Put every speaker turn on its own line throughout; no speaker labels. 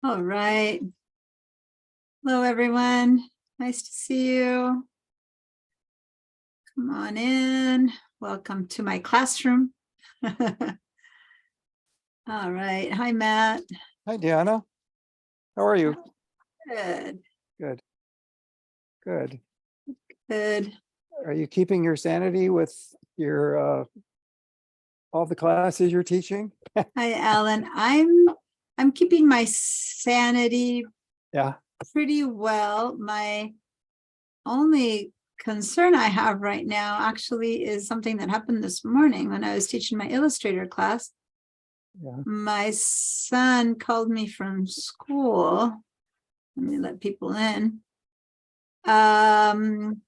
All right. Hello, everyone. Nice to see you. Come on in. Welcome to my classroom. All right. Hi, Matt.
Hi, Deanna. How are you?
Good.
Good. Good.
Good.
Are you keeping your sanity with your all the classes you're teaching?
Hi, Alan. I'm keeping my sanity
Yeah.
pretty well. My only concern I have right now actually is something that happened this morning when I was teaching my Illustrator class.
Yeah.
My son called me from school. Let me let people in. And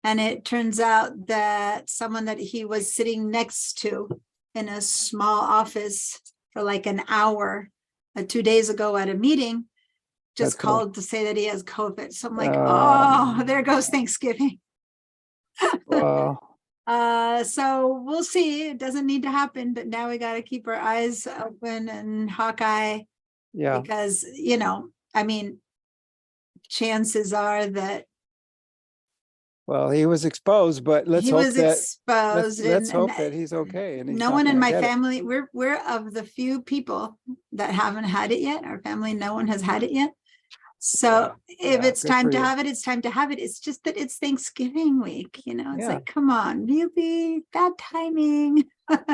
it turns out that someone that he was sitting next to in a small office for like an hour 2 days ago at a meeting just
That's
called to say that he has COVID. So I'm like,
cool.
oh, there goes Thanksgiving.
Well,
So we'll see. It doesn't need to happen, but now we got to keep our eyes open and Hawkeye,
yeah.
because, I mean, chances are that
Well, he was exposed, but let's
he
hope
was
that
exposed,
let's
and
hope that he's okay and he's
no
not
one in
going to
my
get it.
family, we're of the few people that haven't had it yet. Our family, no one has had it yet. So if
Yeah,
it's
good
time
for
to
you.
have it, it's time to have it. It's just that it's Thanksgiving week, it's
Yeah.
like, come on, really? Bad timing.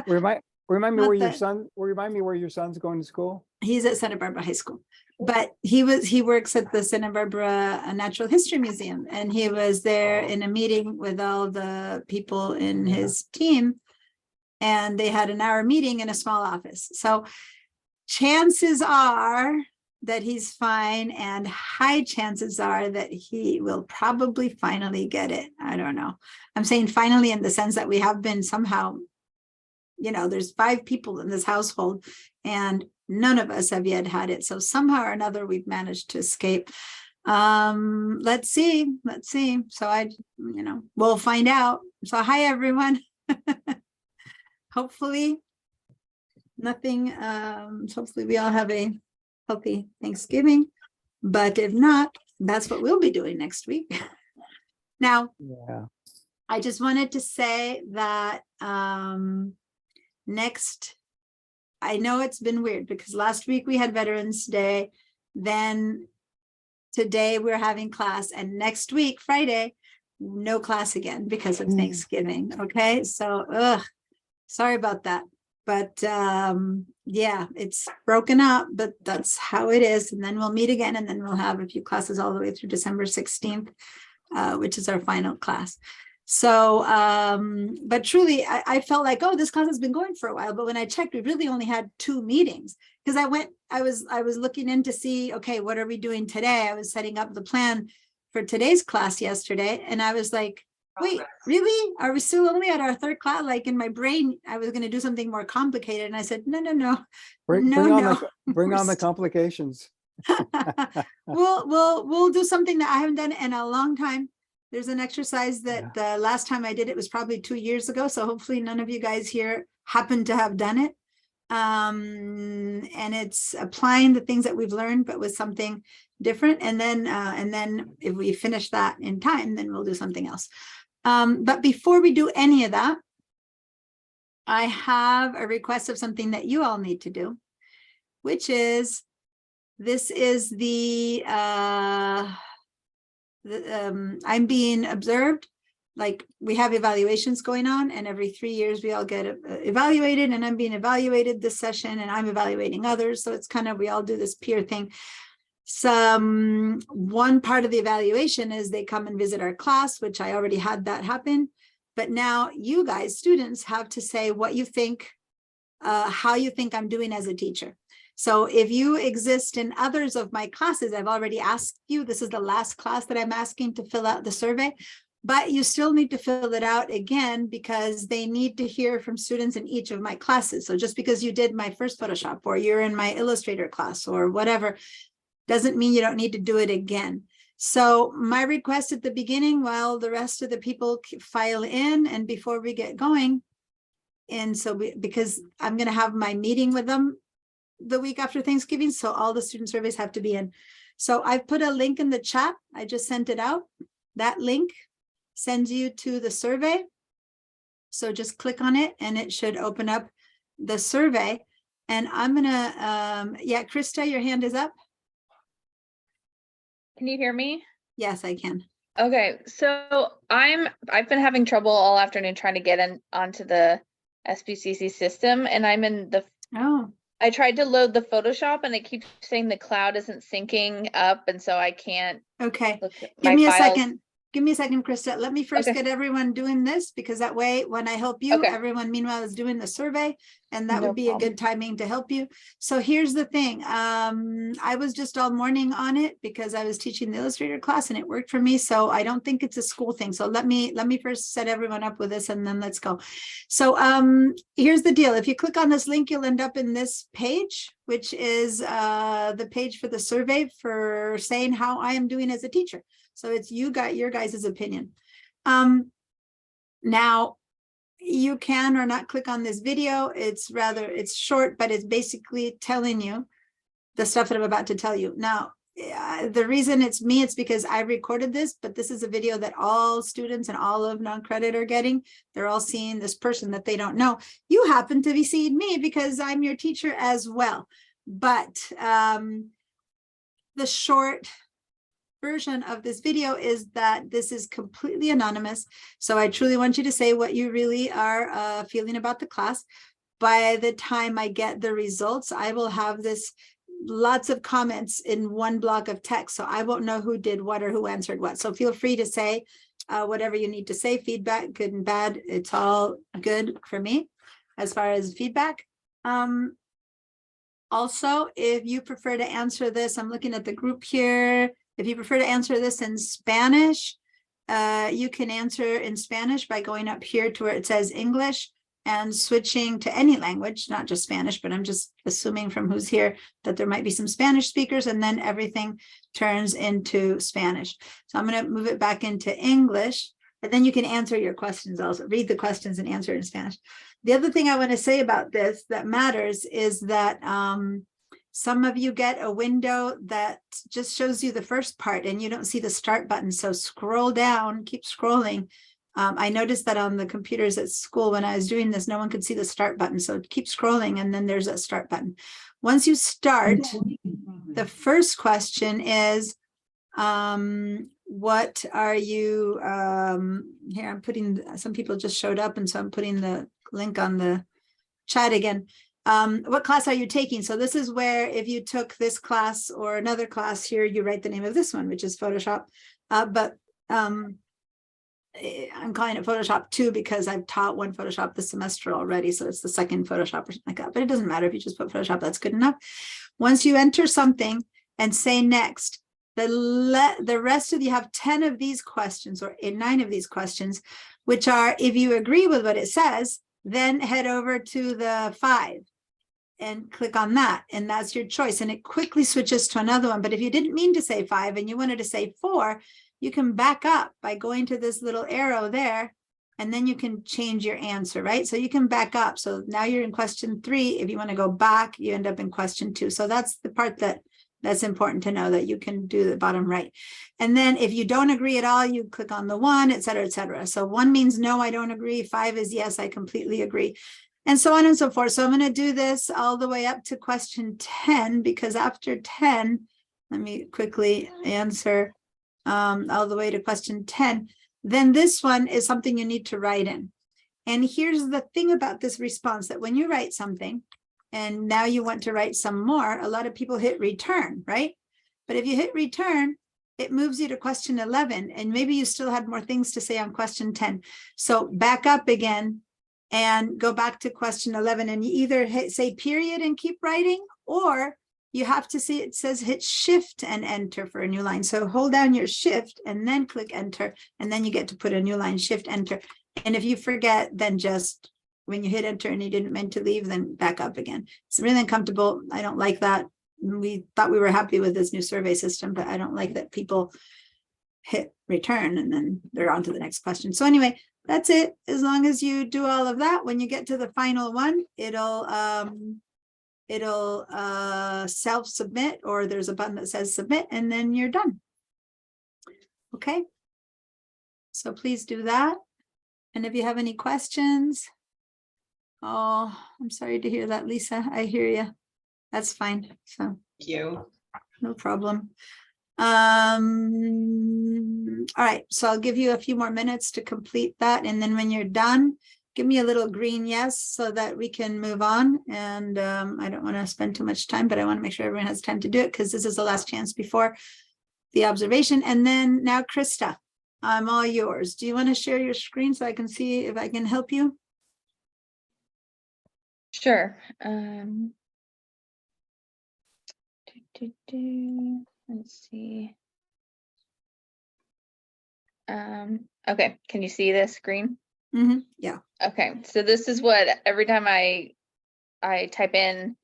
Remind me
Not
where your
that
son. Remind me where your son's going to school.
he's at Santa Barbara High School, but he works at the Santa Barbara Natural History Museum, and he was there in a meeting with all the people in his team, and they had an hour meeting in a small office. So chances are that he's fine, and high chances are that he will probably finally get it. I don't know. I'm saying finally in the sense that we have been somehow, there's 5 people in this household and none of us have yet had it. So somehow or another we've managed to escape. Let's see. So we'll find out. So hi, everyone. Hopefully nothing, hopefully we all have a healthy Thanksgiving, but if not, that's what we'll be doing next week. Now,
Yeah.
I just wanted to say that next, I know it's been weird because last week we had Veterans Day, then today we're having class, and next week, Friday, no class again because of Thanksgiving. Okay, so sorry about that. But yeah, it's broken up, but that's how it is. And then we'll meet again, and then we'll have a few classes all the way through December 16th, which is our final class. So, but truly, I felt like, oh, this class has been going for a while. But when I checked, we really only had 2 meetings, because I was looking in to see, okay, what are we doing today? I was setting up the plan for today's class yesterday, and I was like, wait, really? Are we still only at our 3rd class? Like in my brain, I was going to do something more complicated. And I said, no.
Bring on the complications.
We'll do something that I haven't done in a long time. There's an exercise that the last time I did it was probably 2 years ago. So hopefully none of you guys here happen to have done it. And it's applying the things that we've learned, but with something different. And then if we finish that in time, then we'll do something else. But before we do any of that, I have a request of something that you all need to do, which is, this is I'm being observed. Like, we have evaluations going on, and every 3 years we all get evaluated, and I'm being evaluated this session, and I'm evaluating others. So it's kind of, we all do this peer thing. One part of the evaluation is they come and visit our class, which I already had that happen. But now you guys, students, have to say what you think, how you think I'm doing as a teacher. So if you exist in others of my classes, I've already asked you, this is the last class that I'm asking to fill out the survey, but you still need to fill it out again, because they need to hear from students in each of my classes. So just because you did my first Photoshop, or you're in my Illustrator class, or whatever, doesn't mean you don't need to do it again. So my request at the beginning, while the rest of the people file in and before we get going, and so because I'm going to have my meeting with them the week after Thanksgiving, so all the student surveys have to be in. So I've put a link in the chat. I just sent it out. That link sends you to the survey. So just click on it and it should open up the survey. And I'm gonna, yeah, Krista, your hand is up.
Can you hear me?
Yes, I can.
Okay, so I've been having trouble all afternoon trying to get in onto the SPCC system, and I'm in the.
Oh,
I tried to load the Photoshop, and it keeps saying the cloud isn't syncing up, and so I can't
okay.
look at
Give
my
me a
files.
second. Give me a second, Krista. Let me first
Okay.
get everyone doing this, because that way, when I help you,
Okay.
everyone meanwhile is doing the survey, and that
No
would be
problem.
a good timing to help you. So here's the thing. I was just all morning on it because I was teaching the Illustrator class and it worked for me. So I don't think it's a school thing. So let me first set everyone up with this and then let's go. So here's the deal. If you click on this link, you'll end up in this page, which is the page for the survey for saying how I am doing as a teacher. So it's you got your guys' opinion. Now you can or not click on this video. It's short, but it's basically telling you the stuff that I'm about to tell you. Now, the reason it's me, it's because I recorded this, but this is a video that all students and all of non-credit are getting. They're all seeing this person that they don't know. You happen to be seeing me because I'm your teacher as well. But the short version of this video is that this is completely anonymous. So I truly want you to say what you really are feeling about the class. By the time I get the results, I will have this lots of comments in one block of text. So I won't know who did what or who answered what. So feel free to say whatever you need to say, feedback, good and bad. It's all good for me as far as feedback. Also, if you prefer to answer this, I'm looking at the group here. If you prefer to answer this in Spanish, you can answer in Spanish by going up here to where it says English and switching to any language, not just Spanish, but I'm just assuming from who's here that there might be some Spanish speakers, and then everything turns into Spanish. So I'm going to move it back into English, and then you can answer your questions also, read the questions and answer in Spanish. The other thing I want to say about this that matters is that some of you get a window that just shows you the first part and you don't see the start button. So scroll down, keep scrolling. I noticed that on the computers at school when I was doing this, no one could see the start button. So keep scrolling and then there's a start button. Once you start, the first question is, what are you, here I'm putting, some people just showed up and so I'm putting the link on the chat again. What class are you taking? So this is where if you took this class or another class here, you write the name of this one, which is Photoshop. I'm calling it Photoshop 2 because I've taught one Photoshop this semester already. So it's the second Photoshop or something like that, but it doesn't matter if you just put Photoshop, that's good enough. Once you enter something and say next, the rest of you have 10 of these questions or 9 of these questions, which are, if you agree with what it says, then head over to the 5 and click on that. And that's your choice. And it quickly switches to another one. But if you didn't mean to say 5 and you wanted to say 4, you can back up by going to this little arrow there, and then you can change your answer, right? So you can back up. So now you're in question 3. If you want to go back, you end up in question 2. So that's the part that's important to know, that you can do the bottom right. And then if you don't agree at all, you click on the 1, et cetera, et cetera. So 1 means no, I don't agree. 5 is yes, I completely agree. And so on and so forth. So I'm going to do this all the way up to question 10, because after 10, let me quickly answer all the way to question 10. Then this one is something you need to write in. And here's the thing about this response, that when you write something, and now you want to write some more, a lot of people hit return, right? But if you hit return, it moves you to question 11, and maybe you still had more things to say on question 10. So back up again and go back to question 11, and you either say period and keep writing, or you have to see, it says hit shift and enter for a new line. So hold down your shift and then click enter, and then you get to put a new line, shift enter. And if you forget, then just when you hit enter and you didn't mean to leave, then back up again. It's really uncomfortable. I don't like that. We thought we were happy with this new survey system, but I don't like that people hit return and then they're on to the next question. So anyway, that's it. As long as you do all of that, when you get to the final one, it'll it'll self-submit, or there's a button that says submit, and then you're done. Okay. So please do that. And if you have any questions, oh, I'm sorry to hear that, Lisa. I hear you. That's fine. So
Thank you.
no problem. All right, so I'll give you a few more minutes to complete that, and then when you're done, give me a little green yes so that we can move on. And I don't want to spend too much time, but I want to make sure everyone has time to do it, because this is the last chance before the observation. And then now, Krista, I'm all yours. Do you want to share your screen so I can see if I can help you?
Sure. Let's see. Okay, can you see this screen?
Yeah.
Okay, so this is what every time I type in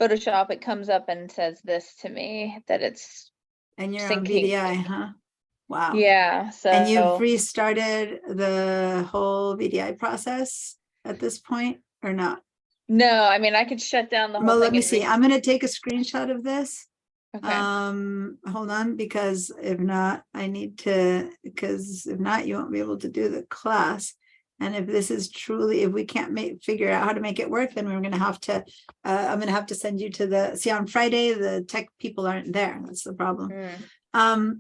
Photoshop, it comes up and says this to me, that it's
And you're on
syncing.
VDI, huh? Wow.
Yeah,
And you've
so
restarted the whole VDI process at this point or not?
no, I mean, I could shut down the whole
Well,
thing.
let me
and
see. I'm going to take a screenshot of this.
Okay,
Hold on, because if not, because if not, you won't be able to do the class. And if this is truly, if we can't figure out how to make it work, then we're going to have to, I'm going to have to send you to see, on Friday, the tech people aren't there. That's the problem.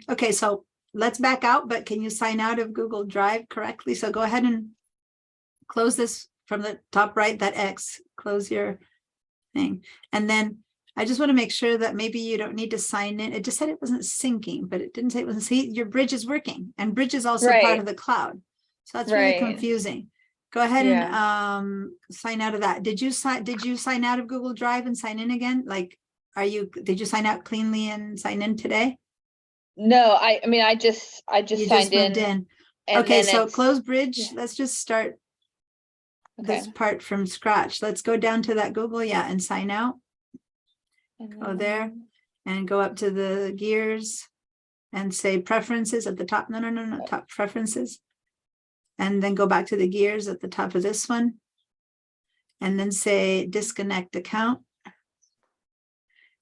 Okay, so let's back out, but can you sign out of Google Drive correctly? So go ahead and close this from the top right, that X, close your thing. And then I just want to make sure that maybe you don't need to sign in. It just said it wasn't syncing, but it didn't say it wasn't. See, your bridge is working, and bridge is also part
Right.
of the cloud. So that's really
Right.
confusing. Go ahead
Yeah.
and sign out of that. Did you sign out of Google Drive and sign in again? Like, did you sign out cleanly and sign in today?
no, I mean, I just
You
signed
just moved
in.
in.
And
Okay,
then
so
it's,
close bridge.
yeah.
Let's just start
Okay.
this part from scratch. Let's go down to that Google, yeah, and sign out. Go there and go up to the gears and say preferences at the top. No, top preferences. And then go back to the gears at the top of this one. And then say disconnect account.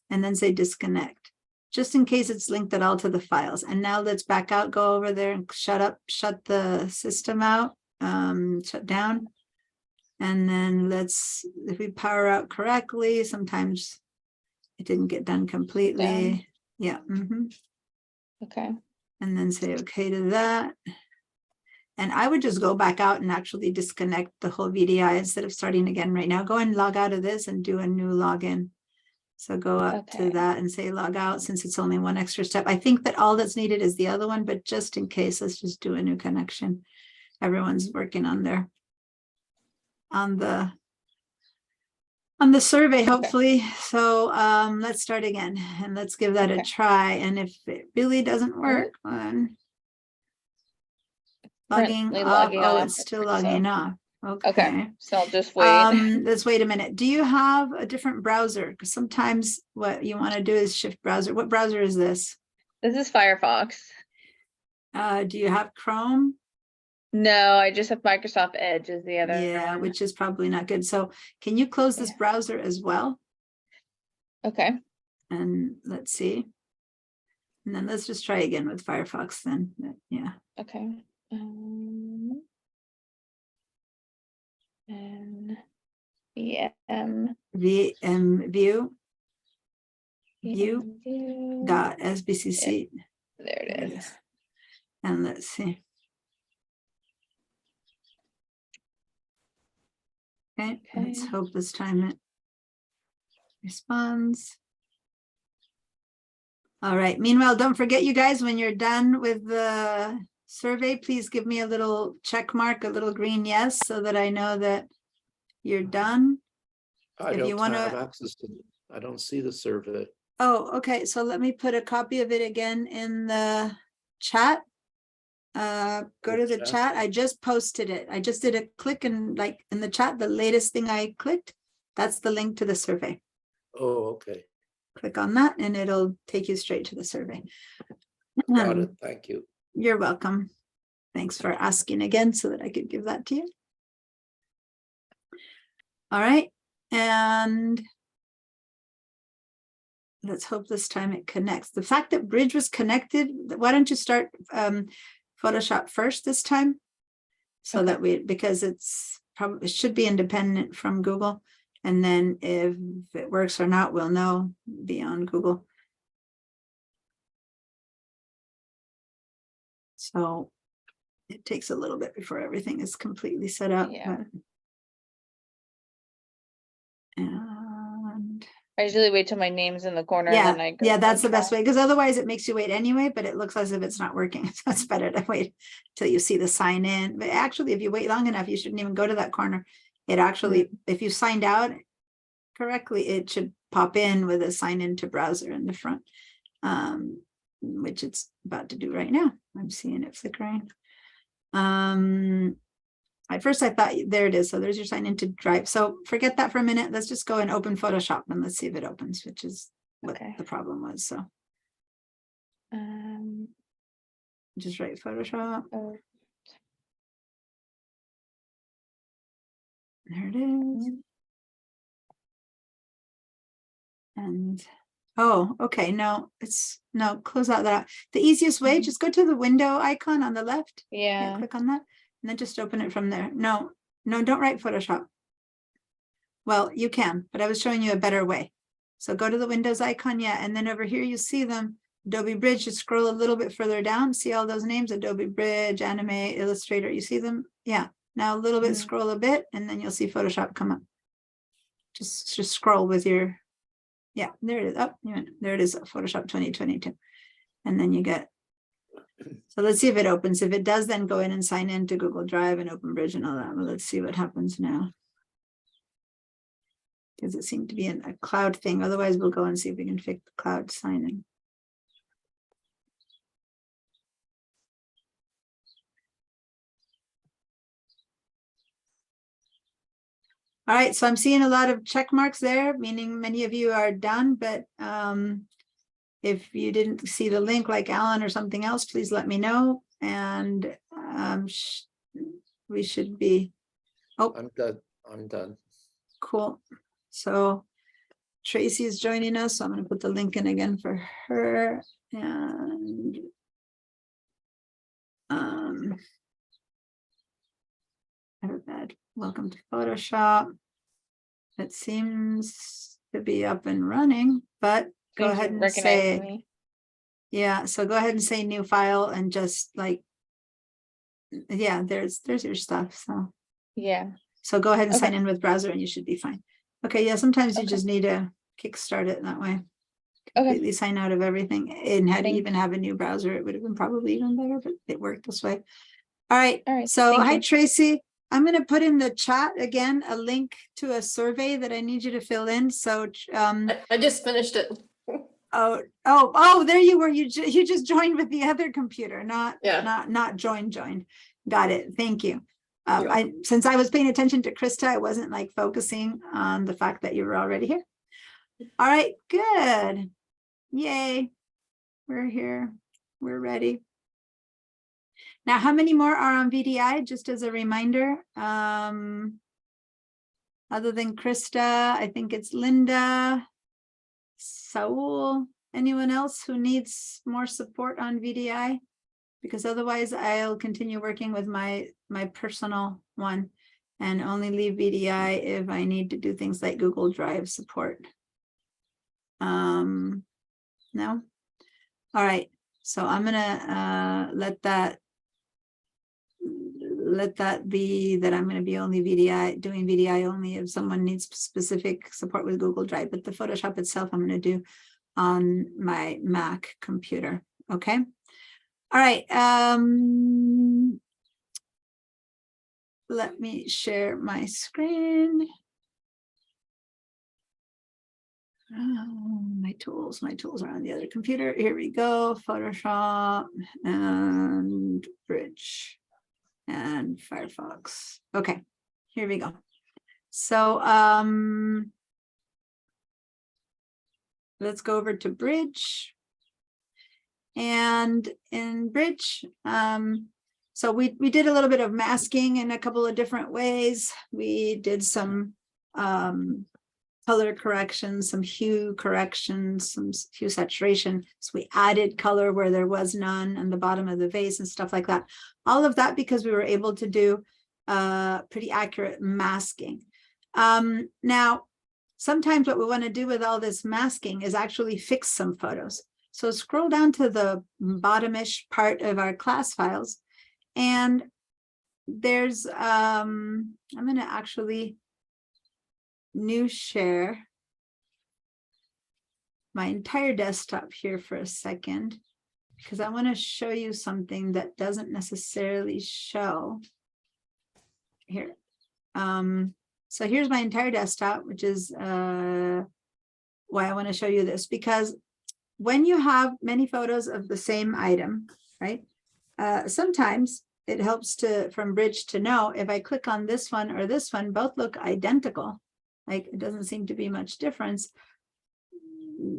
And then say disconnect, just in case it's linked at all to the files. And now let's back out, go over there and shut the system out, shut down. And then if we power out correctly, sometimes it didn't get done completely. Yeah.
Okay.
And then say okay to that. And I would just go back out and actually disconnect the whole VDI instead of starting again right now. Go and log out of this and do a new login. So go up to
Okay.
that and say log out, since it's only one extra step. I think that all that's needed is the other one, but just in case, let's just do a new connection. Everyone's working on the survey, hopefully. So let's start again and let's give that a
Okay.
try. And if it really doesn't work, then logging
Currently
off.
logging
Oh,
off,
it's still
so-
logging off.
Okay,
Okay.
so I'll just wait.
Let's wait a minute. Do you have a different browser? Because sometimes what you want to do is shift browser. What browser is this?
This is Firefox.
Do you have Chrome?
No, I just have Microsoft Edge as the other
Yeah,
one.
which is probably not good. So can you close this
Yeah.
browser as well?
Okay.
And let's see. And then let's just try again with Firefox then. Yeah.
Okay. And VM
view
view
dot sbcc.
There it
There it
is.
is. And let's see. Okay, let's
Okay.
hope this time it responds. All right. Meanwhile, don't forget, you guys, when you're done with the survey, please give me a little check mark, a little green yes, so that I know that you're done.
I
If you
don't
wanna-
have access to, I don't see the survey.
Oh, okay. So let me put a copy of it again in the chat. Go to the
Chat.
chat. I just posted it. I just did a click and like in the chat, the latest thing I clicked, that's the link to the survey.
Oh, okay,
Click on that and it'll take you straight to the survey.
got it, thank you.
You're welcome. Thanks for asking again so that I could give that to you. All right. And let's hope this time it connects. The fact that Bridge was connected, why don't you start Photoshop first this time? So
Okay.
that because it's probably, it should be independent from Google. And then if it works or not, we'll know beyond Google. So it takes a little bit before everything is completely set up.
Yeah.
but- And
I usually wait till my name's in the corner and
yeah,
then I go.
yeah, that's the
try.
best way, because otherwise it makes you wait anyway, but it looks as if it's not working. So it's better to wait till you see the sign in. But actually, if you wait long enough, you shouldn't even go to that corner. It actually, if you signed out correctly, it should pop in with a sign into browser in the front, which it's about to do right now. I'm seeing it flickering. At first I thought, there it is. So there's your sign into Drive. So forget that for a minute. Let's just go and open Photoshop and let's see if it opens, which is what
Okay.
the problem was. So
Um,
just write Photoshop.
oh,
There it is. And, oh, okay, no, close out that. The easiest way,
Mhm.
just go to the window icon on the left.
yeah.
Click on that and then just open it from there. No, don't write Photoshop. Well, you can, but I was showing you a better way. So go to the Windows icon, yeah, and then over here you see them. Adobe Bridge, just scroll a little bit further down, see all those names, Adobe Bridge, Anime, Illustrator, you see them? Yeah, now a little bit,
Mhm.
scroll a bit, and then you'll see Photoshop come up. Just scroll with your, yeah, there it is. Oh, there it is, Photoshop 2022. And then you get, so let's see if it opens. If it does, then go in and sign in to Google Drive and Open Bridge and all that. Well, let's see what happens now. Because it seemed to be a cloud thing. Otherwise, we'll go and see if we can fix the cloud signing. All right, so I'm seeing a lot of check marks there, meaning many of you are done, but if you didn't see the link like Alan or something else, please let me know. And we should be, oh,
I'm done. I'm done.
cool. So Tracy is joining us, so I'm going to put the link in again for her. And everybody, welcome to Photoshop. It seems to be up and running, but go
Seems to
ahead and
recognize
say,
me.
yeah, so go ahead and say new file and just like, yeah, there's your stuff.
Yeah.
So go ahead and sign
Okay.
in with browser and you should be fine. Okay, yeah, sometimes you
Okay.
just need to kickstart it that way.
Okay.
Completely sign out of everything and had to
Thank-
even have a new browser, it would have been probably even better, but it worked this way. All right,
All right,
so
thank
hi
you.
Tracy. I'm gonna put in the chat again, a link to a survey that I need you to fill in. So
I just finished it.
oh, there you were. You just joined with the other computer, not joined. Got it. Thank you.
Yeah.
Since I was paying attention to Krista, I wasn't like focusing on the fact that you were already here. All right, good. Yay. We're here. We're ready. Now, how many more are on VDI? Just as a reminder, other than Krista, I think it's Linda, Saul, anyone else who needs more support on VDI? Because otherwise I'll continue working with my personal one and only leave VDI if I need to do things like Google Drive support. No? All right, so I'm gonna let that be that I'm going to be only doing VDI only if someone needs specific support with Google Drive, but the Photoshop itself I'm going to do on my Mac computer. Okay. All right. Let me share my screen. My tools are on the other computer. Here we go. Photoshop and Bridge and Firefox. Okay, here we go. So let's go over to Bridge. And in Bridge, so we did a little bit of masking in a couple of different ways. We did some color corrections, some hue corrections, some hue saturation. So we added color where there was none on the bottom of the vase and stuff like that. All of that because we were able to do pretty accurate masking. Now, sometimes what we want to do with all this masking is actually fix some photos. So scroll down to the bottomish part of our class files, and there's I'm going to actually new share my entire desktop here for a second, because I want to show you something that doesn't necessarily show here. So here's my entire desktop, which is why I want to show you this, because when you have many photos of the same item, right? Sometimes it helps from Bridge to know if I click on this one or this one, both look identical. Like it doesn't seem to be much difference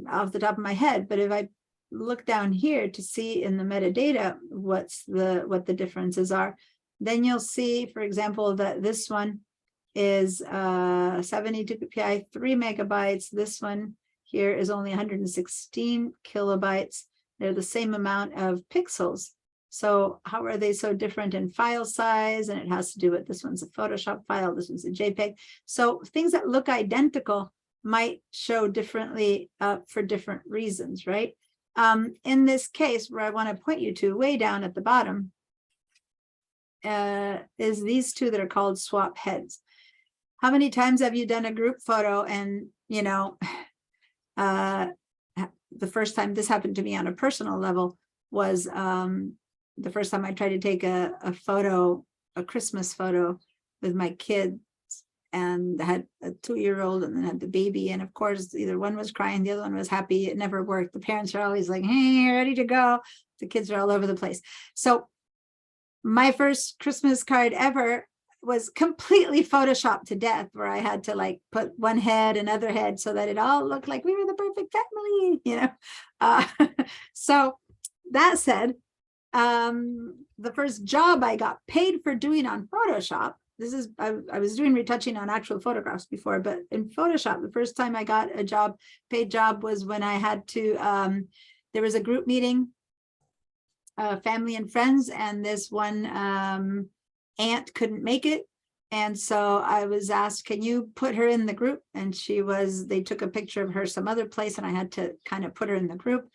off the top of my head. But if I look down here to see in the metadata what the differences are, then you'll see, for example, that this one is 72 ppi, 3 megabytes. This one here is only 116 kilobytes. They're the same amount of pixels. So how are they so different in file size? And it has to do with this one's a Photoshop file, this one's a JPEG. So things that look identical might show differently for different reasons, right? In this case, where I want to point you to way down at the bottom is these two that are called swap heads. How many times have you done a group photo and, you know, the first time this happened to me on a personal level was the first time I tried to take a photo, a Christmas photo with my kids, and had a 2-year-old and then had the baby. And of course, either one was crying, the other one was happy. It never worked. The parents are always like, hey, ready to go. The kids are all over the place. So my first Christmas card ever was completely photoshopped to death, where I had to like put one head, another head, so that it all looked like we were the perfect family, you know? So that said, the first job I got paid for doing on Photoshop, I was doing retouching on actual photographs before, but in Photoshop, the first time I got a paid job was when I had to, there was a group meeting, family and friends, and this one aunt couldn't make it. And so I was asked, can you put her in the group? And they took a picture of her some other place, and I had to kind of put her in the group.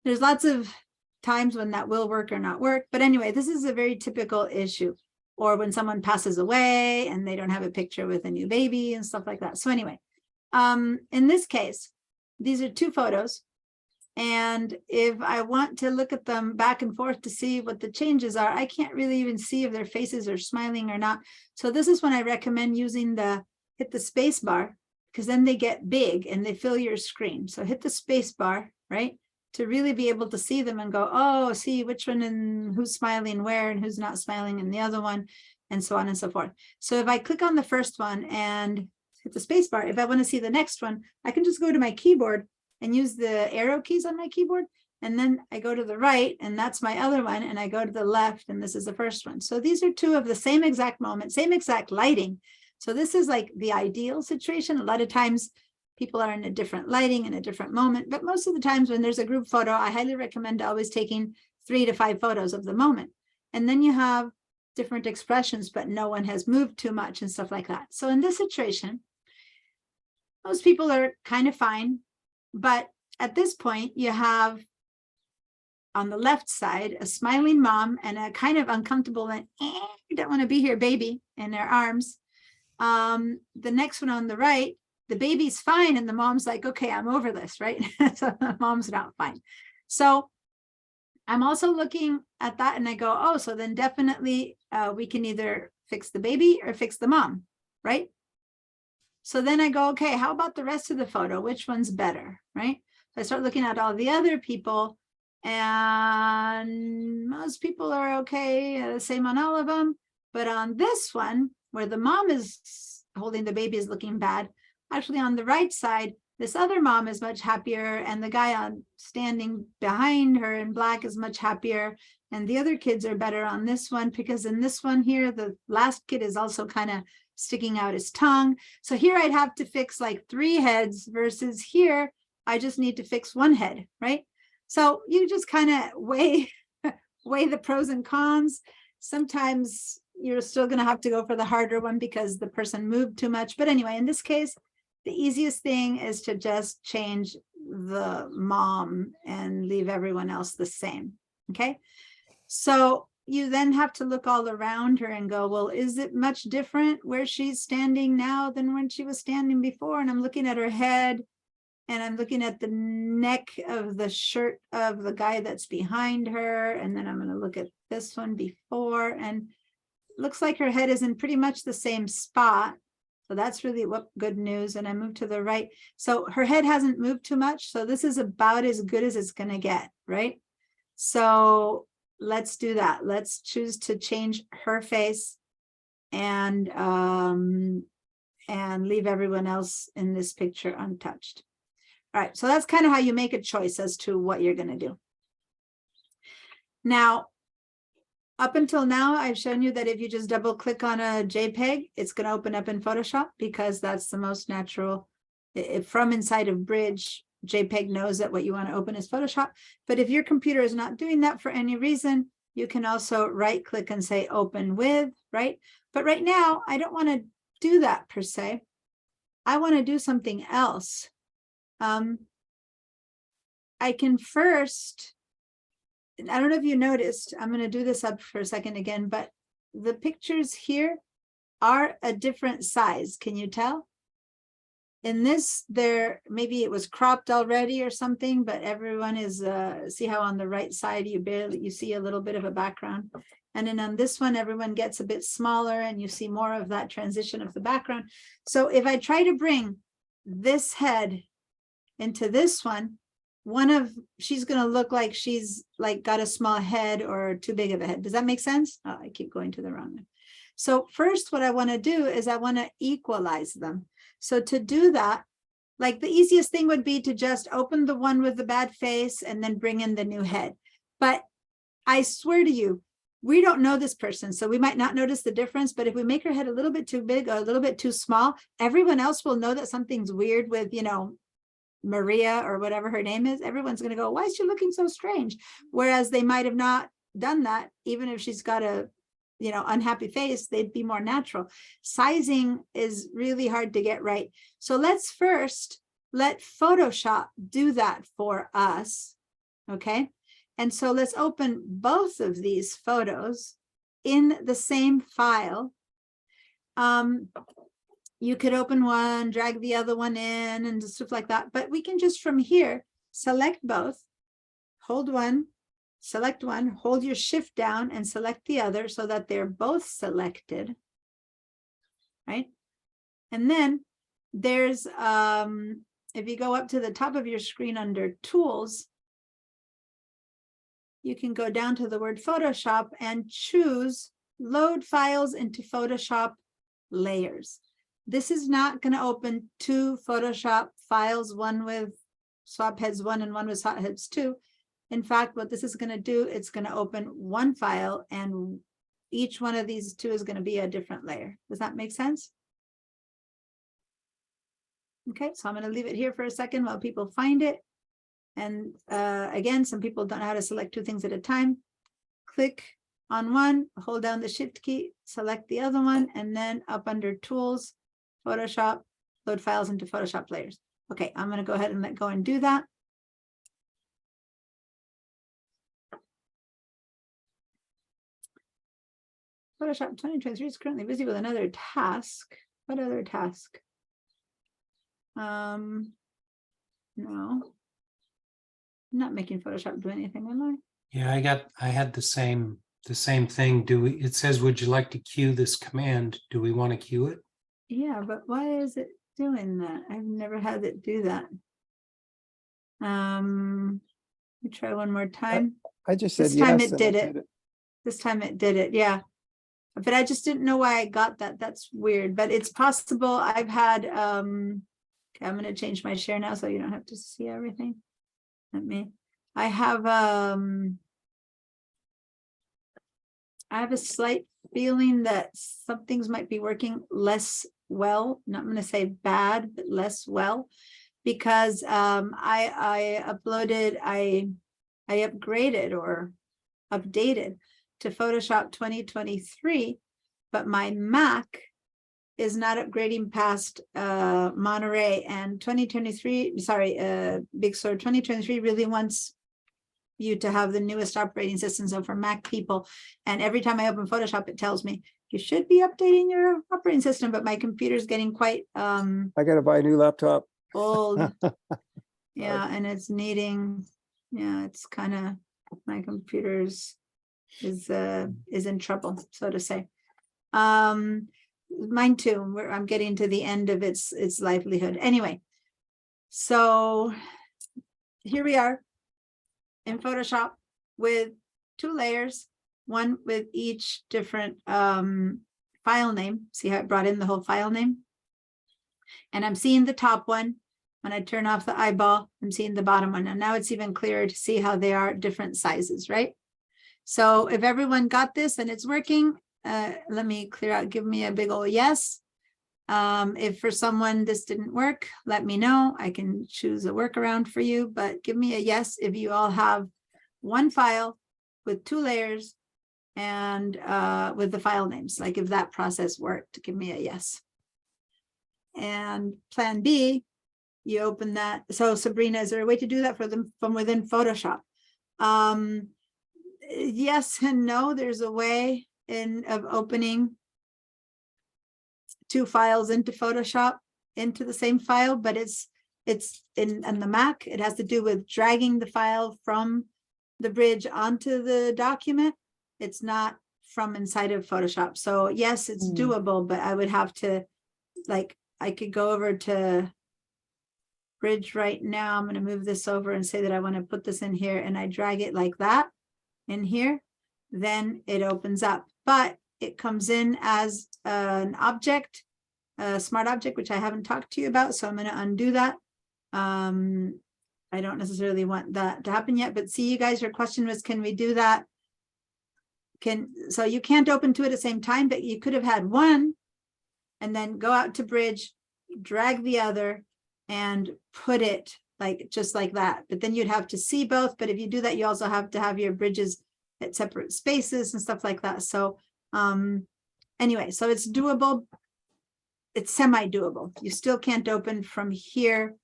There's lots of times when that will work or not work. But anyway, this is a very typical issue. Or when someone passes away and they don't have a picture with a new baby and stuff like that. So anyway, in this case, these are two photos. And if I want to look at them back and forth to see what the changes are, I can't really even see if their faces are smiling or not. So this is when I recommend using hit the space bar, because then they get big and they fill your screen. So hit the space bar, right? To really be able to see them and go, oh, see which one and who's smiling where and who's not smiling in the other one, and so on and so forth. So if I click on the first one and hit the space bar, if I want to see the next one, I can just go to my keyboard and use the arrow keys on my keyboard. And then I go to the right, and that's my other one. And I go to the left, and this is the first one. So these are two of the same exact moment, same exact lighting. So this is like the ideal situation. A lot of times people are in a different lighting in a different moment, but most of the times when there's a group photo, I highly recommend always taking 3 to 5 photos of the moment. And then you have different expressions, but no one has moved too much and stuff like that. So in this situation, most people are kind of fine, but at this point you have on the left side, a smiling mom and a kind of uncomfortable and you don't want to be here baby in their arms. The next one on the right, the baby's fine. And the mom's like, okay, I'm over this, right? So the mom's not fine. So I'm also looking at that and I go, oh, so then definitely we can either fix the baby or fix the mom, right? So then I go, okay, how about the rest of the photo? Which one's better, right? So I start looking at all the other people and most people are okay, same on all of them. But on this one, where the mom is holding the baby is looking bad, actually on the right side, this other mom is much happier and the guy standing behind her in black is much happier. And the other kids are better on this one because in this one here, the last kid is also kind of sticking out his tongue. So here I'd have to fix like 3 heads versus here, I just need to fix 1 head, right? So you just kind of weigh the pros and cons. Sometimes you're still going to have to go for the harder one because the person moved too much. But anyway, in this case, the easiest thing is to just change the mom and leave everyone else the same. Okay. So you then have to look all around her and go, well, is it much different where she's standing now than when she was standing before? And I'm looking at her head and I'm looking at the neck of the shirt of the guy that's behind her. And then I'm going to look at this one before, and it looks like her head is in pretty much the same spot. So that's really what good news. And I move to the right. So her head hasn't moved too much. So this is about as good as it's going to get, right? So let's do that. Let's choose to change her face and leave everyone else in this picture untouched. All right, so that's kind of how you make a choice as to what you're going to do. Now, up until now, I've shown you that if you just double click on a JPEG, it's going to open up in Photoshop because that's the most natural. From inside of Bridge, JPEG knows that what you want to open is Photoshop. But if your computer is not doing that for any reason, you can also right click and say open with, right? But right now, I don't want to do that per se. I want to do something else. I can first, I don't know if you noticed, I'm going to do this up for a second again, but the pictures here are a different size. Can you tell? In this, maybe it was cropped already or something, but everyone is, see how on the right side, you see a little bit of a background. And then on this one, everyone gets a bit smaller and you see more of that transition of the background. So if I try to bring this head into this one, she's going to look like she's like got a small head or too big of a head. Does that make sense? Oh, I keep going to the wrong one. So first, what I want to do is I want to equalize them. So to do that, like the easiest thing would be to just open the one with the bad face and then bring in the new head. But I swear to you, we don't know this person, so we might not notice the difference. But if we make her head a little bit too big or a little bit too small, everyone else will know that something's weird with, Maria or whatever her name is. Everyone's going to go, why is she looking so strange? Whereas they might have not done that. Even if she's got a, unhappy face, they'd be more natural. Sizing is really hard to get right. So let's first let Photoshop do that for us. Okay. And so let's open both of these photos in the same file. You could open one, drag the other one in and stuff like that. But we can just from here, select both, hold one, select one, hold your shift down and select the other so that they're both selected, right? And then there's, if you go up to the top of your screen under tools, you can go down to the word Photoshop and choose load files into Photoshop layers. This is not going to open 2 Photoshop files, one with swap heads 1 and one with swap heads 2. In fact, what this is going to do, it's going to open 1 file and each one of these 2 is going to be a different layer. Does that make sense? Okay, so I'm going to leave it here for a second while people find it. And again, some people don't know how to select 2 things at a time. Click on one, hold down the shift key, select the other one, and then up under tools, Photoshop, load files into Photoshop layers. Okay, I'm going to go ahead and let go and do that. Photoshop 2023 is currently busy with another task. What other task? No, I'm not making Photoshop do anything, am I?
Yeah, I had the same thing. It says, would you like to queue this command? Do we want to queue it?
Yeah, but why is it doing that? I've never had it do that. Let me try one more time.
I just said
This time
yes.
it did it. This time it did it, yeah. But I just didn't know why I got that. That's weird, but it's possible. I've had, okay, I'm going to change my share now so you don't have to see everything. I have, I have a slight feeling that some things might be working less well. Not going to say bad, but less well. Because I uploaded, I upgraded or updated to Photoshop 2023, but my Mac is not upgrading past Monterey, and 2023, sorry, Big Sur 2023 really wants you to have the newest operating system. So for Mac people, and every time I open Photoshop, it tells me you should be updating your operating system, but my computer's getting quite
I gotta buy a new laptop.
old. Yeah, and it's needing, yeah, it's kind of, my computer's is in trouble, so to say. Mine too, I'm getting to the end of its livelihood. Anyway, so here we are in Photoshop with 2 layers, one with each different file name. See how it brought in the whole file name? And I'm seeing the top one. When I turn off the eyeball, I'm seeing the bottom one. And now it's even clearer to see how they are different sizes, right? So if everyone got this and it's working, let me clear out, give me a big old yes. If for someone this didn't work, let me know. I can choose a workaround for you, but give me a yes if you all have one file with 2 layers and with the file names. Like if that process worked, give me a yes. And plan B, you open that. So Sabrina, is there a way to do that for them from within Photoshop? Yes and no. There's a way of opening 2 files into Photoshop into the same file, but it's in the Mac. It has to do with dragging the file from the bridge onto the document. It's not from inside of Photoshop. So yes, it's doable, but I would have to, like, I could go over to Bridge right now. I'm going to move this over and say that I want to put this in here, and I drag it like that in here, then it opens up, but it comes in as an object, a smart object, which I haven't talked to you about. So I'm going to undo that. I don't necessarily want that to happen yet, but see, you guys, your question was, can we do that? So you can't open 2 at the same time, but you could have had one and then go out to Bridge, drag the other, and put it like just like that. But then you'd have to see both. But if you do that, you also have to have your bridges at separate spaces and stuff like that. So anyway, so it's doable. It's semi-doable. You still can't open from here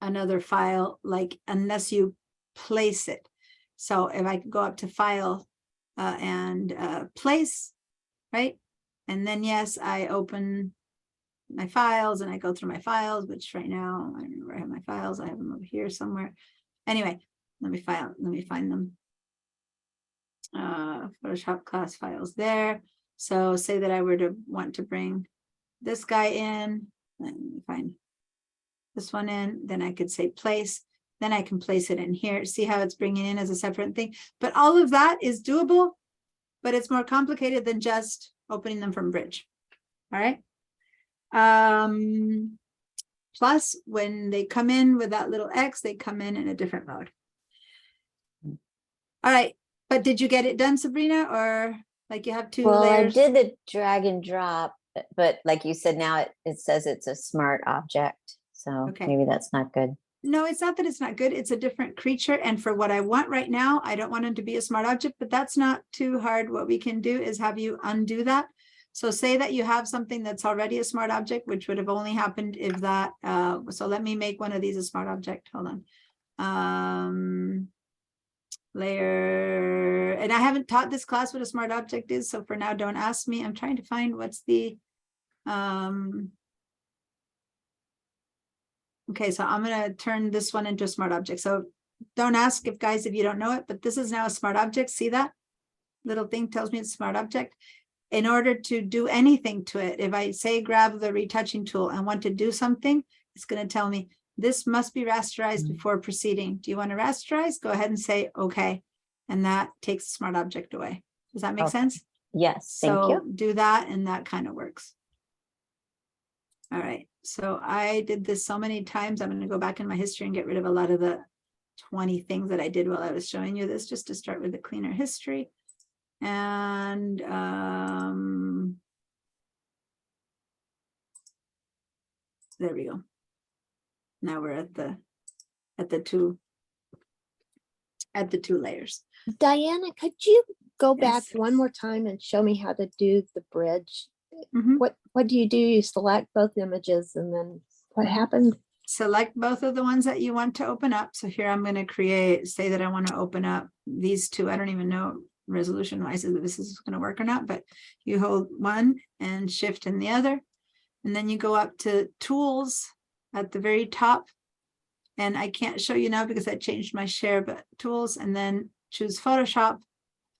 another file, like, unless you place it. So if I could go up to File and Place, right? And then yes, I open my files and I go through my files, which right now I don't know where I have my files. I have them over here somewhere. Anyway, let me find them. Photoshop class files there. So say that I were to want to bring this guy in, let me find this one in, then I could say place, then I can place it in here. See how it's bringing in as a separate thing. But all of that is doable, but it's more complicated than just opening them from Bridge. All right. Plus, when they come in with that little X, they come in a different mode. All right, but did you get it done, Sabrina, or like you have 2
Well,
layers?
I did the drag and drop, but like you said, now it says it's a smart object. So
Okay.
maybe that's not good.
No, it's not that it's not good. It's a different creature. And for what I want right now, I don't want it to be a smart object, but that's not too hard. What we can do is have you undo that. So say that you have something that's already a smart object, which would have only happened if that, so let me make one of these a smart object. Hold on. Layer, and I haven't taught this class what a smart object is. So for now, don't ask me. I'm trying to find what's the, okay, so I'm going to turn this one into a smart object. So don't ask if guys, if you don't know it, but this is now a smart object. See that little thing tells me it's a smart object. In order to do anything to it, if I say grab the retouching tool and want to do something, it's going to tell me this must be rasterized before proceeding. Do you want to rasterize? Go ahead and say okay. And that takes the smart object away. Does that make
Okay.
sense?
Yes, thank
So
you.
do that, and that kind of works. All right, so I did this so many times. I'm going to go back in my history and get rid of a lot of the 20 things that I did while I was showing you this, just to start with a cleaner history. And there we go. Now we're at the two layers.
Diana, could you go back
Yes.
one more time and show me how to do the bridge?
Mhm.
What do? You select both images and then what happened?
Select both of the ones that you want to open up. So here I'm going to create, say that I want to open up these two. I don't even know resolution wise if this is going to work or not, but you hold one and shift in the other. And then you go up to tools at the very top. And I can't show you now because I changed my share, but tools, and then choose Photoshop,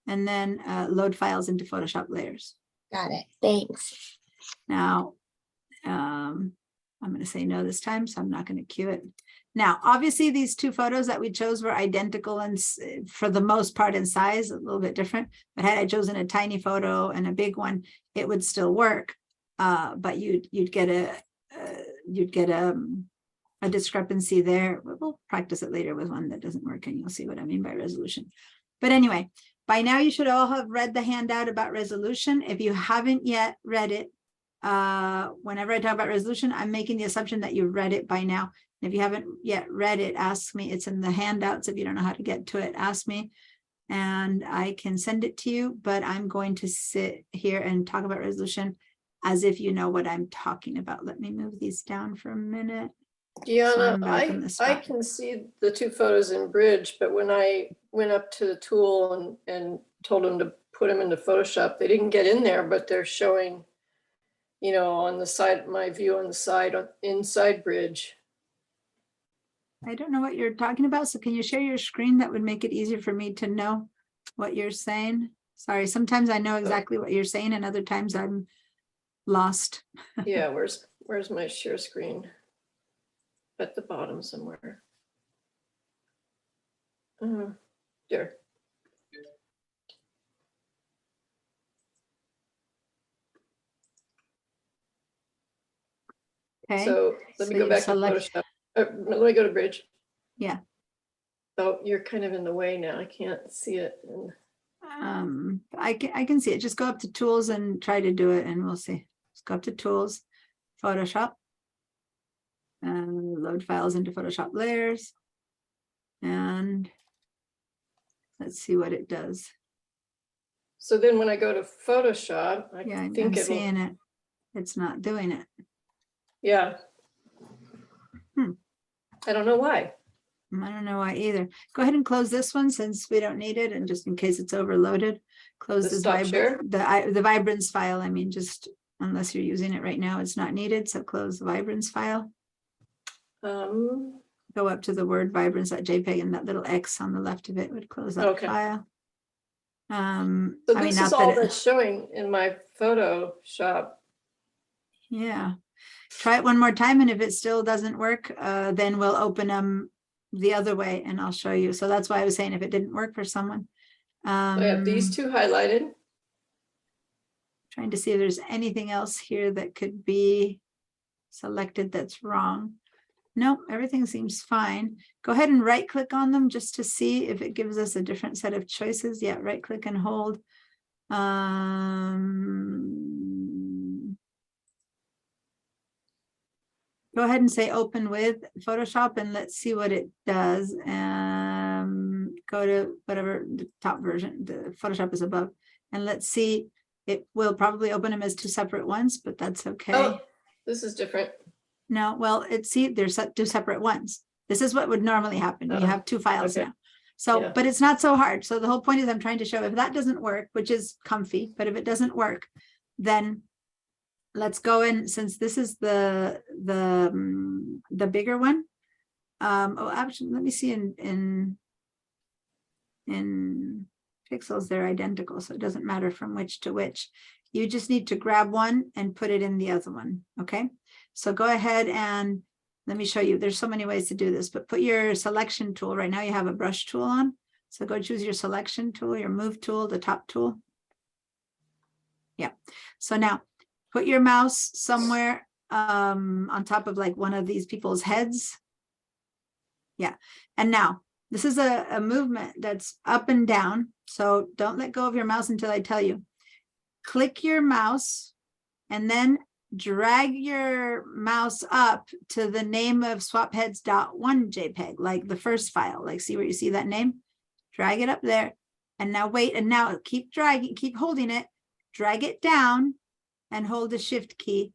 and then load files into Photoshop layers.
Got it. Thanks.
Now, I'm going to say no this time, so I'm not going to cue it. Now, obviously, these two photos that we chose were identical and for the most part in size, a little bit different. But had I chosen a tiny photo and a big one, it would still work. But you'd get a discrepancy there. We'll practice it later with one that doesn't work, and you'll see what I mean by resolution. But anyway, by now you should all have read the handout about resolution. If you haven't yet read it, whenever I talk about resolution, I'm making the assumption that you've read it by now. And if you haven't yet read it, ask me. It's in the handouts. If you don't know how to get to it, ask me and I can send it to you. But I'm going to sit here and talk about resolution as if you know what I'm talking about. Let me move these down for a minute.
Gianna,
I'm back in the
I
spot.
can see the two photos in Bridge, but when I went up to the tool and told them to put them into Photoshop, they didn't get in there, but they're showing, you know, on the side, my view on the side, inside Bridge.
I don't know what you're talking about. So can you share your screen? That would make it easier for me to know what you're saying. Sorry, sometimes I know exactly what you're saying and other times I'm lost.
Yeah, where's my share screen? At the bottom somewhere. There.
Okay.
So let me
So
go
you
back to
select-
Photoshop. Let me go to Bridge.
Yeah.
Oh, you're kind of in the way now. I can't see it.
I can see it. Just go up to tools and try to do it and we'll see. Just go up to tools, Photoshop, and load files into Photoshop layers. And let's see what it does.
So then when I go to Photoshop, I
Yeah, I'm
think
seeing it. It's not doing it.
Yeah. I don't know why.
I don't know why either. Go ahead and close this one since we don't need it, and just in case it's overloaded, close
The
this
stop share?
the Vibrance file. I mean, just unless you're using it right now, it's not needed. So close the Vibrance file. Go up to the word vibrance.jpg, and that little X on the left of it would close that
Okay.
file.
So
I
this
mean,
is
not
all
that it,
that's showing in my Photoshop.
yeah. Try it one more time, and if it still doesn't work, then we'll open them the other way and I'll show you. So that's why I was saying if it didn't work for someone.
I have these two highlighted.
Trying to see if there's anything else here that could be selected that's wrong. No, everything seems fine. Go ahead and right click on them just to see if it gives us a different set of choices. Yeah, right click and hold. Go ahead and say open with Photoshop and let's see what it does. Go to whatever the top version, the Photoshop is above, and let's see. It will probably open them as two separate ones, but that's okay.
Oh, this is different.
No, well, there's two separate ones. This is what would normally happen. You
Oh,
have two files
okay.
now. So,
Yeah.
but it's not so hard. So the whole point is I'm trying to show if that doesn't work, which is comfy, but if it doesn't work, then let's go in, since this is the bigger one. Oh, actually, let me see in pixels, they're identical, so it doesn't matter from which to which. You just need to grab one and put it in the other one, okay? So go ahead and let me show you. There's so many ways to do this, but put your selection tool. Right now you have a brush tool on. So go choose your selection tool, your move tool, the top tool. Yeah, so now put your mouse somewhere on top of like one of these people's heads. Yeah, and now This is a movement that's up and down. So don't let go of your mouse until I tell you. Click your mouse and then drag your mouse up to the name of swapheads.1 JPEG, like the first file. Like, see where you see that name? Drag it up there. And now wait, and now keep dragging, keep holding it, drag it down and hold the shift key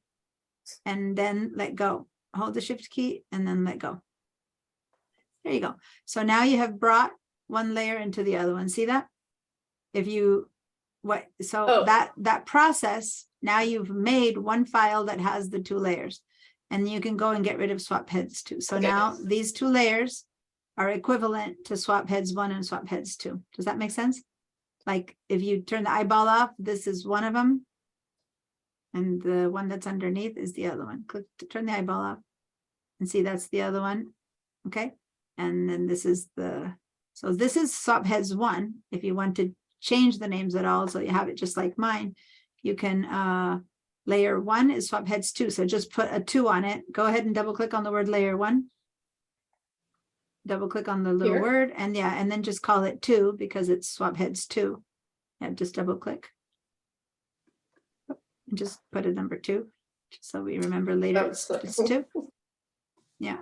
and then let go. Hold the shift key and then let go. There you go. So now you have brought one layer into the other one. See that? If you,
Oh.
that process, now you've made one file that has the 2 layers and you can go and get rid of swap heads 2. So
Okay.
now these 2 layers are equivalent to swap heads 1 and swap heads 2. Does that make sense? Like if you turn the eyeball off, this is one of them. And the one that's underneath is the other one. Click to turn the eyeball off and see that's the other one. Okay. And then this is so this is swap heads 1. If you want to change the names at all, so you have it just like mine, you can layer 1 is swap heads 2. So just put a 2 on it. Go ahead and double click on the word layer 1. Double click on the little
Here?
word and and then just call it 2 because it's swap heads 2. Yeah, just double click. And just put a number 2, just so we remember later it's
That's
2. Yeah.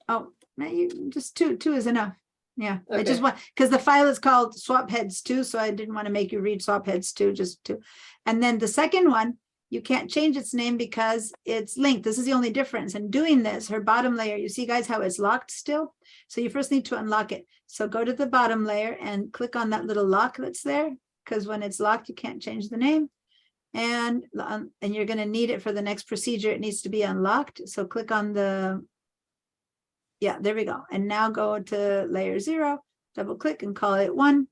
Oh, no, you just 2 is enough. Yeah, I just
Okay.
want, because the file is called swap heads 2, so I didn't want to make you read swap heads 2, just 2. And then the second one, you can't change its name because it's linked. This is the only difference. And doing this, her bottom layer, you see guys how it's locked still? So you first need to unlock it. So go to the bottom layer and click on that little lock that's there, because when it's locked, you can't change the name. And you're going to need it for the next procedure. It needs to be unlocked. So click on the, yeah, there we go. And now go to layer 0, double click and call it 1,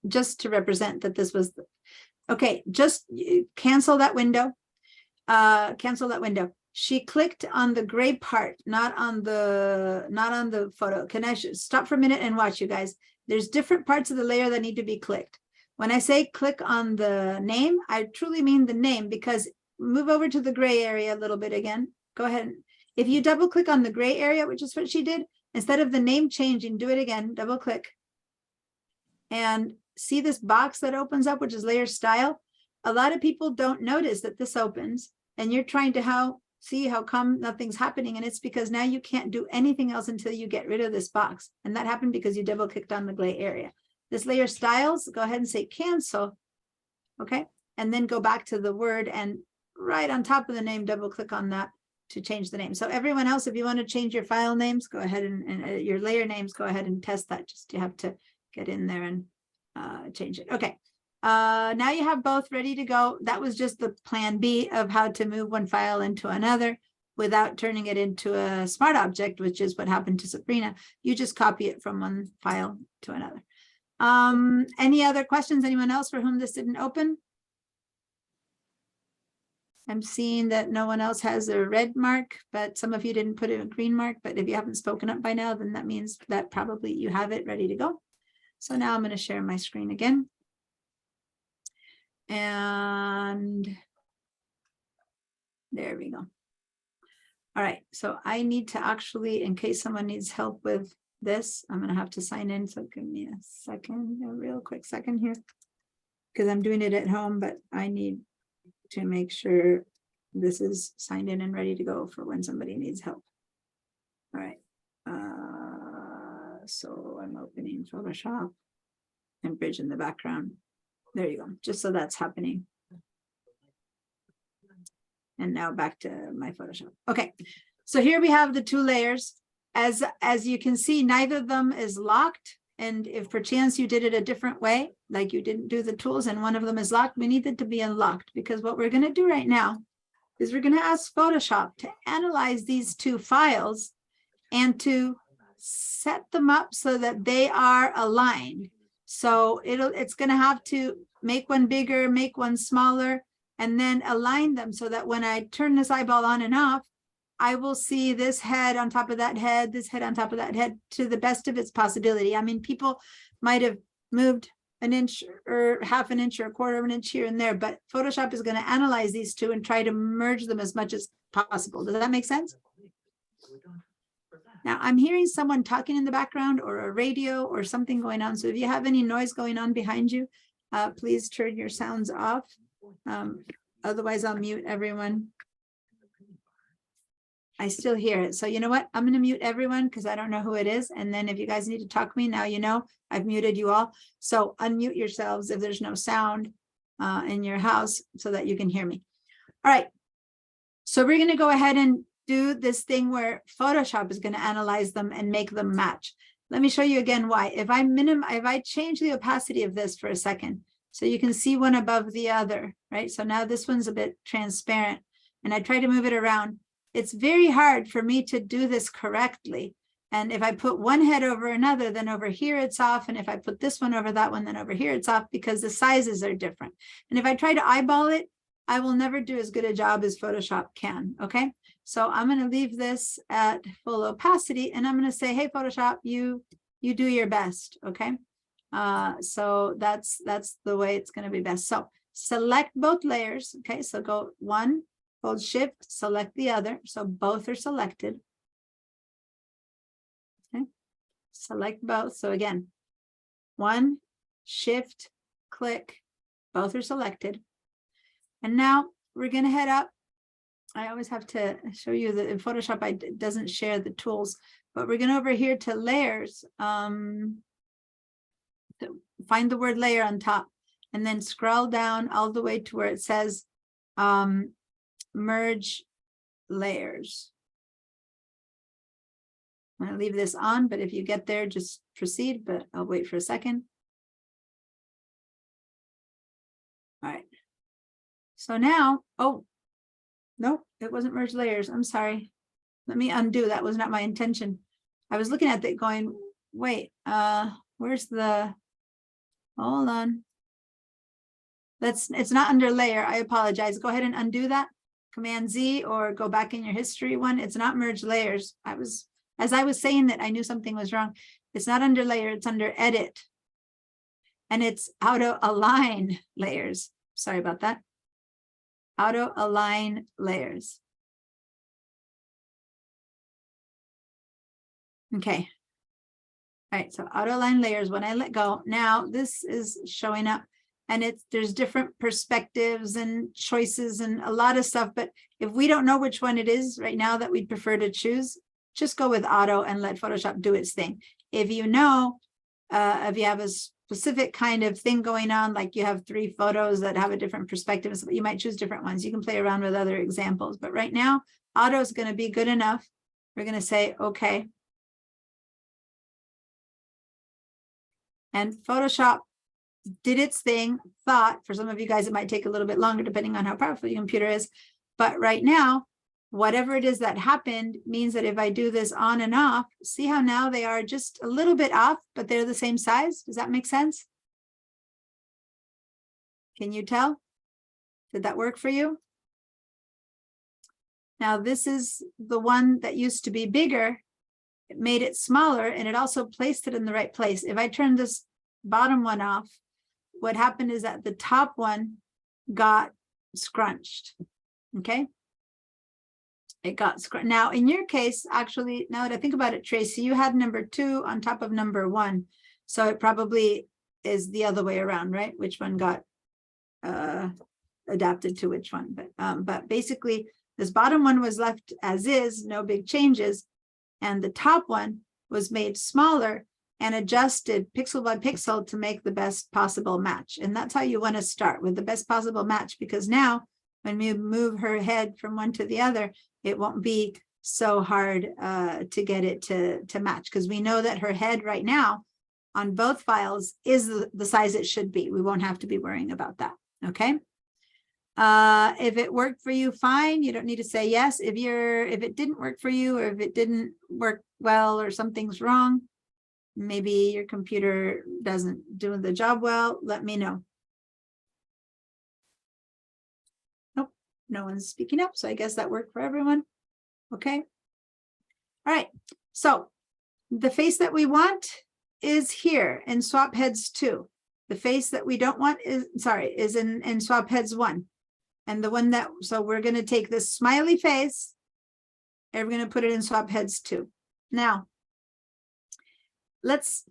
just to represent that this was, okay, just cancel that window. Cancel that window. She clicked on the gray part, not on the photo. Can I stop for a minute and watch you guys? There's different parts of the layer that need to be clicked. When I say click on the name, I truly mean the name, because move over to the gray area a little bit again. Go ahead. If you double click on the gray area, which is what she did, instead of the name changing, do it again, double click. And see this box that opens up, which is layer style. A lot of people don't notice that this opens and you're trying to see how come nothing's happening. And it's because now you can't do anything else until you get rid of this box. And that happened because you double clicked on the gray area. This layer styles, go ahead and say cancel. Okay. And then go back to the word and right on top of the name, double click on that to change the name. So everyone else, if you want to change your file names, go ahead and your layer names, go ahead and test that. Just you have to get in there and change it. Okay. Now you have both ready to go. That was just the plan B of how to move one file into another without turning it into a smart object, which is what happened to Sabrina. You just copy it from one file to another. Any other questions? Anyone else for whom this didn't open? I'm seeing that no one else has a red mark, but some of you didn't put in a green mark. But if you haven't spoken up by now, then that means that probably you have it ready to go. So now I'm going to share my screen again. And there we go. All right, so I need to actually, in case someone needs help with this, I'm going to have to sign in. So give me a second, a real quick second here, because I'm doing it at home, but I need to make sure this is signed in and ready to go for when somebody needs help. All right. So I'm opening Photoshop and Bridge in the background. There you go, just so that's happening. And now back to my Photoshop. Okay, so here we have the 2 layers. As you can see, neither of them is locked. And if perchance you did it a different way, like you didn't do the tools and one of them is locked, we need it to be unlocked, because what we're going to do right now is we're going to ask Photoshop to analyze these 2 files and to set them up so that they are aligned. So it's going to have to make one bigger, make one smaller, and then align them so that when I turn this eyeball on and off, I will see this head on top of that head, this head on top of that head to the best of its possibility. I mean, people might have moved an inch or half an inch or a quarter of an inch here and there, but Photoshop is going to analyze these 2 and try to merge them as much as possible. Does that make sense? Now I'm hearing someone talking in the background or a radio or something going on. So if you have any noise going on behind you, please turn your sounds off. Otherwise I'll mute everyone. I still hear it. So you know what? I'm going to mute everyone because I don't know who it is. And then if you guys need to talk to me now, you know, I've muted you all. So unmute yourselves if there's no sound in your house so that you can hear me. All right. So we're going to go ahead and do this thing where Photoshop is going to analyze them and make them match. Let me show you again why. If I change the opacity of this for a second, so you can see one above the other, right? So now this one's a bit transparent and I try to move it around. It's very hard for me to do this correctly. And if I put one head over another, then over here it's off. And if I put this one over that one, then over here it's off because the sizes are different. And if I try to eyeball it, I will never do as good a job as Photoshop can, okay? So I'm gonna leave this at full opacity and I'm gonna say, hey, Photoshop, you do your best, okay? So that's the way it's gonna be best. So select both layers, okay? So go one, hold shift, select the other. So both are selected. Okay, select both. So again, one, shift, click, both are selected. And now we're gonna head up. I always have to show you that in Photoshop, it doesn't share the tools, but we're gonna over here to layers. Find the word layer on top and then scroll down all the way to where it says merge layers. I'm going to leave this on, but if you get there, just proceed, but I'll wait for a second. All right. So now, oh, no, it wasn't merge layers. I'm sorry. Let me undo. That was not my intention. I was looking at that going, wait, where's the, hold on. It's not under layer. I apologize. Go ahead and undo that. Command Z or go back in your history one. It's not merge layers. As I was saying that, I knew something was wrong. It's not under layer, it's under edit. And it's auto align layers. Sorry about that. Auto align layers. Okay. All right, so auto align layers, when I let go, now this is showing up. And there's different perspectives and choices and a lot of stuff. But if we don't know which one it is right now that we'd prefer to choose, just go with auto and let Photoshop do its thing. If you know, if you have a specific kind of thing going on, like you have 3 photos that have a different perspective, you might choose different ones. You can play around with other examples. But right now, auto is going to be good enough. We're going to say, okay. And Photoshop did its thing, thought, for some of you guys, it might take a little bit longer depending on how powerful your computer is. But right now, whatever it is that happened means that if I do this on and off, see how now they are just a little bit off, but they're the same size. Does that make sense? Can you tell? Did that work for you? Now, this is the one that used to be bigger. It made it smaller and it also placed it in the right place. If I turn this bottom one off, what happened is that the top one got scrunched, okay? It got scrunched. Now, in your case, actually, now that I think about it, Tracy, you had number 2 on top of number 1. So it probably is the other way around, right? Which one got adapted to which one? But basically, this bottom one was left as is, no big changes. And the top one was made smaller and adjusted pixel by pixel to make the best possible match. And that's how you want to start, with the best possible match, because now when we move her head from one to the other, it won't be so hard to get it to match, because we know that her head right now on both files is the size it should be. We won't have to be worrying about that, okay? If it worked for you, fine. You don't need to say yes. If it didn't work for you, or if it didn't work well, or something's wrong, maybe your computer doesn't do the job well, let me know. Nope, no one's speaking up, so I guess that worked for everyone. Okay. All right, so the face that we want is here in swap heads 2. The face that we don't want is in swap heads 1. And the one that, so we're going to take this smiley face and we're going to put it in swap heads 2. Now, let's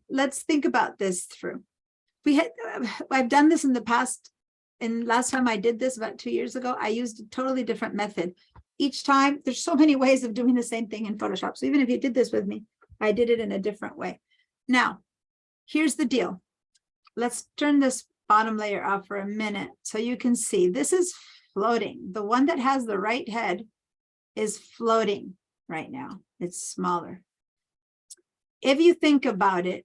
think about this through. We had, I've done this in the past, and last time I did this about 2 years ago, I used a totally different method. Each time, there's so many ways of doing the same thing in Photoshop. So even if you did this with me, I did it in a different way. Now, here's the deal. Let's turn this bottom layer off for a minute so you can see this is floating. The one that has the right head is floating right now. It's smaller. If you think about it,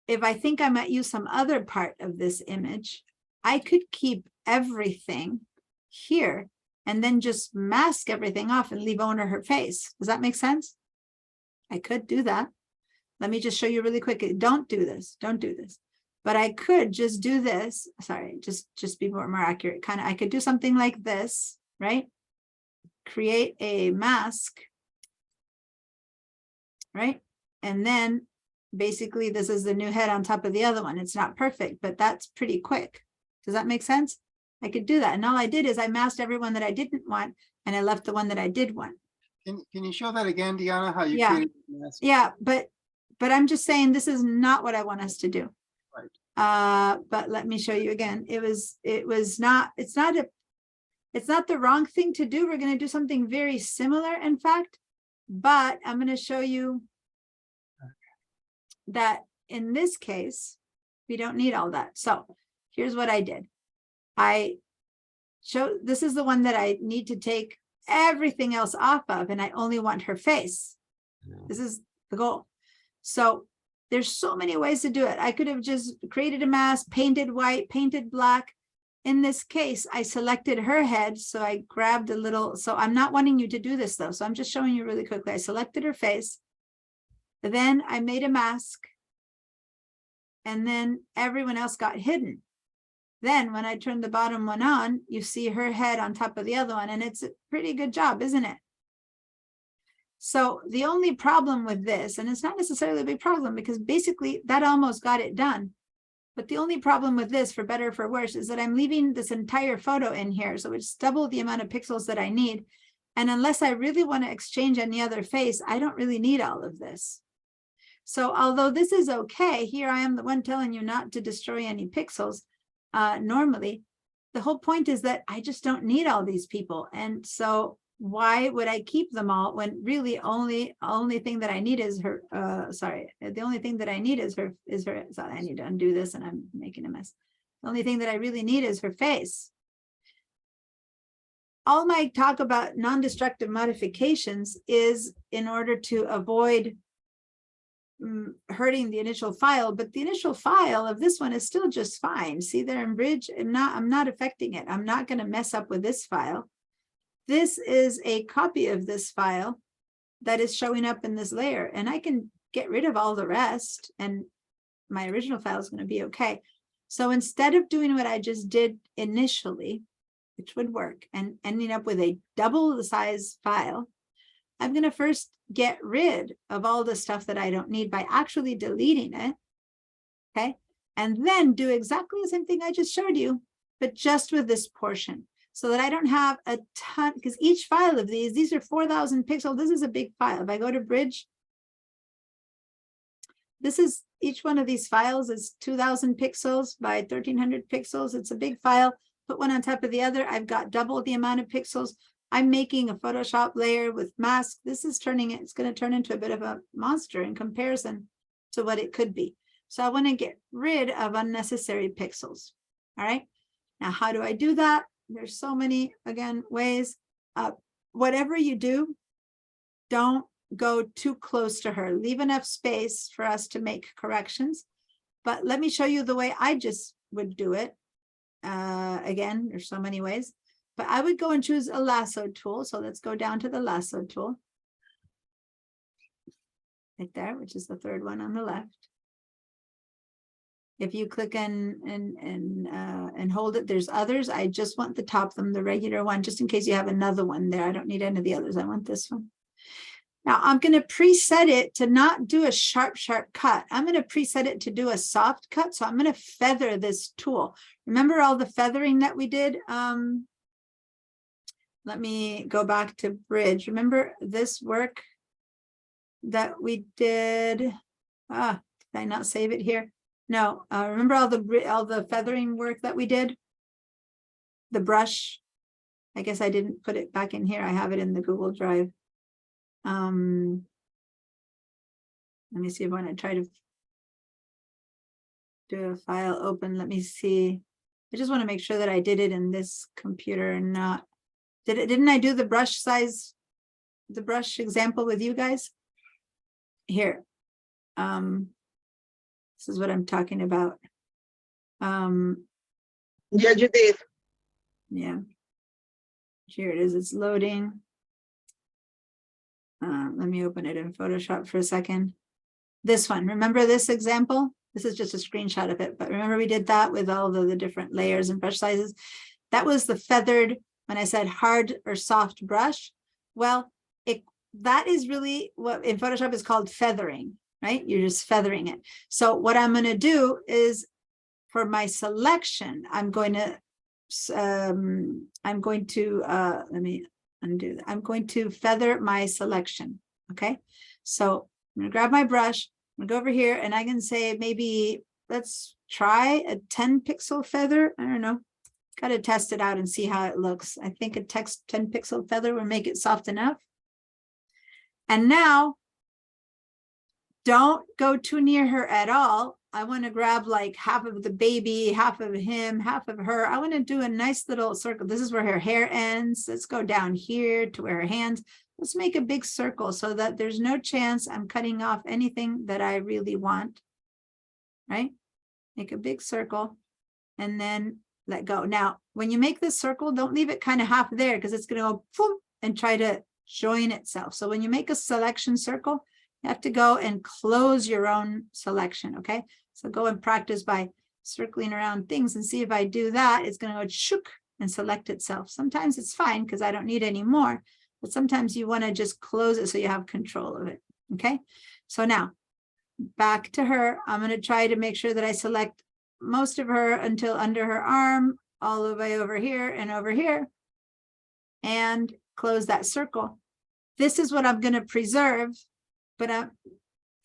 if I think I might use some other part of this image, I could keep everything here and then just mask everything off and leave only her face. Does that make sense? I could do that. Let me just show you really quickly. Don't do this. Don't do this. But I could just do this. Sorry, just be more accurate. Kind of, I could do something like this, right? Create a mask, right? And then basically this is the new head on top of the other one. It's not perfect, but that's pretty quick. Does that make sense? I could do that. And all I did is I masked everyone that I didn't want and I left the one that I did want.
Can you show that again, Deanna, how you
Yeah.
created the mask?
Yeah, but I'm just saying this is not what I want us to do.
Right.
But let me show you again. It's not the wrong thing to do. We're going to do something very similar, in fact, but I'm going to show you that in this case, we don't need all that. So here's what I did. This is the one that I need to take everything else off of, and I only want her face. This is the goal. So there's so many ways to do it. I could have just created a mask, painted white, painted black. In this case, I selected her head. So I grabbed a little, so I'm not wanting you to do this though. So I'm just showing you really quickly. I selected her face. Then I made a mask. And then everyone else got hidden. Then when I turned the bottom one on, you see her head on top of the other one. And it's a pretty good job, isn't it? So the only problem with this, and it's not necessarily a big problem because basically that almost got it done. But the only problem with this, for better or for worse, is that I'm leaving this entire photo in here. So it's double the amount of pixels that I need. And unless I really want to exchange any other face, I don't really need all of this. So although this is okay, here I am the one telling you not to destroy any pixels normally. The whole point is that I just don't need all these people. And so why would I keep them all when really only thing that I need is her, the only thing that I need is her, so I need to undo this and I'm making a mess. The only thing that I really need is her face. All my talk about non-destructive modifications is in order to avoid hurting the initial file, but the initial file of this one is still just fine. See there in Bridge, I'm not affecting it. I'm not going to mess up with this file. This is a copy of this file that is showing up in this layer, and I can get rid of all the rest and my original file is going to be okay. So instead of doing what I just did initially, which would work, and ending up with a double the size file, I'm going to first get rid of all the stuff that I don't need by actually deleting it. Okay. And then do exactly the same thing I just showed you, but just with this portion so that I don't have a ton, because each file of these are 4,000 pixels. This is a big file. If I go to Bridge, this is each one of these files is 2,000 pixels by 1,300 pixels. It's a big file. Put one on top of the other. I've got double the amount of pixels. I'm making a Photoshop layer with mask. This is it's going to turn into a bit of a monster in comparison to what it could be. So I want to get rid of unnecessary pixels. All right. Now, how do I do that? There's so many, again, ways. Whatever you do, don't go too close to her. Leave enough space for us to make corrections. But let me show you the way I just would do it. Again, there's so many ways. But I would go and choose a lasso tool. So let's go down to the lasso tool. Right there, which is the third one on the left. If you click and hold it, there's others. I just want the top of them, the regular one, just in case you have another one there. I don't need any of the others. I want this one. Now I'm going to preset it to not do a sharp cut. I'm going to preset it to do a soft cut. So I'm going to feather this tool. Remember all the feathering that we did? Let me go back to Bridge. Remember this work? that we did. Did I not save it here? No, remember all the feathering work that we did? The brush. I guess I didn't put it back in here. I have it in the Google Drive. Let me see if I want to try to do a file open. Let me see. I just want to make sure that I did it in this computer and not. Didn't I do the brush size, the brush example with you guys? Here. This is what I'm talking about.
Yeah, you did.
Yeah. Here it is, it's loading. Let me open it in Photoshop for a second. This one, remember this example? This is just a screenshot of it, but remember we did that with all the different layers and brush sizes. That was the feathered, when I said hard or soft brush. Well, that is really what in Photoshop is called feathering, right? You're just feathering it. So what I'm going to do is for my selection, I'm going to let me undo that. I'm going to feather my selection. Okay. So I'm going to grab my brush. I'm going to go over here and I can say, maybe let's try a 10 pixel feather. I don't know. Got to test it out and see how it looks. I think a 10 pixel feather will make it soft enough. And now don't go too near her at all. I want to grab like half of the baby, half of him, half of her. I want to do a nice little circle. This is where her hair ends. Let's go down here to where her hands. Let's make a big circle so that there's no chance I'm cutting off anything that I really want. Right? Make a big circle and then let go. Now, when you make this circle, don't leave it kind of half there because it's going to go boom, and try to join itself. So when you make a selection circle, you have to go and close your own selection. Okay. So go and practice by circling around things and see if I do that, it's going to go shook and select itself. Sometimes it's fine because I don't need any more, but sometimes you want to just close it so you have control of it. Okay. So now back to her. I'm going to try to make sure that I select most of her until under her arm, all the way over here and over here, and close that circle. This is what I'm going to preserve, but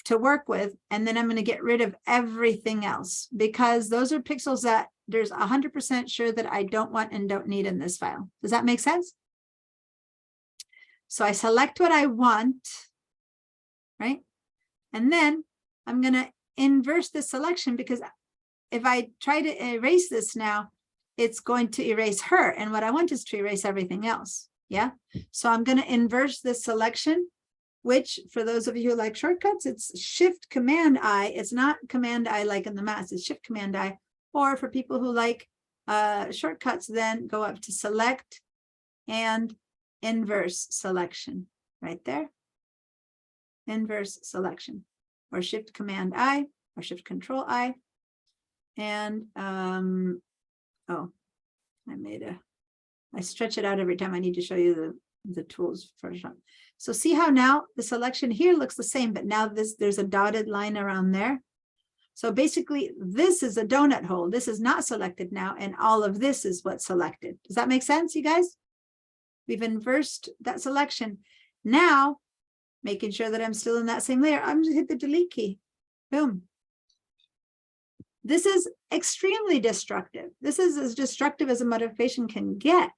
to work with, and then I'm going to get rid of everything else because those are pixels that there's 100% sure that I don't want and don't need in this file. Does that make sense? So I select what I want, right? And then I'm going to inverse the selection because if I try to erase this now, it's going to erase her. And what I want is to erase everything else. Yeah. So I'm going to inverse this selection, which for those of you who like shortcuts, it's Shift Command I. It's not Command I like in the mouse, it's Shift Command I. Or for people who like shortcuts, then go up to Select and Inverse Selection right there. Inverse Selection or Shift Command I or Shift Control I. And oh, I stretch it out every time I need to show you the tools for Photoshop. So see how now the selection here looks the same, but now there's a dotted line around there. So basically this is a donut hole. This is not selected now. And all of this is what's selected. Does that make sense, you guys? We've inversed that selection. Now, making sure that I'm still in that same layer, I'm just hit the delete key. Boom. This is extremely destructive. This is as destructive as a modification can get,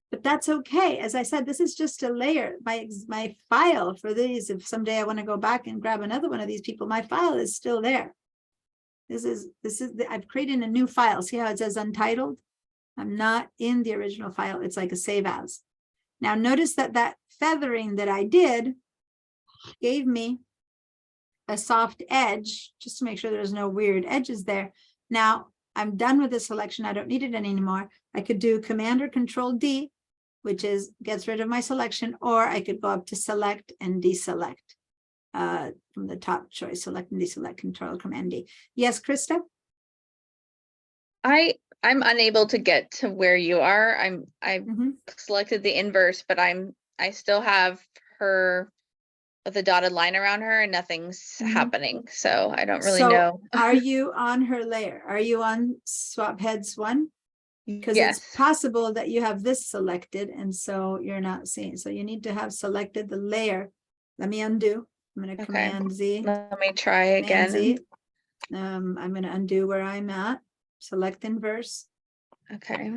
but that's okay. As I said, this is just a layer. My file for these, if someday I want to go back and grab another one of these people, my file is still there. I've created a new file. See how it says untitled? I'm not in the original file. It's like a save as. Now notice that feathering that I did gave me a soft edge, just to make sure there's no weird edges there. Now I'm done with this selection. I don't need it anymore. I could do Command or Control D, which gets rid of my selection, or I could go up to Select and Deselect from the top choice, Select and Deselect, Control Command D. Yes, Krista?
I'm unable to get to where you are. I've
Mm-hmm.
selected the inverse, but I still have her with the dotted line around her and nothing's happening. So I don't really know.
Are you on her layer? Are you on Swap Heads 1? Because
Yes.
it's possible that you have this selected and so you're not seeing. So you need to have selected the layer. Let me undo. I'm gonna
Okay.
Command Z.
Let me try
Command Z.
again.
I'm gonna undo where I'm at, select inverse,
Okay.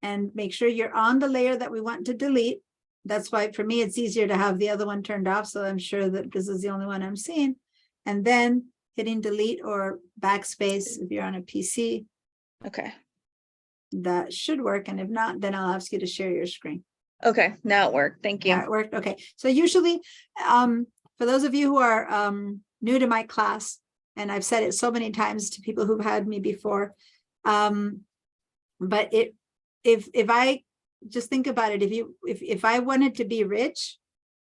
and make sure you're on the layer that we want to delete. That's why for me, it's easier to have the other one turned off, so I'm sure that this is the only one I'm seeing. And then hitting delete or backspace if you're on a PC,
Okay.
that should work, and if not, then I'll ask you to share your screen.
Okay. Now it worked. Thank
Yeah,
you.
it worked. Okay. So usually, for those of you who are new to my class, and I've said it so many times to people who've had me before, but if I just think about it, if I wanted to be rich,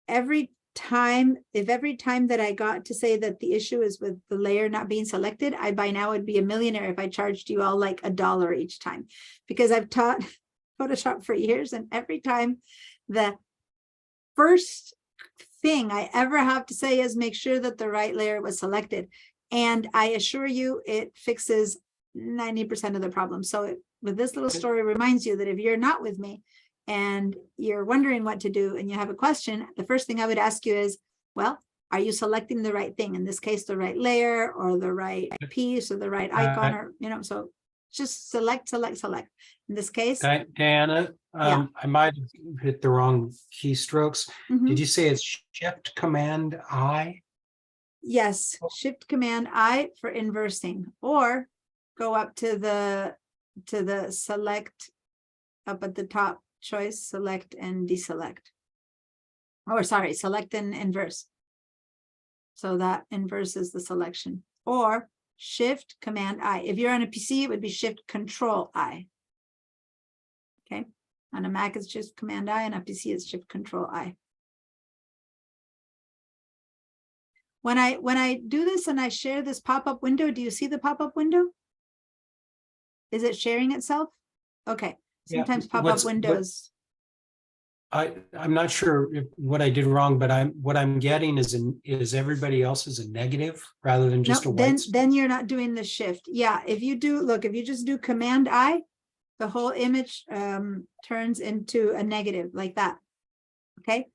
every time that I got to say that the issue is with the layer not being selected, I by now would be a millionaire if I charged you all like $1 each time, because I've taught Photoshop for years, and every time the first thing I ever have to say is make sure that the right layer was selected. And I assure you, it fixes 90% of the problem. So with this little story reminds you that if you're not with me and you're wondering what to do and you have a question, the first thing I would ask you is, well, are you selecting the right thing? In this case, the right layer or the right piece or the right icon, or, so just select. In this case,
Diana,
Yeah.
I might have hit the wrong keystrokes.
mhm.
Did you say it's Shift Command I?
Yes, Shift Command I for inversing, or go up to the select up at the top choice, select and deselect. Or sorry, select and inverse. So that inverses the selection, or Shift Command I. If you're on a PC, it would be Shift Control I. Okay, on a Mac it's just Command I, and a PC it's Shift Control I. When I do this and I share this pop-up window, do you see the pop-up window? Is it sharing itself? Okay,
Yeah,
sometimes pop-up
what's-
windows.
I'm not sure what I did wrong, but what I'm getting is everybody else is a negative rather than just a
No,
white.
then you're not doing the shift. Yeah, if you just do Command I, the whole image turns into a negative like that. Okay,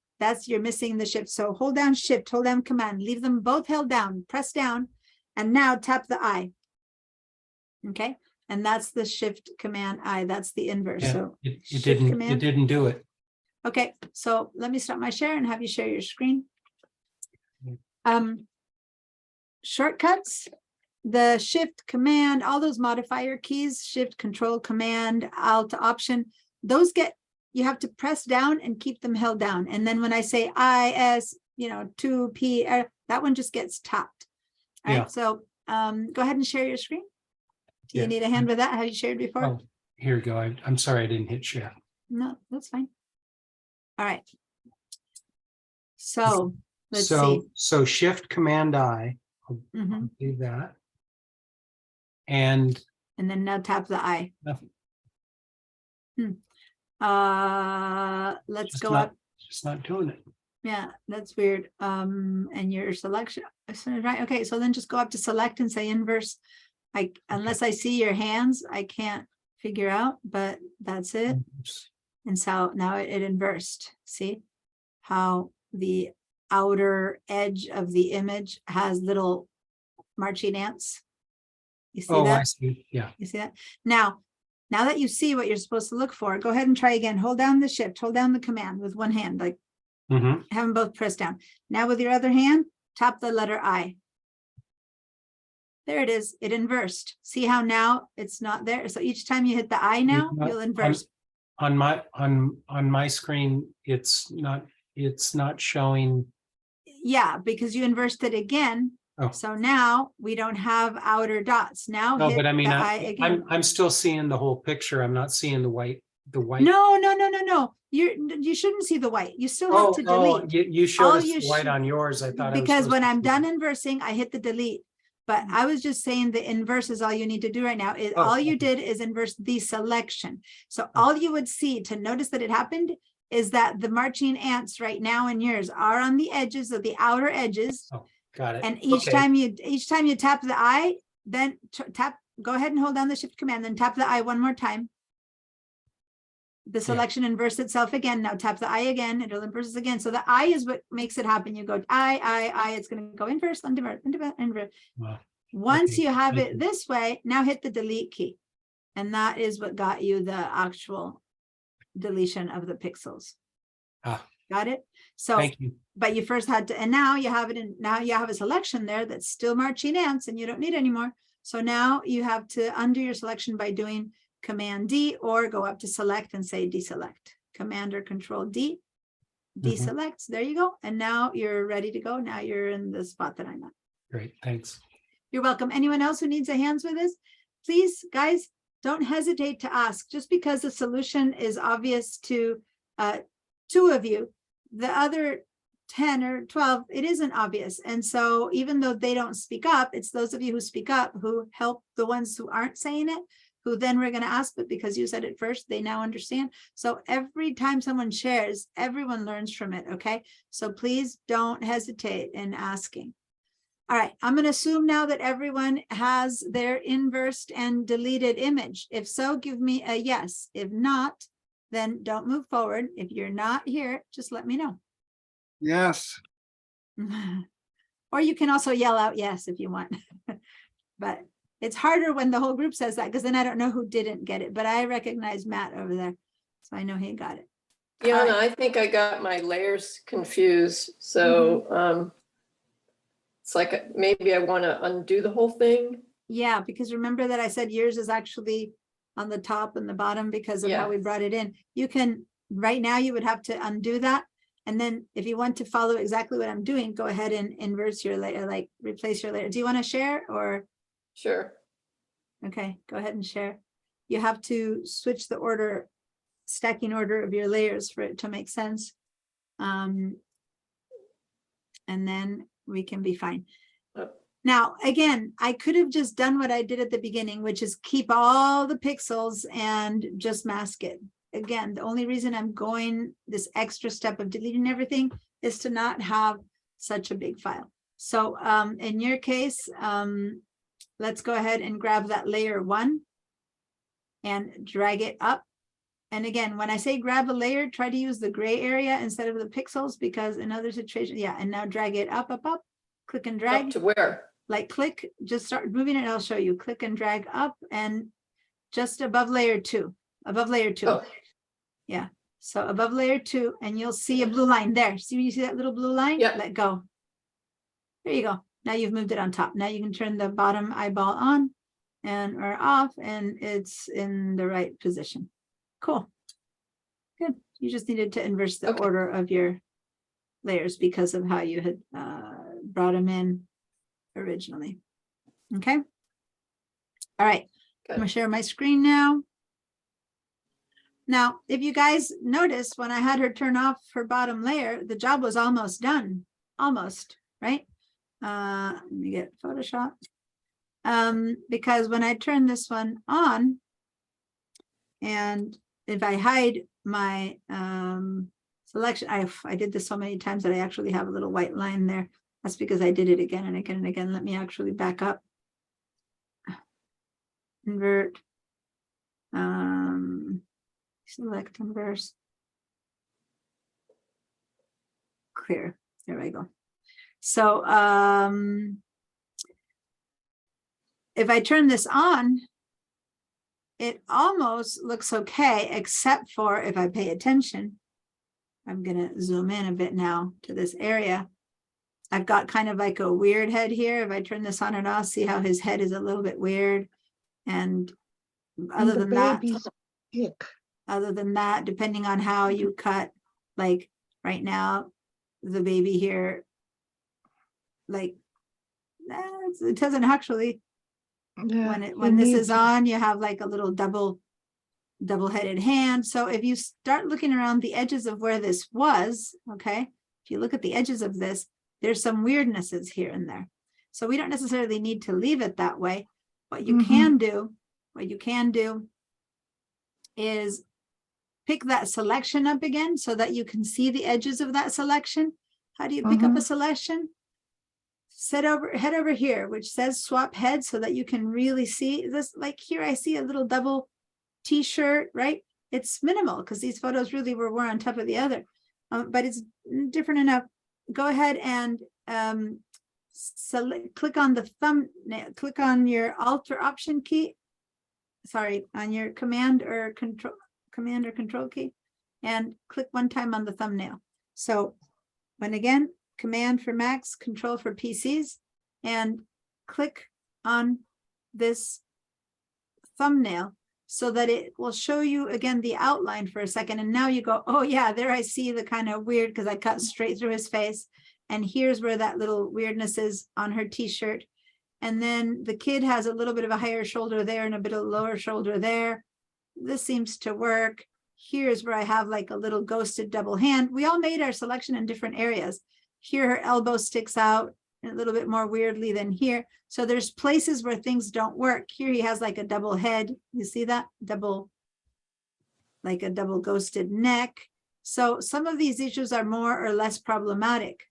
you're missing the shift. So hold down Shift, hold down Command, leave them both held down, press down, and now tap the I. Okay, and that's the Shift Command I. That's the inverse.
Yeah,
So
it
Shift
didn't
Command.
do it.
Okay, so let me stop my share and have you share your screen. Shortcuts, the Shift Command, all those modifier keys, Shift Control Command Alt Option, those you have to press down and keep them held down. And then when I say IS, 2P, that one just gets tapped. All right,
Yeah.
so go ahead and share your screen. Do you
Yeah.
need a hand with that? Have you shared before?
Oh, here we go. I'm sorry I didn't hit share.
No, that's fine. All right. So let's see.
So Shift Command I,
Mhm.
do that. And
And then now tap the I.
nothing,
Let's
just
go
not,
up.
just not doing it.
Yeah, that's weird. And your selection, right? Okay, so then just go up to select and say inverse. Unless I see your hands, I can't figure out, but that's it. And so now it inversed. See how the outer edge of the image has little marching ants? You see
Oh, I
that?
see. Yeah.
You see that? Now that you see what you're supposed to look for, go ahead and try again. Hold down the Shift, hold down the Command with one hand, like
Mhm.
have them both pressed down. Now with your other hand, tap the letter I. There it is. It inversed. See how now it's not there? So each time you hit the I now,
not-
you'll inverse.
On my screen, it's not showing.
Yeah, because you inversed it again.
Oh.
So now we don't have outer dots. Now
No,
hit
but I mean,
the I again.
I'm still seeing the whole picture. I'm not seeing the white.
No. You shouldn't see the white. You still have to delete.
You showed
All
us
you
the white
should-
on yours. I thought I was
Because
supposed
when
to
I'm
see
done
it.
inversing, I hit the delete. But I was just saying the inverse is all you need to do right now.
Oh,
All you
okay.
did is inverse the selection. So all you would see to notice that it happened is that the marching ants right now in yours are on the edges of the outer edges.
Got it.
And each
Okay.
time you tap the I, then go ahead and hold down the Shift Command, then tap the I one more time. the selection inverse itself again. Now tap the eye again, it'll inverse again. So the eye is what makes it happen. You go eye, it's gonna go inverse, invert, invert.
Wow.
Once
Okay,
you have
thank
it
you.
this way, now hit the delete key. And that is what got you the actual deletion of the pixels.
Ah.
Got it? So,
Thank you.
but you first had to, and now you have it in, now you have a selection there that's still marching ants and you don't need anymore. So now you have to undo your selection by doing Command D or go up to select and say deselect. Command or Control D, deselects. There you go. And now you're ready to go. Now you're in the spot that I'm at.
Great, thanks.
You're welcome. Anyone else who needs a hands with this, please, guys, don't hesitate to ask. Just because the solution is obvious to 2 of you, the other 10 or 12, it isn't obvious. And so even though they don't speak up, it's those of you who speak up who help the ones who aren't saying it, who then we're going to ask, but because you said it first, they now understand. So every time someone shares, everyone learns from it. Okay. So please don't hesitate in asking. All right, I'm going to assume now that everyone has their inversed and deleted image. If so, give me a yes. If not, then don't move forward. If you're not here, just let me know.
Yes.
Or you can also yell out yes if you want. But it's harder when the whole group says that, because then I don't know who didn't get it. But I recognize Matt over there, so I know he got it.
Yana, I think I got my layers confused. So it's like maybe I want to undo the whole thing.
Yeah, because remember that I said yours is actually on the top and the bottom because of how
Yeah.
we brought it in. You can, right now you would have to undo that. And then if you want to follow exactly what I'm doing, go ahead and inverse your layer, like replace your layer. Do you want to share or?
Sure.
Okay, go ahead and share. You have to switch the order, stacking order of your layers for it to make sense. And then we can be fine.
Oh.
Now, again, I could have just done what I did at the beginning, which is keep all the pixels and just mask it. Again, the only reason I'm going this extra step of deleting everything is to not have such a big file. So in your case, let's go ahead and grab that layer 1 and drag it up. And again, when I say grab a layer, try to use the gray area instead of the pixels, because in other situations, yeah, and now drag it up, click and drag.
Up to where?
Like click, just start moving it. I'll show you. Click and drag up and just above layer 2, above layer 2.
Oh.
Yeah. So above layer 2, and you'll see a blue line there. See when you see that little blue line?
Yeah.
Let go. There you go. Now you've moved it on top. Now you can turn the bottom eyeball on and or off, and it's in the right position. Cool. Good. You just needed to inverse the
Okay.
order of your layers because of how you had brought them in originally. Okay. All right. I'm
Good.
gonna share my screen now. Now, if you guys notice, when I had her turn off her bottom layer, the job was almost done. Almost, right? Let me get Photoshop. Because when I turn this one on, and if I hide my selection, I did this so many times that I actually have a little white line there. That's because I did it again and again and again. Let me actually back up. Invert. Select inverse. Clear. There we go. So if I turn this on, it almost looks okay, except for if I pay attention. I'm going to zoom in a bit now to this area. I've got kind of like a weird head here. If I turn this on and off, see how his head is a little bit weird. And other than that, depending on how you cut, like right now, the baby here, like it doesn't actually. When this is on, you have like a little double-headed hand. So if you start looking around the edges of where this was, okay, if you look at the edges of this, there's some weirdnesses here and there. So we don't necessarily need to leave it that way. What you can do is pick that selection up again so that you can see the edges of that selection. How do you pick up a selection? Head over here, which says swap head, so that you can really see this. Like here, I see a little double t-shirt, right? it's minimal because these photos really were one on top of the other. But it's different enough. Go ahead and select, click on the thumbnail, click on your Alt or Option key. Sorry, on your Command or Control key, and click one time on the thumbnail. So when again, Command for Macs, Control for PCs, and click on this thumbnail so that it will show you again the outline for a second. And now you go, oh yeah, there I see the kind of weird, because I cut straight through his face. And here's where that little weirdness is on her t-shirt. And then the kid has a little bit of a higher shoulder there and a bit of lower shoulder there. This seems to work. Here's where I have like a little ghosted double hand. We all made our selection in different areas. Here her elbow sticks out a little bit more weirdly than here. So there's places where things don't work. Here he has like a double head. You see that? Like a double ghosted neck. So some of these issues are more or less problematic,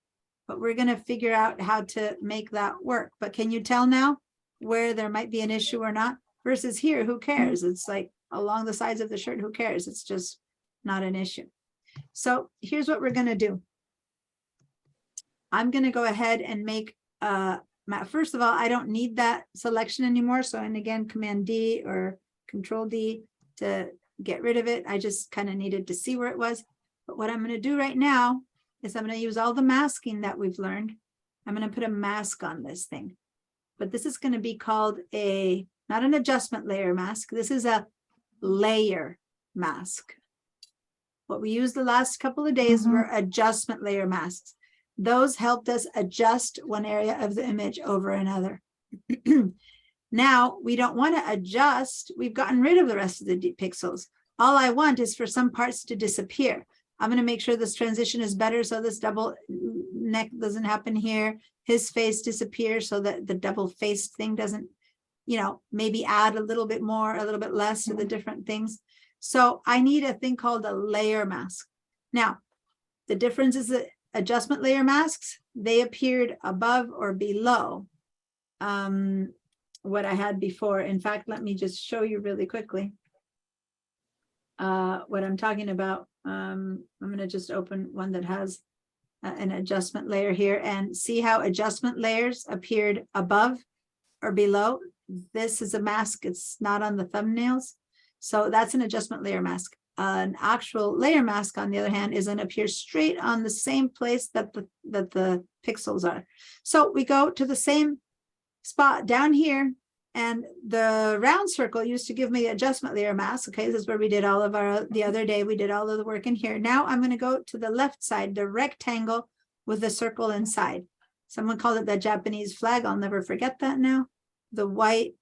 but we're going to figure out how to make that work. But can you tell now where there might be an issue or not? Versus here, who cares? It's like along the sides of the shirt, who cares? It's just not an issue. So here's what we're going to do. I'm going to go ahead and make first of all, I don't need that selection anymore. So, and again, Command D or Control D to get rid of it. I just kind of needed to see where it was. But what I'm going to do right now is I'm going to use all the masking that we've learned. I'm going to put a mask on this thing. But this is going to be called not an adjustment layer mask. This is a layer mask. What we used the last couple of days were adjustment layer masks. Those helped us adjust one area of the image over another. Now we don't want to adjust. We've gotten rid of the rest of the pixels. All I want is for some parts to disappear. I'm going to make sure this transition is better so this double neck doesn't happen here. His face disappears so that the double faced thing doesn't, maybe add a little bit more, a little bit less to the different things. So I need a thing called a layer mask. Now, the difference is that adjustment layer masks, they appeared above or below what I had before. In fact, let me just show you really quickly what I'm talking about. I'm going to just open one that has an adjustment layer here and see how adjustment layers appeared above or below. This is a mask. It's not on the thumbnails. So that's an adjustment layer mask. An actual layer mask, on the other hand, is going to appear straight on the same place that the pixels are. So we go to the same spot down here, and the round circle used to give me the adjustment layer mask. Okay, this is where we did all of the other day, we did all of the work in here. Now I'm going to go to the left side, the rectangle with the circle inside. Someone called it the Japanese flag. I'll never forget that now. The white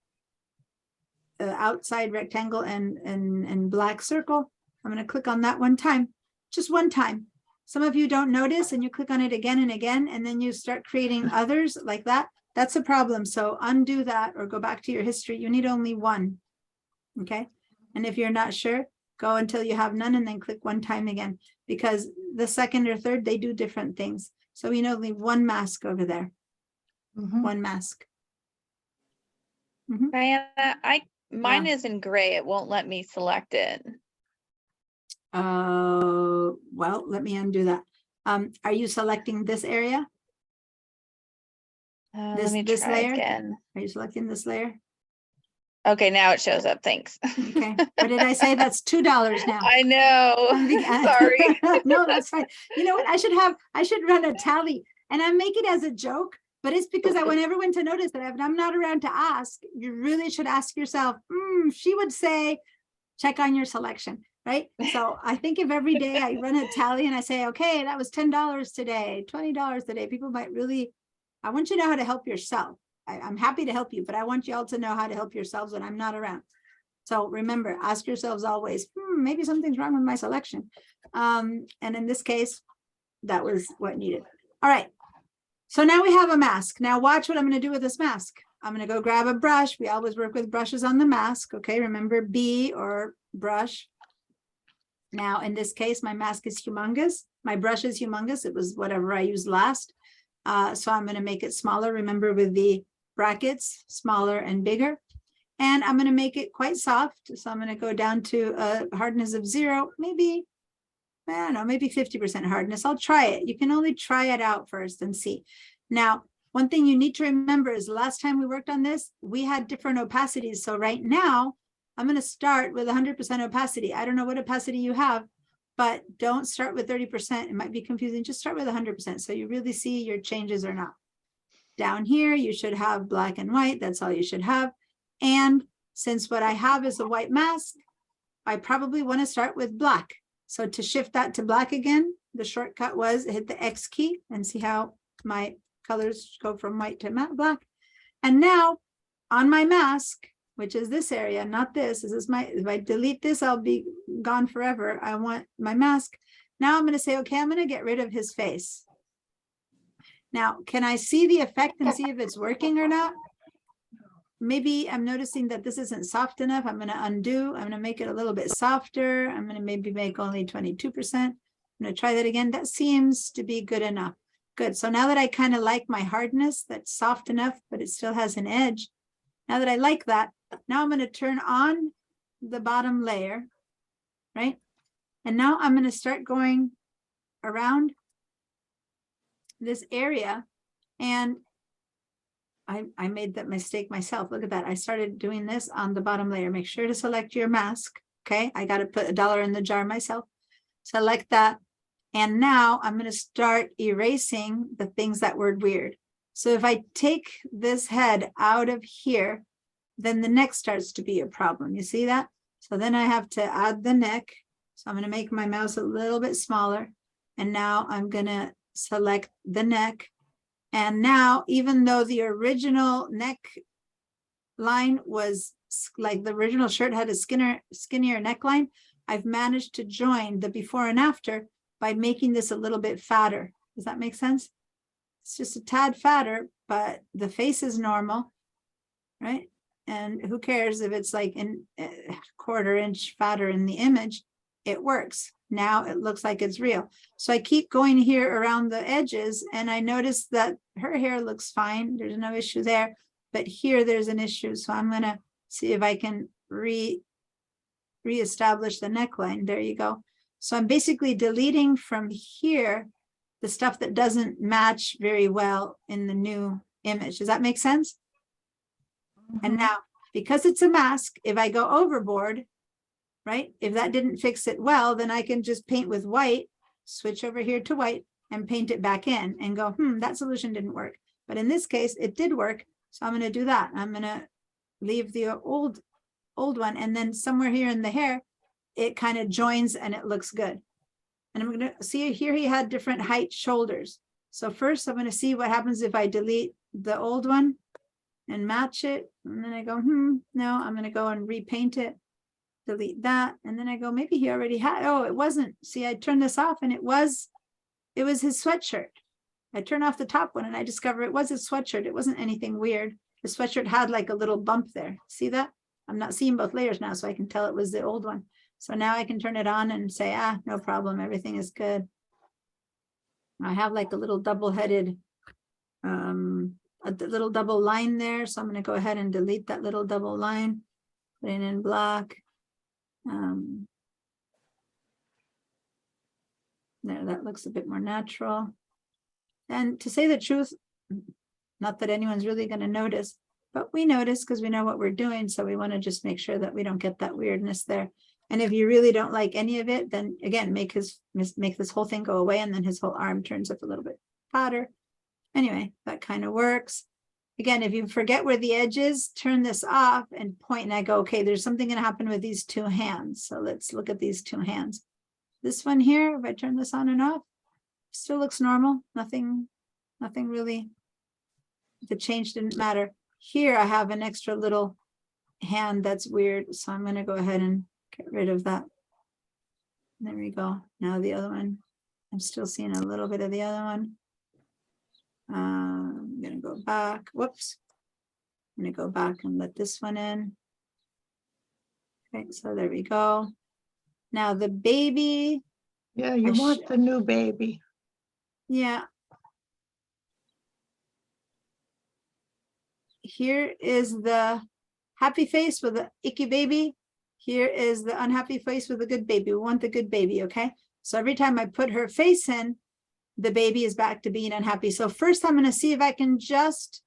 outside rectangle and black circle. I'm going to click on that one time, just one time. Some of you don't notice and you click on it again and again, and then you start creating others like that. That's a problem. So undo that or go back to your history. You need only one. Okay. And if you're not sure, go until you have none and then click one time again, because the second or third, they do different things. So we need only one mask over there. One mask.
Diana, mine is in gray. It won't let me select it.
Well, let me undo that. Are you selecting this area?
Let me
this
try
layer?
again.
Are you selecting this layer?
Okay, now it shows up. Thanks.
Okay. What did I say? That's $2 now.
I know. Sorry.
No, that's fine. You know what? I should run a tally, and I make it as a joke, but it's because I want everyone to notice that if I'm not around to ask, you really should ask yourself, she would say, check on your selection. Right. So I think if every day I run a tally and I say, okay, that was $10 today, $20 today, people might really, I want you to know how to help yourself. I'm happy to help you, but I want you all to know how to help yourselves when I'm not around. So remember, ask yourselves always, maybe something's wrong with my selection. And in this case, that was what needed. All right. So now we have a mask. Now watch what I'm going to do with this mask. I'm going to go grab a brush. We always work with brushes on the mask. Okay. Remember B or brush. Now, in this case, my mask is humongous. My brush is humongous. It was whatever I used last. So I'm going to make it smaller. Remember with the brackets, smaller and bigger. And I'm going to make it quite soft. So I'm going to go down to a hardness of 0, maybe, I don't know, maybe 50% hardness. I'll try it. You can only try it out first and see. Now, one thing you need to remember is the last time we worked on this, we had different opacities. So right now, I'm going to start with 100% opacity. I don't know what opacity you have, but don't start with 30%. It might be confusing. Just start with 100%. So you really see your changes or not. Down here, you should have black and white. That's all you should have. And since what I have is a white mask, I probably want to start with black. So to shift that to black again, the shortcut was hit the X key and see how my colors go from white to matte black. And now on my mask, which is this area, not this. This is my, if I delete this, I'll be gone forever. I want my mask. Now I'm going to say, okay, I'm going to get rid of his face. Now, can I see the effect and see if it's working or not? Maybe I'm noticing that this isn't soft enough. I'm going to undo. I'm going to make it a little bit softer. I'm going to maybe make only 22%. I'm going to try that again. That seems to be good enough. Good. So now that I kind of like my hardness, that's soft enough, but it still has an edge. Now that I like that, now I'm going to turn on the bottom layer, right? And now I'm going to start going around this area, and I made that mistake myself. Look at that. I started doing this on the bottom layer. Make sure to select your mask. Okay. I got to put $1 in the jar myself. Select that. And now I'm going to start erasing the things that were weird. So if I take this head out of here, then the neck starts to be a problem. You see that? So then I have to add the neck. So I'm going to make my mouse a little bit smaller. And now I'm going to select the neck. And now, even though the original neck line was like the original shirt had a skinnier neckline, I've managed to join the before and after by making this a little bit fatter. Does that make sense? It's just a tad fatter, but the face is normal, right? And who cares if it's like a quarter inch fatter in the image? It works. Now it looks like it's real. So I keep going here around the edges, and I notice that her hair looks fine. There's no issue there, but here there's an issue. So I'm gonna see if I can reestablish the neckline. There you go. So I'm basically deleting from here the stuff that doesn't match very well in the new image. Does that make sense? And now, because it's a mask, if I go overboard, right? If that didn't fix it well, then I can just paint with white, switch over here to white and paint it back in and go, that solution didn't work. But in this case, it did work. So I'm going to do that. I'm going to leave the old one. And then somewhere here in the hair, it kind of joins and it looks good. And I'm going to see here he had different height shoulders. So first I'm going to see what happens if I delete the old one and match it. And then I go, no, I'm going to go and repaint it. Delete that. And then I go, maybe he already had, oh, it wasn't. See, I turned this off and it was his sweatshirt. I turn off the top one and I discover it was his sweatshirt. It wasn't anything weird. The sweatshirt had like a little bump there. See that? I'm not seeing both layers now, so I can tell it was the old one. So now I can turn it on and say, no problem. Everything is good. I have like a little double-headed, a little double line there. So I'm going to go ahead and delete that little double line, put it in black. There, that looks a bit more natural. And to say the truth, not that anyone's really going to notice, but we notice because we know what we're doing. So we want to just make sure that we don't get that weirdness there. And if you really don't like any of it, then again, make this whole thing go away, and then his whole arm turns up a little bit fatter. Anyway, that kind of works. Again, if you forget where the edge is, turn this off and point, and I go, okay, there's something going to happen with these two hands. So let's look at these two hands. This one here, if I turn this on and off, still looks normal. Nothing really, the change didn't matter. Here I have an extra little hand that's weird. So I'm going to go ahead and get rid of that. There we go. Now the other one, I'm still seeing a little bit of the other one. I'm going to go back. Whoops. I'm going to go back and let this one in. Okay, so there we go. Now the baby.
Yeah, you want the new baby.
Yeah. Here is the happy face with the icky baby. Here is the unhappy face with a good baby. We want the good baby, okay? So every time I put her face in, the baby is back to being unhappy. So first I'm going to see if I can just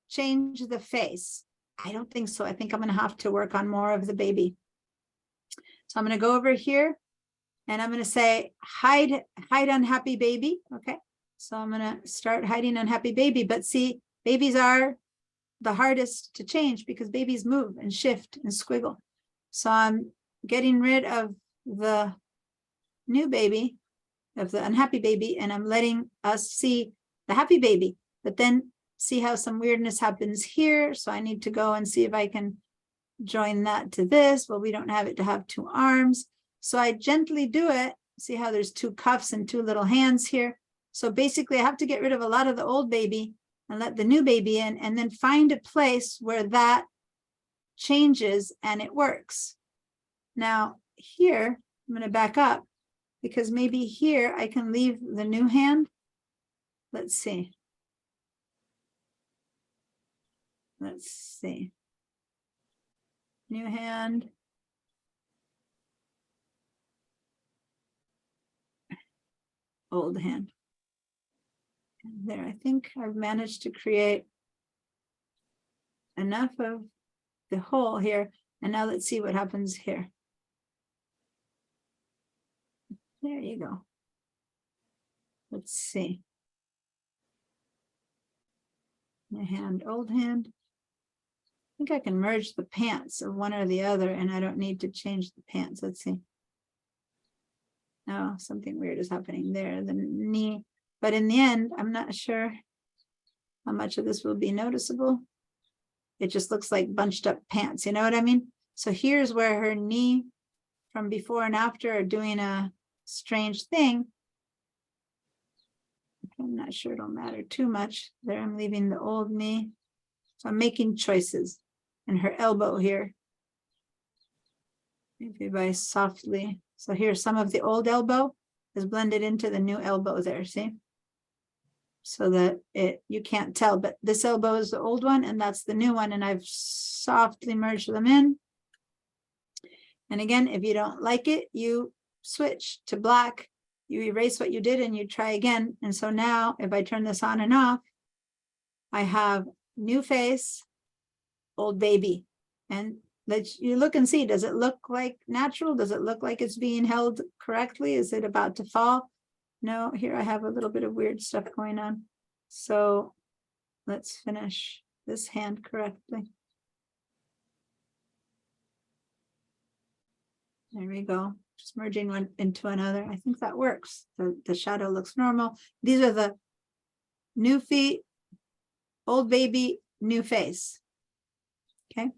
change the face. I don't think so. I think I'm going to have to work on more of the baby. So I'm going to go over here and I'm going to say, hide unhappy baby. Okay. So I'm going to start hiding unhappy baby, but see, babies are the hardest to change because babies move and shift and squiggle. So I'm getting rid of the new baby, of the unhappy baby, and I'm letting us see the happy baby, but then see how some weirdness happens here. So I need to go and see if I can join that to this. Well, we don't have it to have two arms. So I gently do it. See how there's two cuffs and two little hands here. So basically I have to get rid of a lot of the old baby and let the new baby in, and then find a place where that changes and it works. Now here, I'm going to back up because maybe here I can leave the new hand. Let's see. Let's see. New hand. Old hand. And there, I think I've managed to create enough of the hole here. And now let's see what happens here. There you go. Let's see. New hand, old hand. I think I can merge the pants of one or the other, and I don't need to change the pants. Let's see. Oh, something weird is happening there. The knee. But in the end, I'm not sure how much of this will be noticeable. It just looks like bunched up pants. You know what I mean? So here's where her knee from before and after are doing a strange thing. I'm not sure it'll matter too much. There, I'm leaving the old knee. So I'm making choices. And her elbow here. Maybe by softly. So here's some of the old elbow is blended into the new elbow there, see? So that you can't tell, but this elbow is the old one and that's the new one, and I've softly merged them in. And again, if you don't like it, you switch to black, you erase what you did and you try again. And so now if I turn this on and off, I have new face, old baby. And let you look and see, does it look like natural? Does it look like it's being held correctly? Is it about to fall? No, here I have a little bit of weird stuff going on. So let's finish this hand correctly. There we go. Just merging one into another. I think that works. The shadow looks normal. These are the new feet, old baby, new face. Okay.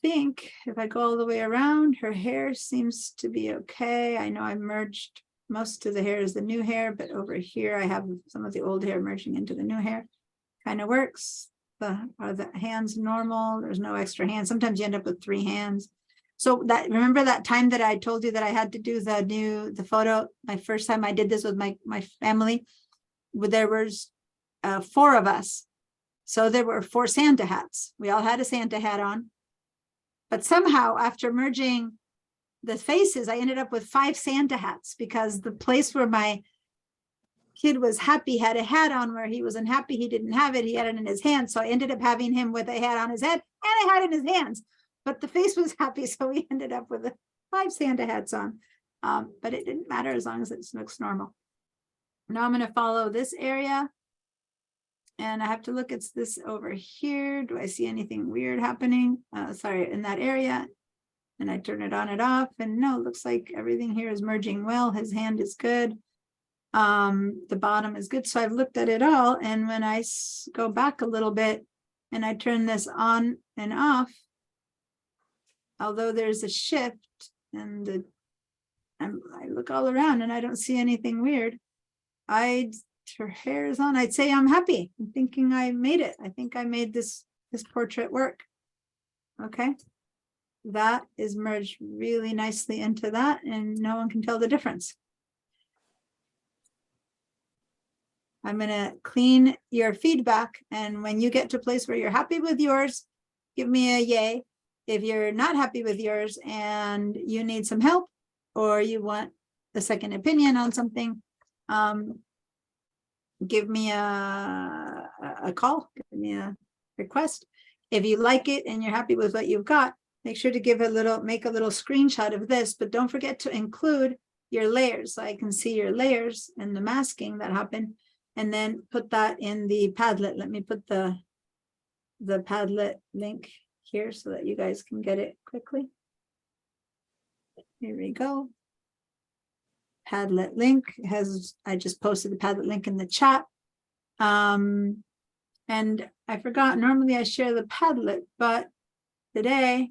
I think if I go all the way around, her hair seems to be okay. I know I merged most of the hair is the new hair, but over here I have some of the old hair merging into the new hair. Kind of works. Are the hands normal? There's no extra hands. Sometimes you end up with 3 hands. So that, remember that time that I told you that I had to do the photo, my first time I did this with my family, there was 4 of us. So there were 4 Santa hats. We all had a Santa hat on. But somehow after merging the faces, I ended up with 5 Santa hats because the place where my kid was happy had a hat on, where he was unhappy he didn't have it. He had it in his hand. So I ended up having him with a hat on his head and a hat in his hands. But the face was happy. So we ended up with 5 Santa hats on. But it didn't matter as long as it looks normal. Now I'm going to follow this area. And I have to look, it's this over here. Do I see anything weird happening? Sorry, in that area. And I turn it on and off. And no, it looks like everything here is merging well. His hand is good. The bottom is good. So I've looked at it all. And when I go back a little bit and I turn this on and off, although there's a shift and I look all around and I don't see anything weird. Her hair is on. I'd say I'm happy. I'm thinking I made it. I think I made this portrait work. Okay. That is merged really nicely into that and no one can tell the difference. I'm gonna clean your feedback, and when you get to a place where you're happy with yours, give me a yay. If you're not happy with yours and you need some help, or you want a second opinion on something, give me a call, give me a request. If you like it and you're happy with what you've got, make sure to make a little screenshot of this, but don't forget to include your layers, so I can see your layers and the masking that happened, and then put that in the Padlet. Let me put the Padlet link here so that you guys can get it quickly. Here we go. Padlet link I just posted the Padlet link in the chat. And I forgot, normally I share the Padlet, but today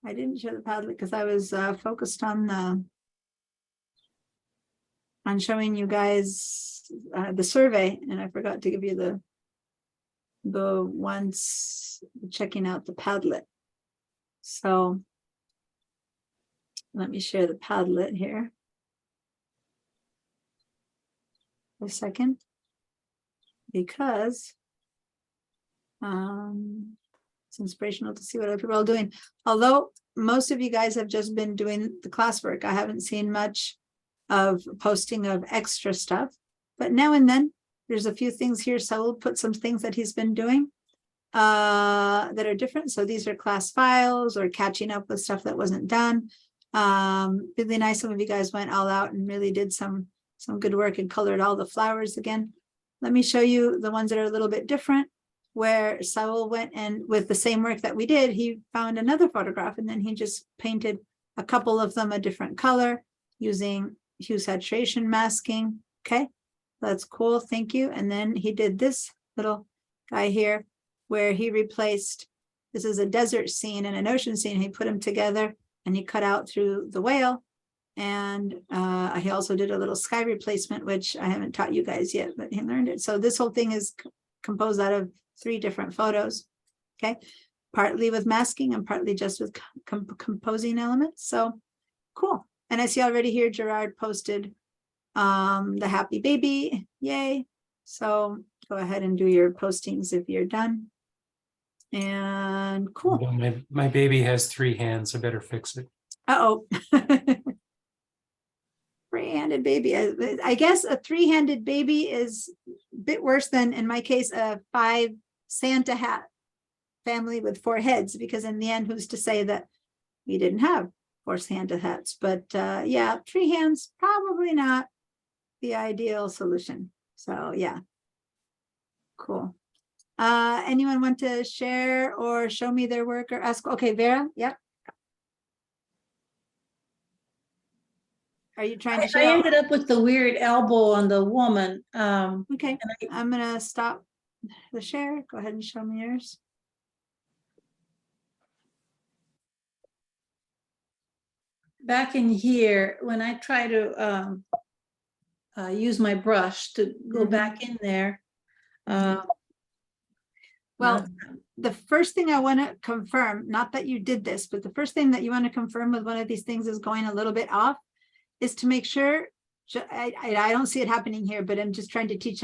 I didn't share the Padlet because I was focused on showing you guys the survey, and I forgot to give you the ones checking out the Padlet. So let me share the Padlet here. A second, because it's inspirational to see what other people are doing. Although most of you guys have just been doing the classwork, I haven't seen much of posting of extra stuff, but now and then there's a few things here. So we'll put some things that he's been doing that are different. So these are class files or catching up with stuff that wasn't done. Really nice. Some of you guys went all out and really did some good work and colored all the flowers again. Let me show you the ones that are a little bit different, where Saul went and with the same work that we did, he found another photograph and then he just painted a couple of them a different color using hue saturation masking. Okay, that's cool. Thank you. And then he did this little guy here where he replaced, this is a desert scene and an ocean scene. He put them together and he cut out through the whale. And he also did a little sky replacement, which I haven't taught you guys yet, but he learned it. So this whole thing is composed out of 3 different photos. Okay, partly with masking and partly just with composing elements. So cool. And I see already here Gerard posted the happy baby. Yay. So go ahead and do your postings if you're done. And cool.
My baby has 3 hands. I better fix it.
Uh-oh. Three-handed baby. I guess a 3-handed baby is a bit worse than, in my case, a 5 Santa hat family with 4 heads, because in the end, who's to say that we didn't have 4 Santa hats? But yeah, 3 hands, probably not the ideal solution. So yeah, cool. Anyone want to share or show me their work or ask? Okay, Vera, yep. Are you trying to
I
share?
ended up with the weird elbow on the woman.
Okay, I'm gonna stop the share. Go ahead and show me yours.
Back in here, when I try to use my brush to go back in there.
Well, the first thing I want to confirm, not that you did this, but the first thing that you want to confirm with one of these things is going a little bit off, is to make sure, I don't see it happening here, but I'm just trying to teach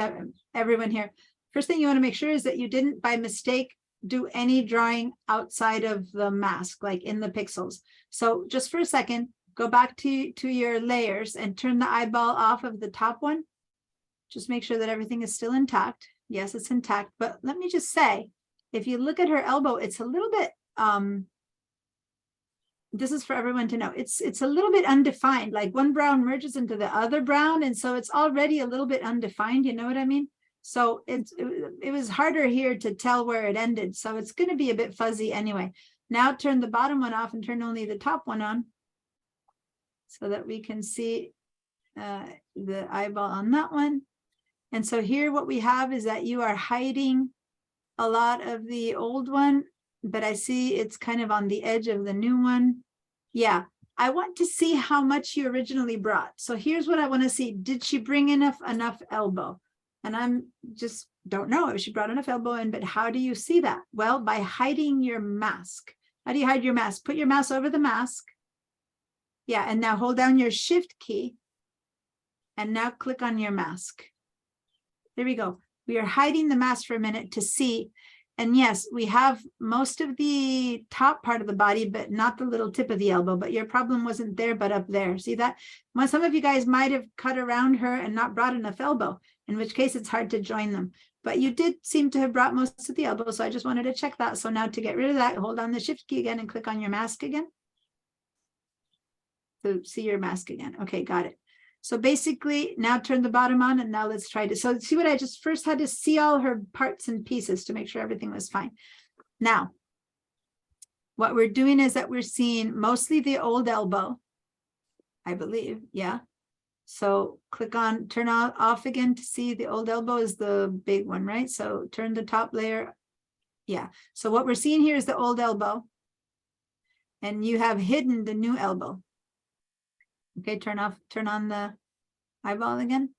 everyone here. First thing you want to make sure is that you didn't by mistake do any drawing outside of the mask, like in the pixels. So just for a second, go back to your layers and turn the eyeball off of the top one. Just make sure that everything is still intact. Yes, it's intact, but let me just say, if you look at her elbow, it's a little bit, this is for everyone to know, it's a little bit undefined, like one brown merges into the other brown, and so it's already a little bit undefined, you know what I mean? So it was harder here to tell where it ended, so it's going to be a bit fuzzy anyway. Now turn the bottom one off and turn only the top one on so that we can see the eyeball on that one. And so here what we have is that you are hiding a lot of the old one, but I see it's kind of on the edge of the new one. Yeah, I want to see how much you originally brought. So here's what I want to see. Did she bring enough elbow? And I'm just don't know if she brought enough elbow in, but how do you see that? Well, by hiding your mask. How do you hide your mask? Put your mouse over the mask. Yeah, and now hold down your shift key. And now click on your mask. There we go. We are hiding the mask for a minute to see. And yes, we have most of the top part of the body, but not the little tip of the elbow. But your problem wasn't there, but up there. See that? Well, some of you guys might have cut around her and not brought enough elbow, in which case it's hard to join them. But you did seem to have brought most of the elbow. So I just wanted to check that. So now to get rid of that, hold on the shift key again and click on your mask again. To see your mask again. Okay, got it. So basically now turn the bottom on and now let's try to, so see what I just first had to see all her parts and pieces to make sure everything was fine. Now, what we're doing is that we're seeing mostly the old elbow, I believe, yeah. So click on, turn off again to see the old elbow is the big one, right? So turn the top layer. Yeah, so what we're seeing here is the old elbow. And you have hidden the new elbow. Okay, turn on the eyeball again.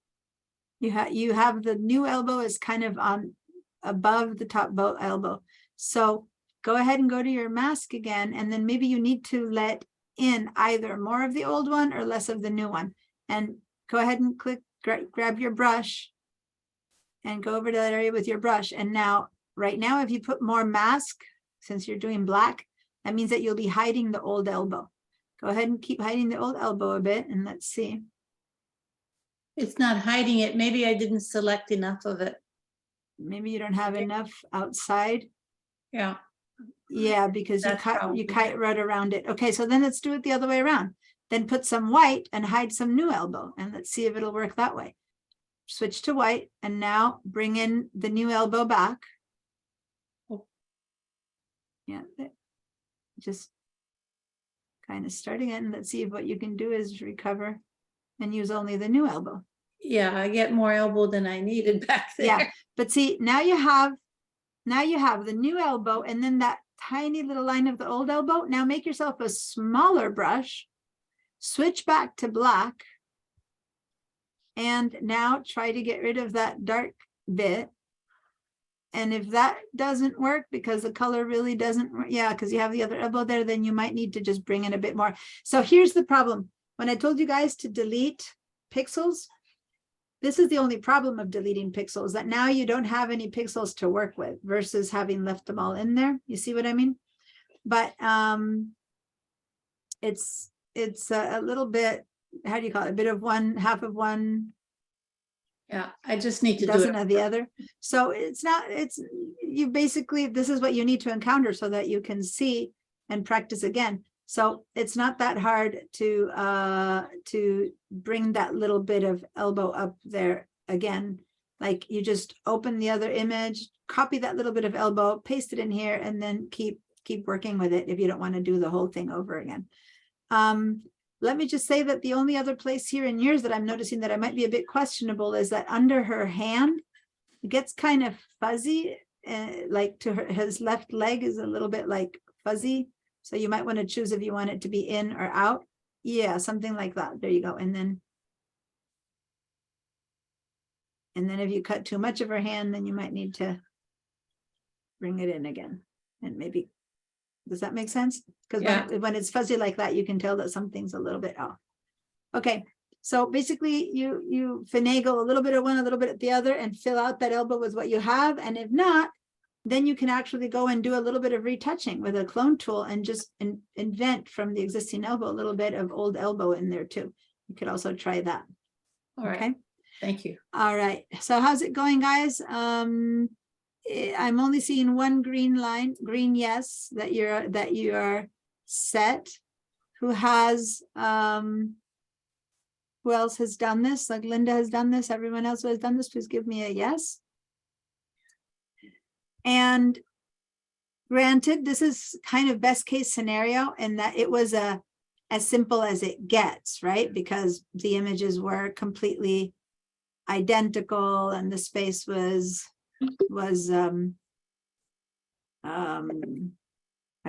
You have the new elbow is kind of on above the top elbow. So go ahead and go to your mask again, and then maybe you need to let in either more of the old one or less of the new one. And go ahead and click, grab your brush and go over to that area with your brush. And now, right now, if you put more mask, since you're doing black, that means that you'll be hiding the old elbow. Go ahead and keep hiding the old elbow a bit, and let's see.
It's not hiding it. Maybe I didn't select enough of it.
Maybe you don't have enough outside.
Yeah.
Yeah, because
That's probably
you kite right around it. Okay, so then let's do it the other way around. Then put some white and hide some new elbow, and let's see if it'll work that way. Switch to white, and now bring in the new elbow back.
Oh.
Yeah, just kind of starting it, and let's see if what you can do is recover and use only the new elbow.
Yeah, I get more elbow than I needed back there.
Yeah, but see, now you have the new elbow and then that tiny little line of the old elbow. Now make yourself a smaller brush, switch back to black, and now try to get rid of that dark bit. And if that doesn't work because the color really doesn't, yeah, because you have the other elbow there, then you might need to just bring in a bit more. So here's the problem. When I told you guys to delete pixels, this is the only problem of deleting pixels, that now you don't have any pixels to work with versus having left them all in there. You see what I mean? But it's a little bit, how do you call it? A bit of one, half of one.
Yeah, I just need to do
Doesn't
it.
have the other. So you basically, this is what you need to encounter so that you can see and practice again. So it's not that hard to bring that little bit of elbow up there again. Like you just open the other image, copy that little bit of elbow, paste it in here, and then keep working with it if you don't want to do the whole thing over again. Let me just say that the only other place here in yours that I'm noticing that I might be a bit questionable is that under her hand, it gets kind of fuzzy, like to his left leg is a little bit like fuzzy. So you might want to choose if you want it to be in or out. Yeah, something like that. There you go. And then if you cut too much of her hand, then you might need to bring it in again. And maybe, does that make sense? Because when it's fuzzy like that, you can tell that something's a little bit off. Okay, so basically you finagle a little bit of one, a little bit of the other, and fill out that elbow with what you have. And if not, then you can actually go and do a little bit of retouching with a clone tool and just invent from the existing elbow a little bit of old elbow in there too. You could also try that.
All right.
Okay.
Thank you.
All right. So how's it going, guys? I'm only seeing one green line, green yes, that you are set. Who else has done this? Like Linda has done this. Everyone else who has done this, please give me a yes. And granted, this is kind of best case scenario in that it was as simple as it gets, right? Because the images were completely identical and the space was how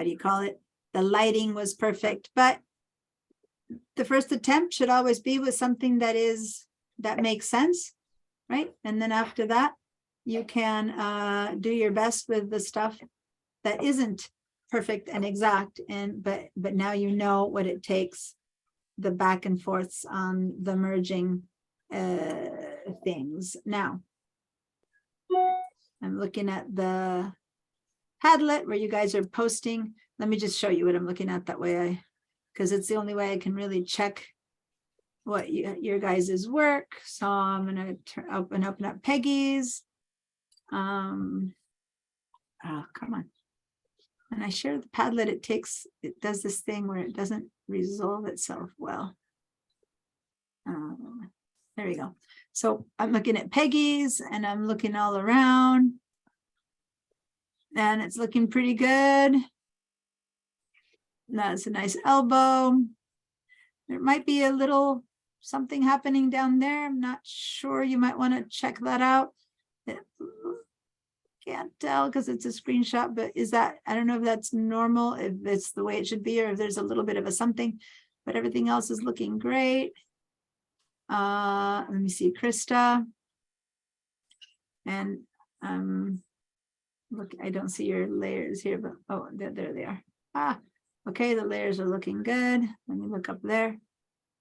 do you call it? The lighting was perfect, but the first attempt should always be with something that makes sense, right? And then after that, you can do your best with the stuff that isn't perfect and exact, but now you know what it takes, the back and forths on the merging things. Now, I'm looking at the Padlet where you guys are posting. Let me just show you what I'm looking at that way. Because it's the only way I can really check what your guys' work. So I'm gonna open up Peggy's. Oh, come on. When I share the Padlet, it does this thing where it doesn't resolve itself well. There we go. So I'm looking at Peggy's and I'm looking all around. And it's looking pretty good. That's a nice elbow. There might be a little something happening down there. I'm not sure. You might want to check that out. Can't tell because it's a screenshot, but is that, I don't know if that's normal, if it's the way it should be, or if there's a little bit of a something, but everything else is looking great. Let me see, Krista. And look, I don't see your layers here, but oh, there they are. Okay, the layers are looking good. Let me look up there.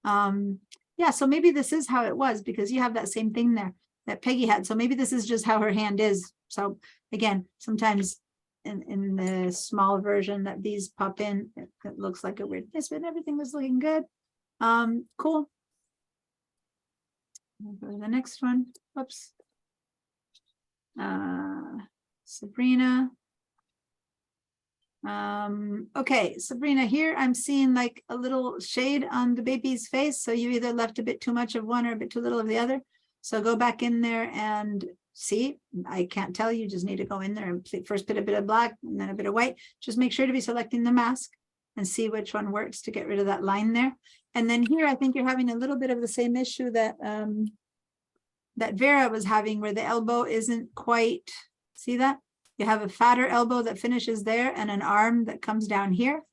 Yeah, so maybe this is how it was because you have that same thing there that Peggy had. So maybe this is just how her hand is. So again, sometimes in the small version that these pop in, it looks like a weird this, but everything was looking good. Cool. We'll go to the next one. Whoops. Sabrina. Okay, Sabrina, here I'm seeing like a little shade on the baby's face. So you either left a bit too much of one or a bit too little of the other. So go back in there and see. I can't tell you, just need to go in there and first put a bit of black and then a bit of white. Just make sure to be selecting the mask and see which one works to get rid of that line there. And then here, I think you're having a little bit of the same issue that that Vera was having where the elbow isn't quite, see that? You have a fatter elbow that finishes there and an arm that comes down here.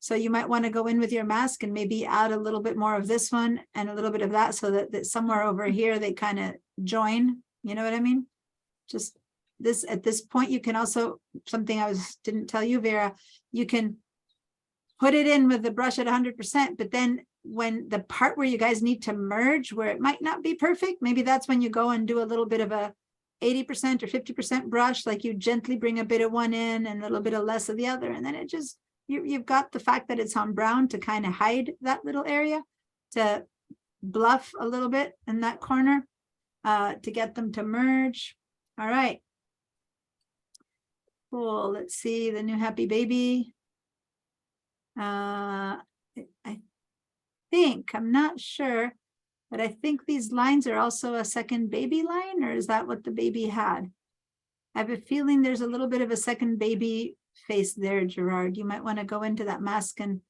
So you might want to go in with your mask and maybe add a little bit more of this one and a little bit of that so that somewhere over here, they kind of join, you know what I mean? Just this, at this point, you can also, something didn't tell you, Vera, you can put it in with the brush at 100%, but then when the part where you guys need to merge, where it might not be perfect, maybe that's when you go and do a little bit of a 80% or 50% brush, like you gently bring a bit of one in and a little bit of less of the other. And then it just, you've got the fact that it's on brown to kind of hide that little area, to bluff a little bit in that corner, to get them to merge. All right. Cool. Let's see the new happy baby. I think, I'm not sure, but I think these lines are also a second baby line, or is that what the baby had? I have a feeling there's a little bit of a second baby face there, Gerard. You might want to go into that mask and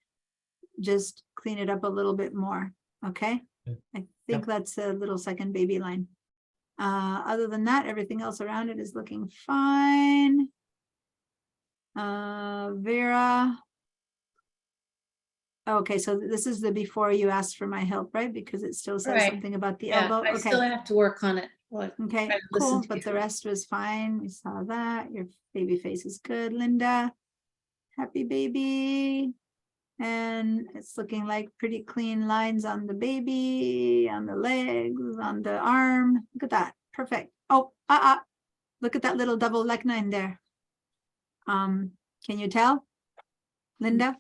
just clean it up a little bit more. Okay. I think that's a little second baby line. Other than that, everything else around it is looking fine. Vera. Okay, so this is the before you asked for my help, right? Because it still says
Right.
something about the
Yeah,
elbow.
I still
Okay,
have to work on it.
okay,
try to listen
cool.
to
But
you.
the rest was fine. We saw that. Your baby face is good, Linda. Happy baby. And it's looking like pretty clean lines on the baby, on the legs, on the arm. Look at that. Perfect. Oh, look at that little double leg line there. Can you tell, Linda?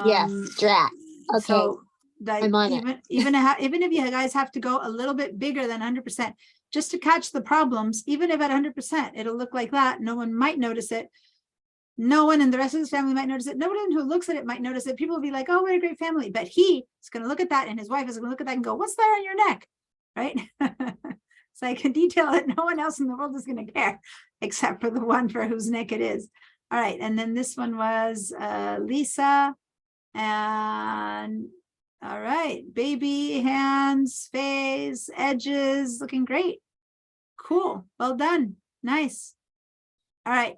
Yes, Drat. Okay,
So like
I'm on it.
even if you guys have to go a little bit bigger than 100%, just to catch the problems, even if at 100%, it'll look like that. No one might notice it. No one in the rest of his family might notice it. No one who looks at it might notice it. People will be like, oh, we're a great family. But he is going to look at that and his wife is going to look at that and go, what's that on your neck? Right? It's like a detail that no one else in the world is going to care, except for the one for whose neck it is. All right. And then this one was Lisa. And all right, baby, hands, face, edges, looking great. Cool. Well done. Nice. All right.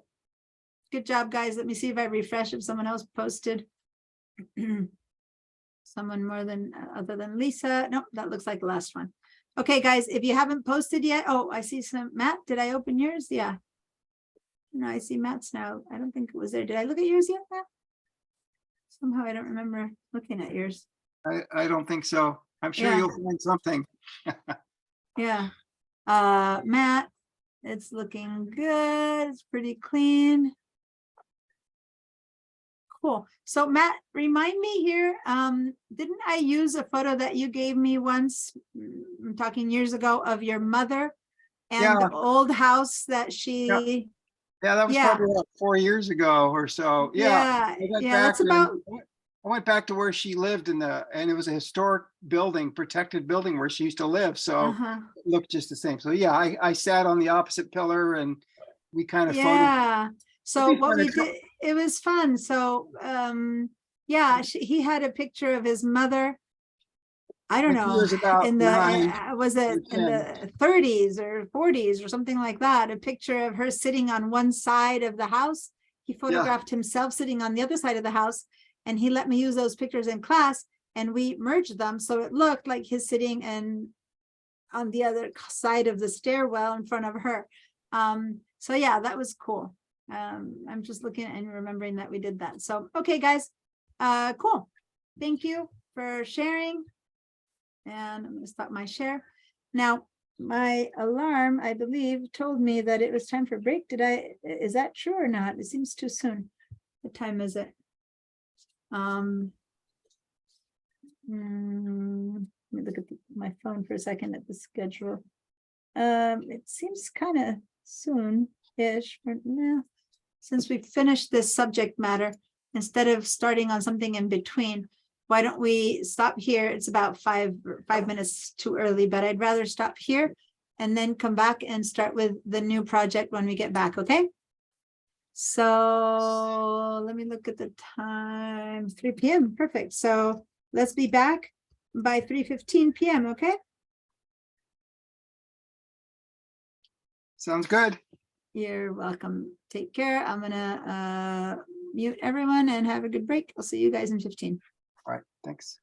Good job, guys. Let me see if I refresh if someone else posted. Someone more than other than Lisa. Nope, that looks like the last one. Okay, guys, if you haven't posted yet. Oh, I see some. Matt, did I open yours? Yeah. No, I see Matt's now. I don't think it was there. Did I look at yours yet, Matt? Somehow I don't remember looking at yours.
I don't think so. I'm sure
Yeah.
you'll find something.
Yeah. Matt, it's looking good. It's pretty clean. Cool. So Matt, remind me here, didn't I use a photo that you gave me once, I'm talking years ago, of your mother and the old house that she,
Yeah, that was
Yeah.
probably about 4 years ago or so. Yeah.
that's about,
I went back to where she lived and it was a historic building, protected building where she used to live. So
uh-huh.
it looked just the same. So yeah, I sat on the opposite pillar and we kind of
Yeah. So
It'd be
what
fun
we
to go-
did, it was fun. So, yeah, he had a picture of his mother. I don't
When she
know,
was about
in
9
was it
or
in the 30s or 40s or something like that? A picture of her sitting on one side of the house. He photographed himself sitting on the other side of the house, and he let me use those pictures in class, and we merged them so it looked like he's sitting and on the other side of the stairwell in front of her. So yeah, that was cool. I'm just looking and remembering that we did that. So, okay, guys, cool. Thank you for sharing. And I'm gonna stop my share. Now, my alarm, I believe, told me that it was time for break. Is that true or not? It seems too soon. What time is it? Let me look at my phone for a second at the schedule. It seems kind of soon-ish, but no. Since we finished this subject matter, instead of starting on something in between, why don't we stop here? It's about 5 minutes too early, but I'd rather stop here and then come back and start with the new project when we get back, okay? So let me look at the time, 3 p.m. Perfect. So let's be back by 3:15 p.m., okay?
Sounds good.
You're welcome. Take care. I'm gonna mute everyone and have a good break. I'll see you guys in 15.
All right. Thanks.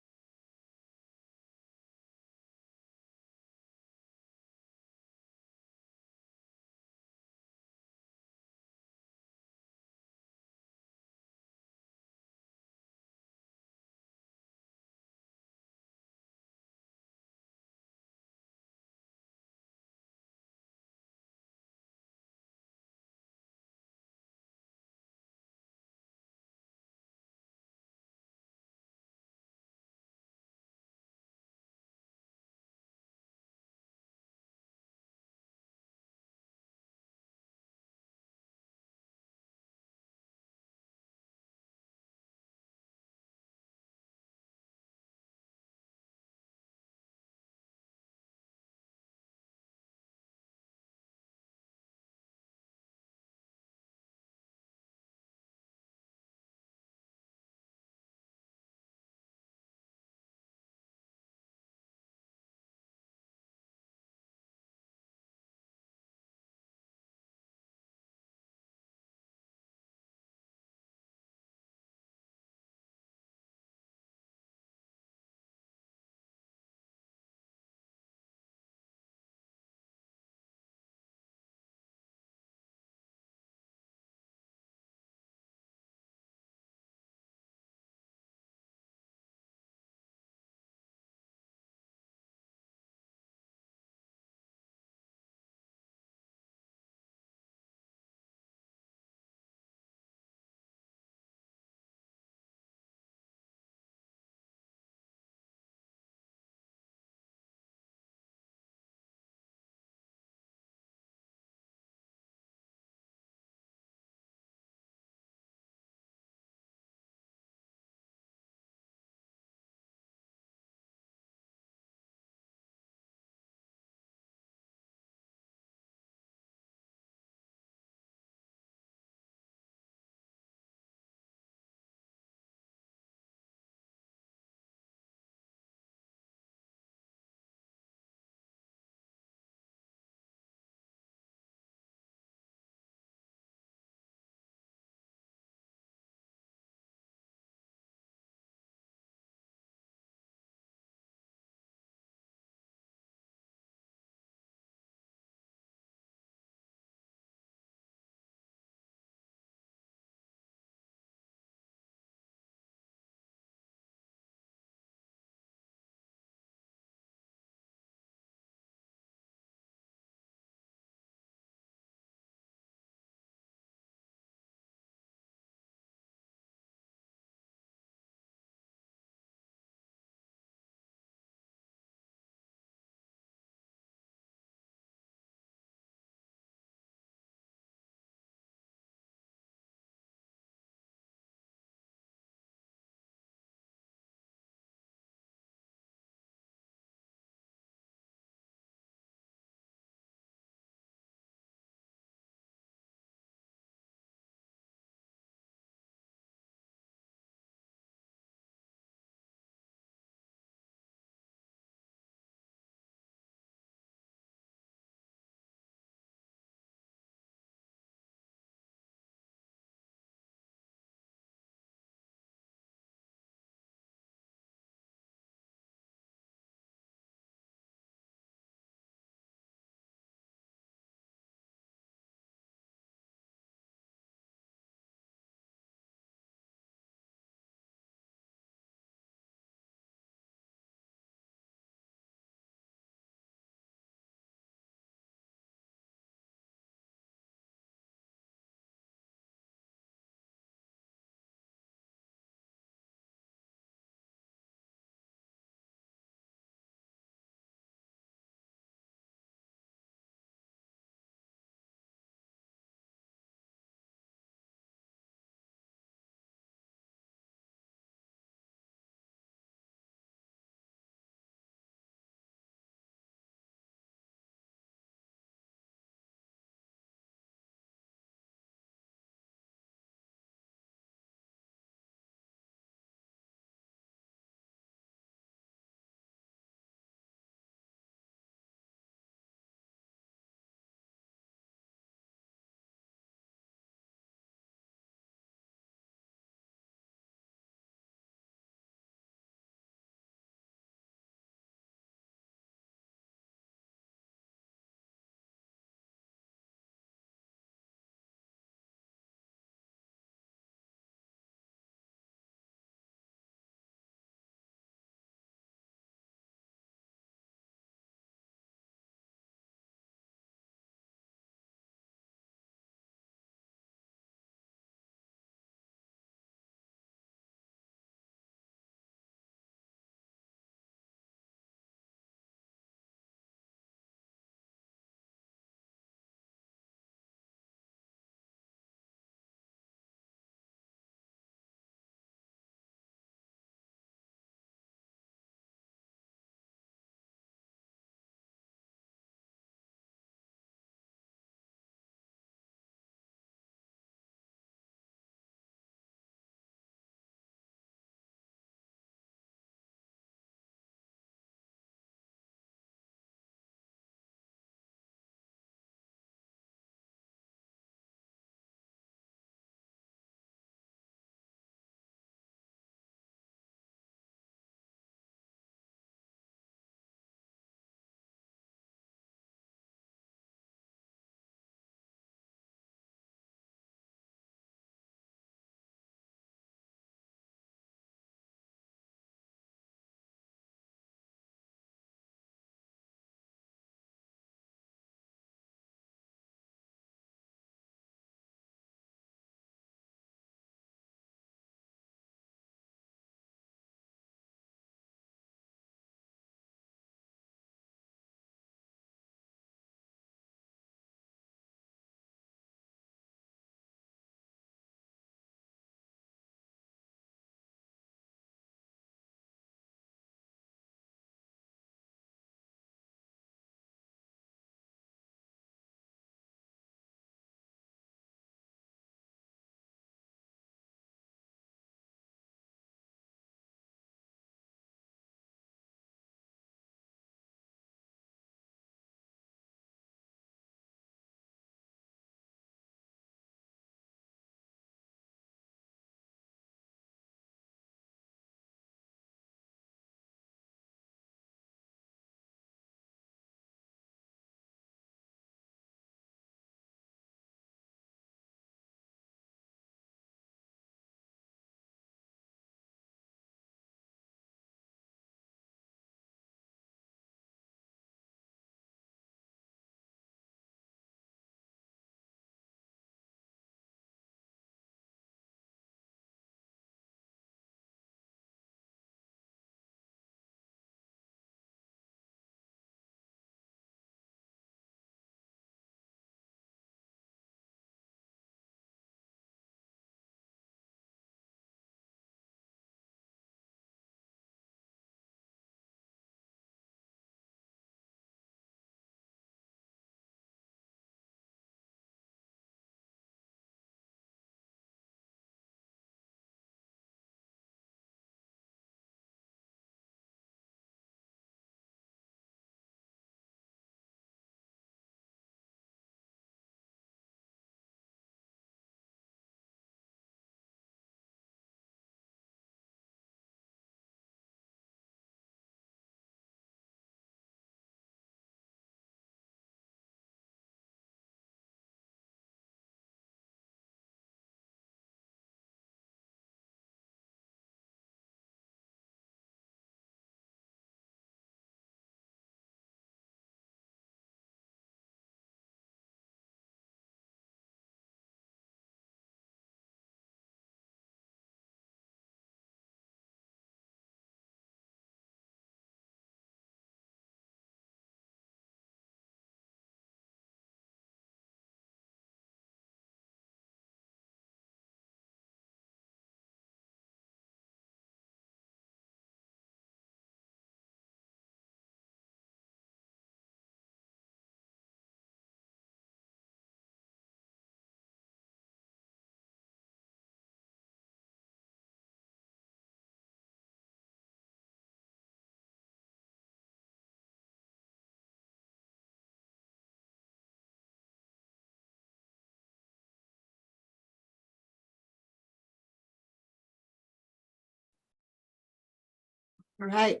All right,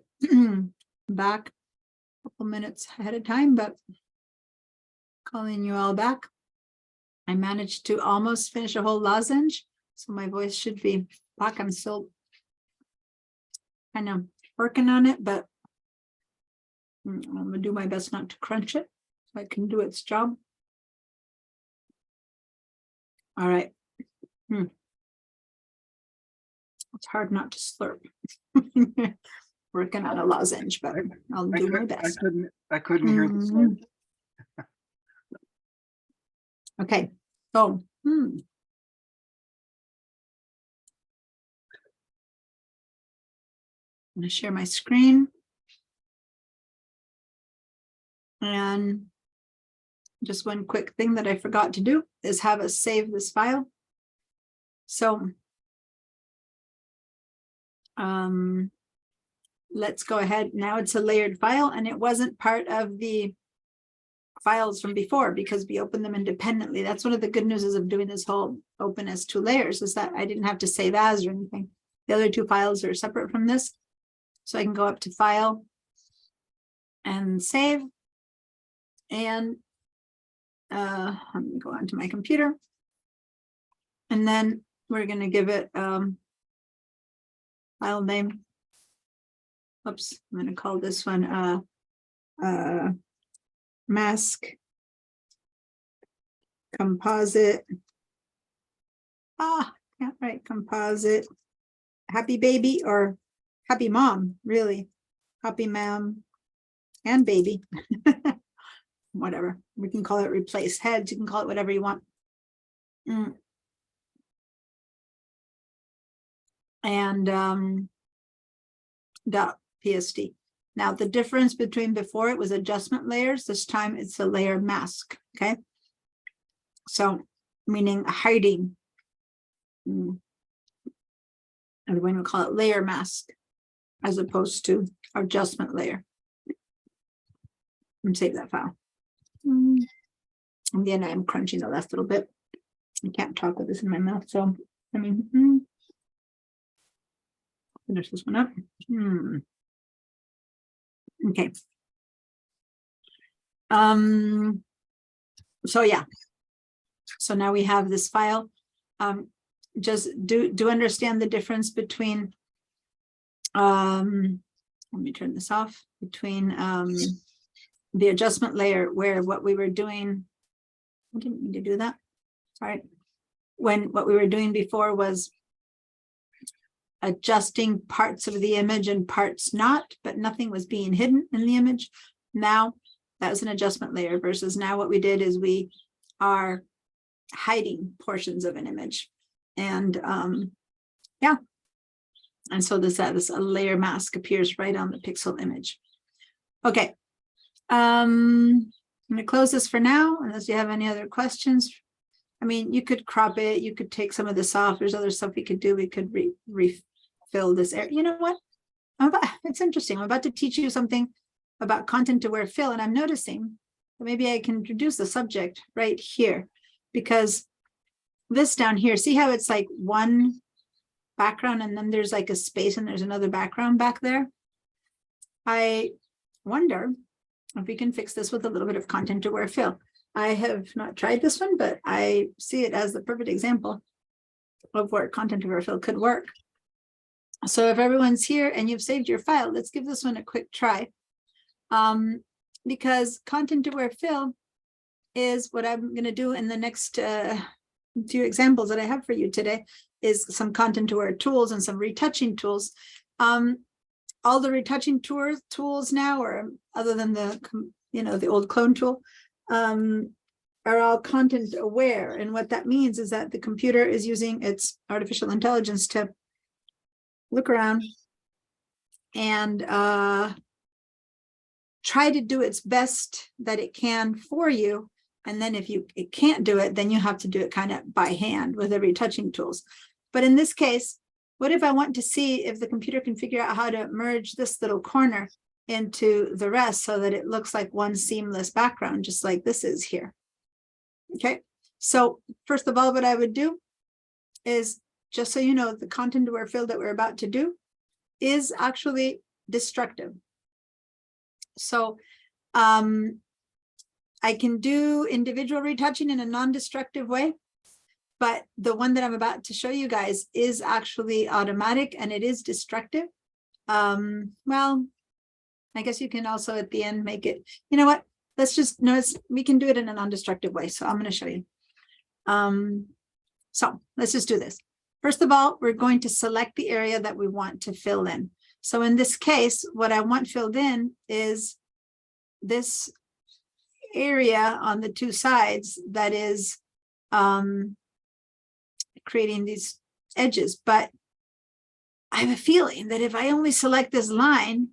back a couple minutes ahead of time, but calling you all back. I managed to almost finish a whole lozenge, so my voice should be back. I'm still kind of working on it, but I'm gonna do my best not to crunch it so I can do its job. All right. It's hard not to slurp. Working on a lozenge, but I'll do my best.
I couldn't hear the
Mhm.
slurp.
Okay, so. I'm gonna share my screen. And just one quick thing that I forgot to do is have us save this file. So let's go ahead. Now it's a layered file, and it wasn't part of the files from before because we opened them independently. That's one of the good news of doing this whole open as two layers, is that I didn't have to save as or anything. The other two files are separate from this. So I can go up to File and Save. And I'm gonna go onto my computer. And then we're gonna give it file name. Oops, I'm gonna call this one mask composite. Yeah, right, composite happy baby or happy mom, really. Happy mom and baby. Whatever, we can call it replace heads, you can call it whatever you want. And .psd. Now the difference between before it was adjustment layers, this time it's a layer mask, okay? So meaning hiding. Everyone will call it layer mask as opposed to adjustment layer. And save that file. And then I'm crunching the last little bit. I can't talk with this in my mouth, so I mean, finish this one up. Okay. So yeah. So now we have this file. Just do understand the difference between let me turn this off, between the adjustment layer, where what we were doing, I didn't mean to do that, sorry. When what we were doing before was adjusting parts of the image and parts not, but nothing was being hidden in the image. Now that was an adjustment layer, versus now what we did is we are hiding portions of an image. And yeah, and so this a layer mask appears right on the pixel image. Okay, I'm going to close this for now, unless you have any other questions. I mean, you could crop it, you could take some of this off. There's other stuff we could do. We could refill this area. You know what? It's interesting. I'm about to teach you something about content aware fill, and I'm noticing that maybe I can introduce the subject right here, because this down here, see how it's like one background and then there's like a space and there's another background back there? I wonder if we can fix this with a little bit of content aware fill. I have not tried this one, but I see it as the perfect example of where content aware fill could work. So if everyone's here and you've saved your file, let's give this one a quick try. Because content aware fill is what I'm going to do in the next few examples that I have for you today, is some content aware tools and some retouching tools. All the retouching tools now, or other than the, the old clone tool, are all content aware. And what that means is that the computer is using its artificial intelligence to look around and try to do its best that it can for you. And then if it can't do it, then you have to do it kind of by hand with the retouching tools. But in this case, what if I want to see if the computer can figure out how to merge this little corner into the rest so that it looks like one seamless background, just like this is here. Okay, so first of all, what I would do is, just so you know, the content aware fill that we're about to do is actually destructive. So I can do individual retouching in a non-destructive way, but the one that I'm about to show you guys is actually automatic and it is destructive. Well, I guess you can also at the end make it, you know what? Let's just notice we can do it in a non-destructive way. So I'm going to show you. So let's just do this. First of all, we're going to select the area that we want to fill in. So in this case, what I want filled in is this area on the two sides that is creating these edges. But I have a feeling that if I only select this line,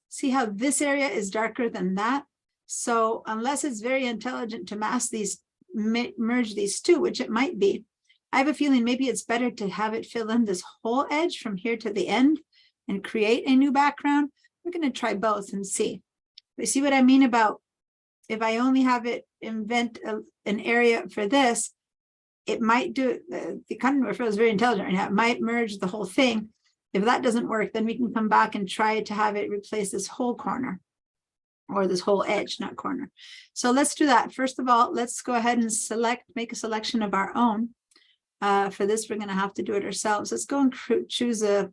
see how this area is darker than that? So unless it's very intelligent to mask these, merge these two, which it might be, I have a feeling maybe it's better to have it fill in this whole edge from here to the end and create a new background. We're going to try both and see. You see what I mean about if I only have it invent an area for this, it might do it. The content referral is very intelligent right now. It might merge the whole thing. If that doesn't work, then we can come back and try to have it replace this whole corner or this whole edge, not corner. So let's do that. First of all, let's go ahead and make a selection of our own. For this, we're going to have to do it ourselves. Let's go and choose the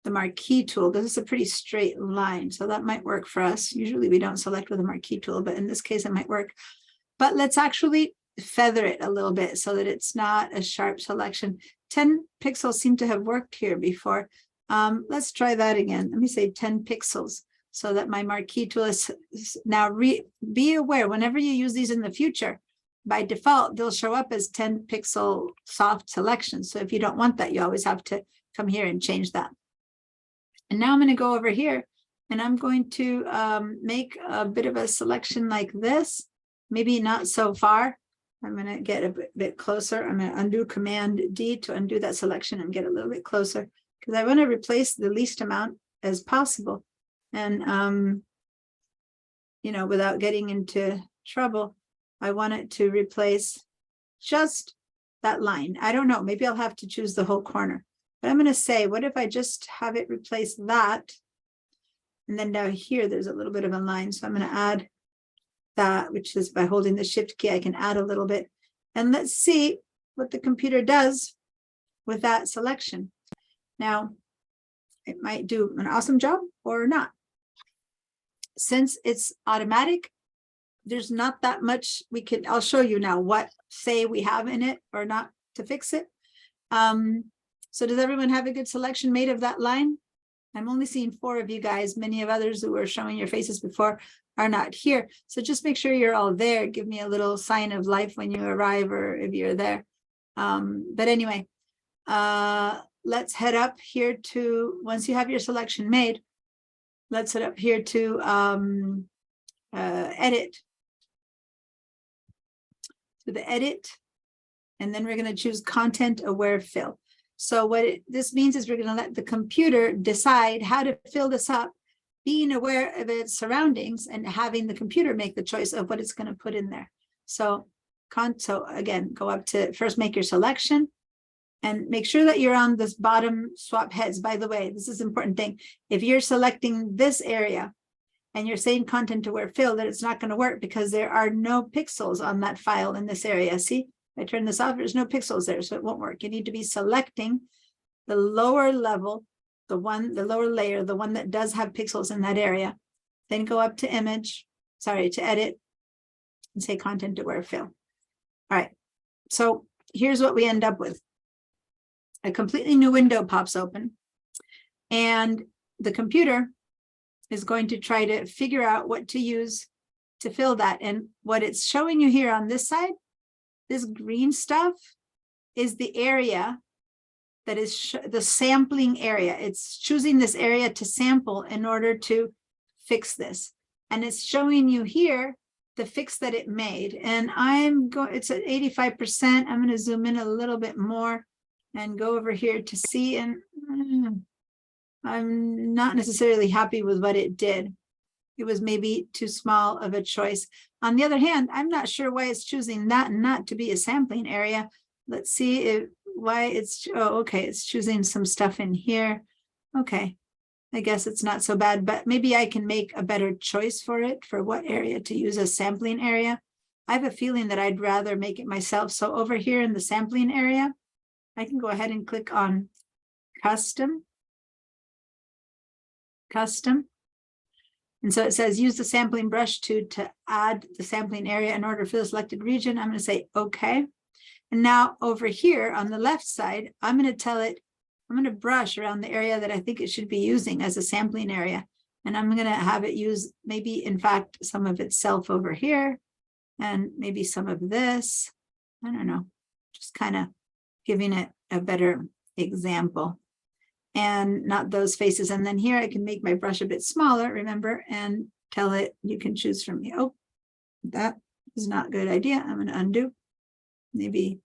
marquee tool because it's a pretty straight line. So that might work for us. Usually we don't select with a marquee tool, but in this case, it might work. But let's actually feather it a little bit so that it's not a sharp selection. 10 pixels seem to have worked here before. Let's try that again. Let me say 10 pixels so that my marquee tool is now be aware whenever you use these in the future, by default, they'll show up as 10 pixel soft selections. So if you don't want that, you always have to come here and change that. And now I'm going to go over here and I'm going to make a bit of a selection like this, maybe not so far. I'm going to get a bit closer. I'm going to undo Command D to undo that selection and get a little bit closer because I want to replace the least amount as possible. And, you know, without getting into trouble, I want it to replace just that line. I don't know, maybe I'll have to choose the whole corner, but I'm going to say, what if I just have it replace that? And then down here, there's a little bit of a line. So I'm going to add that, which is by holding the Shift key, I can add a little bit. And let's see what the computer does with that selection. Now, it might do an awesome job or not. Since it's automatic, there's not that much we can, I'll show you now what say we have in it or not to fix it. So does everyone have a good selection made of that line? I'm only seeing 4 of you guys. Many of others who were showing your faces before are not here. So just make sure you're all there. Give me a little sign of life when you arrive or if you're there. But anyway, let's head up here to, once you have your selection made, let's head up here to edit. To the edit, and then we're going to choose content aware fill. So what this means is we're going to let the computer decide how to fill this up, being aware of its surroundings and having the computer make the choice of what it's going to put in there. So again, go up to first make your selection and make sure that you're on this bottom swap heads. By the way, this is an important thing. If you're selecting this area and you're saying content aware fill, that it's not going to work because there are no pixels on that file in this area. See, I turn this off, there's no pixels there, so it won't work. You need to be selecting the lower level, the lower layer, the one that does have pixels in that area. Then go up to to edit and say content aware fill. All right, so here's what we end up with. A completely new window pops open and the computer is going to try to figure out what to use to fill that. And what it's showing you here on this side, this green stuff is the area that is the sampling area. It's choosing this area to sample in order to fix this. And it's showing you here the fix that it made. And it's at 85%. I'm going to zoom in a little bit more and go over here to see. And I'm not necessarily happy with what it did. It was maybe too small of a choice. On the other hand, I'm not sure why it's choosing that and not to be a sampling area. Let's see why it's, oh, okay, it's choosing some stuff in here. Okay, I guess it's not so bad, but maybe I can make a better choice for it, for what area to use as sampling area. I have a feeling that I'd rather make it myself. So over here in the sampling area, I can go ahead and click on custom. Custom. And so it says use the sampling brush to add the sampling area in order for the selected region. I'm going to say okay. And now over here on the left side, I'm going to tell it, I'm going to brush around the area that I think it should be using as a sampling area. And I'm going to have it use maybe, in fact, some of itself over here and maybe some of this. I don't know, just kind of giving it a better example and not those faces. And then here I can make my brush a bit smaller, remember, and tell it you can choose from me. Oh, that is not a good idea. I'm going to undo. Maybe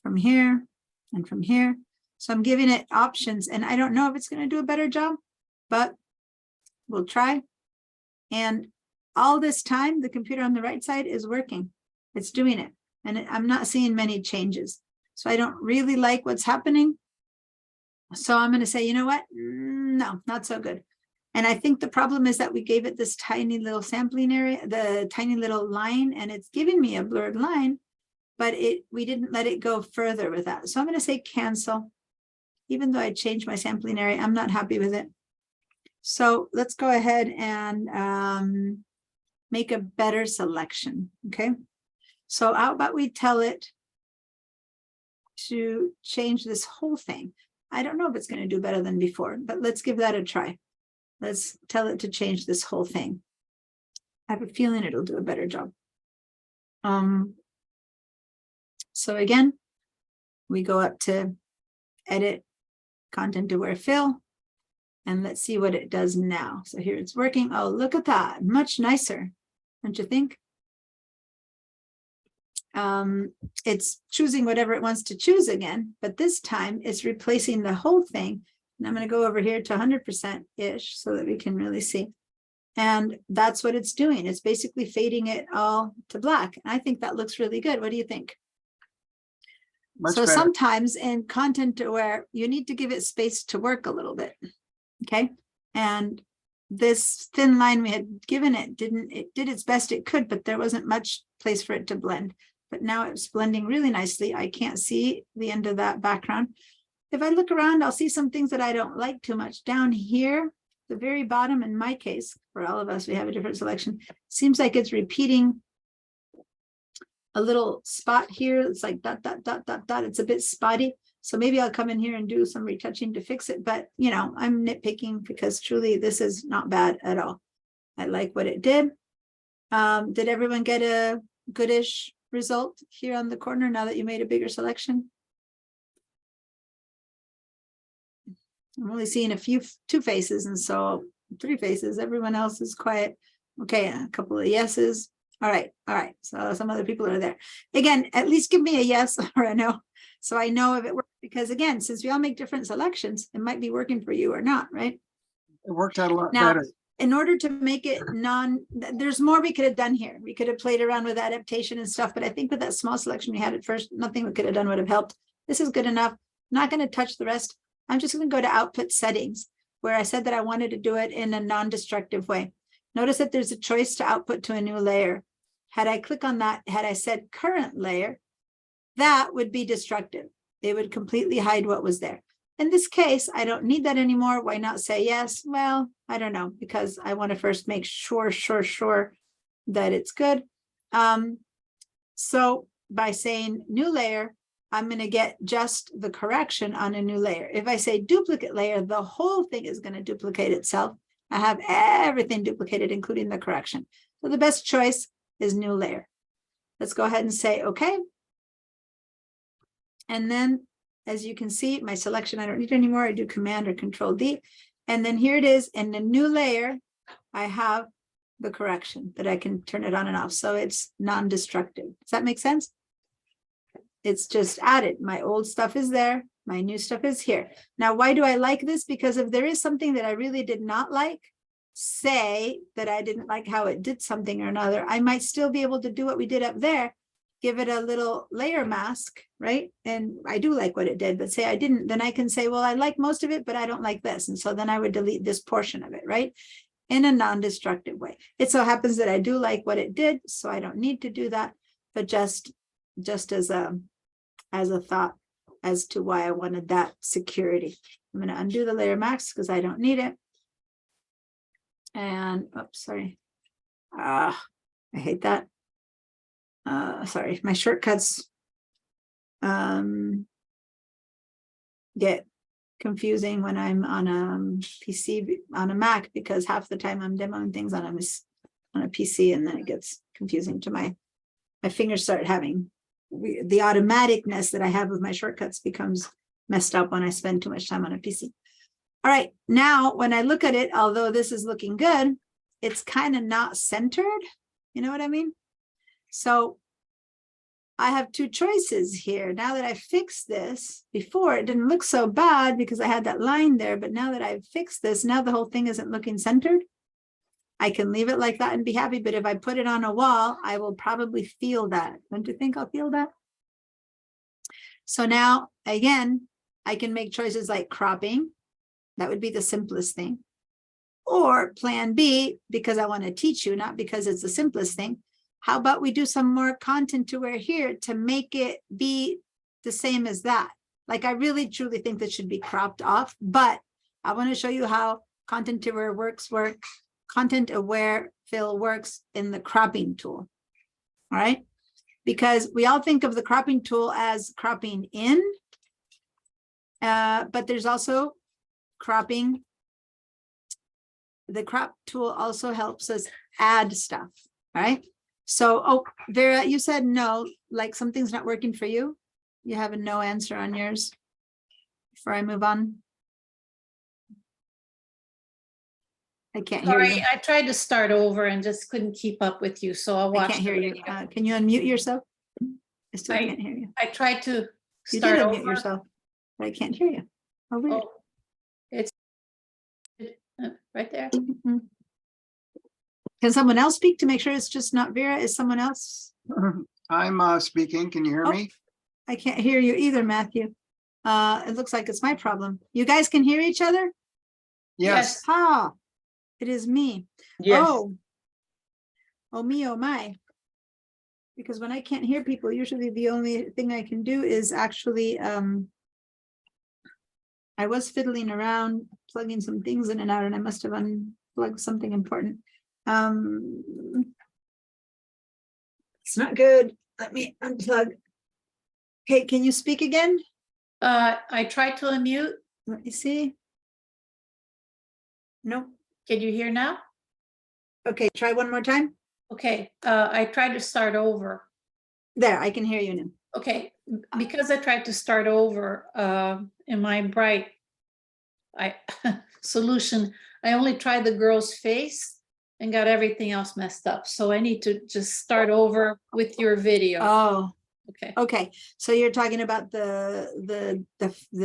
from here and from here. So I'm giving it options and I don't know if it's going to do a better job, but we'll try. And all this time, the computer on the right side is working. It's doing it. And I'm not seeing many changes. So I don't really like what's happening. So I'm going to say, you know what? No, not so good. And I think the problem is that we gave it this tiny little sampling area, the tiny little line, and it's giving me a blurred line, but we didn't let it go further with that. So I'm going to say cancel. Even though I changed my sampling area, I'm not happy with it. So let's go ahead and make a better selection, okay? So how about we tell it to change this whole thing? I don't know if it's going to do better than before, but let's give that a try. Let's tell it to change this whole thing. I have a feeling it'll do a better job. So again, we go up to edit, content aware fill, and let's see what it does now. So here it's working. Oh, look at that. Much nicer, don't you think? It's choosing whatever it wants to choose again, but this time it's replacing the whole thing. And I'm going to go over here to 100%-ish so that we can really see. And that's what it's doing. It's basically fading it all to black. And I think that looks really good. What do you think?
Much
So
better.
sometimes in content aware, you need to give it space to work a little bit. Okay. And this thin line we had given it did its best it could, but there wasn't much place for it to blend. But now it's blending really nicely. I can't see the end of that background. If I look around, I'll see some things that I don't like too much. Down here, the very bottom, in my case, for all of us, we have a different selection. Seems like it's repeating a little spot here. It's like dot, dot, dot, dot, dot. It's a bit spotty. So maybe I'll come in here and do some retouching to fix it. But, you know, I'm nitpicking because truly this is not bad at all. I like what it did. Did everyone get a goodish result here on the corner now that you made a bigger selection? I'm only seeing two faces, and so 3 faces. Everyone else is quiet. Okay, a couple of yeses. All right. So some other people are there. Again, at least give me a yes or a no, so I know if it works. Because again, since we all make different selections, it might be working for you or not, right?
It worked out a lot
Now,
better.
in order to make it there's more we could have done here. We could have played around with adaptation and stuff, but I think with that small selection we had at first, nothing we could have done would have helped. This is good enough. I'm not going to touch the rest. I'm just going to go to output settings, where I said that I wanted to do it in a non-destructive way. Notice that there's a choice to output to a new layer. Had I click on that, had I said current layer, that would be destructive. It would completely hide what was there. In this case, I don't need that anymore. Why not say yes? Well, I don't know, because I want to first make sure that it's good. So by saying new layer, I'm going to get just the correction on a new layer. If I say duplicate layer, the whole thing is going to duplicate itself. I have everything duplicated, including the correction. So the best choice is new layer. Let's go ahead and say okay. And then, as you can see, my selection, I don't need anymore. I do Command or Control D. And then here it is in the new layer. I have the correction that I can turn it on and off. So it's non-destructive. Does that make sense? It's just added. My old stuff is there. My new stuff is here. Now, why do I like this? Because if there is something that I really did not like, say that I didn't like how it did something or another, I might still be able to do what we did up there, give it a little layer mask, right? And I do like what it did, but say I didn't, then I can say, well, I like most of it, but I don't like this. And so then I would delete this portion of it, right? In a non-destructive way. It so happens that I do like what it did, so I don't need to do that, but just as a thought as to why I wanted that security. I'm going to undo the layer mask because I don't need it. And, oops, sorry. I hate that. Sorry, my shortcuts get confusing when I'm on a PC, on a Mac, because half the time I'm demoing things on a PC, and then it gets confusing to my fingers start having the automaticness that I have with my shortcuts becomes messed up when I spend too much time on a PC. All right, now when I look at it, although this is looking good, it's kind of not centered. You know what I mean? So I have two choices here. Now that I've fixed this, before it didn't look so bad because I had that line there, but now that I've fixed this, now the whole thing isn't looking centered. I can leave it like that and be happy, but if I put it on a wall, I will probably feel that. Don't you think I'll feel that? So now, again, I can make choices like cropping. That would be the simplest thing. Or plan B, because I want to teach you, not because it's the simplest thing. How about we do some more content to wear here to make it be the same as that? Like, I really truly think that should be cropped off, but I want to show you how content to wear content aware fill works in the cropping tool. All right, because we all think of the cropping tool as cropping in, but there's also cropping. The crop tool also helps us add stuff. All right. So, oh, Vera, you said no, like something's not working for you. You have a no answer on yours before I move on. I can't hear
Sorry,
you.
I tried to start over and just couldn't keep up with you, so I'll
I
watch.
can't hear
the
you.
video.
Can you unmute yourself? I still
I-
can't hear you.
I tried to
You
start
did unmute
over.
yourself, but I can't hear you. Oh, weird.
Oh, it's right there.
Mhm. Can someone else speak to make sure it's just not Vera? Is someone else?
I'm speaking. Can you hear
Oh.
me?
I can't hear you either, Matthew. It looks like it's my problem. You guys can hear each other?
Yes.
Ah, it is me. Oh. Oh me, oh my. Because when I can't hear people, usually the only thing I can do is actually, I was fiddling around, plugging some things in and out, and I must have unplugged something important. It's not good. Let me unplug. Okay, can you speak again?
I tried to unmute.
Let me see. Nope.
Can you hear now?
Okay, try one more time.
Okay, I tried to start over.
There, I can hear you now.
Okay, because I tried to start over in my Bright solution, I only tried the girl's face and got everything else messed up. So I need to just start over with your video.
Oh,
Okay.
okay. So you're talking about the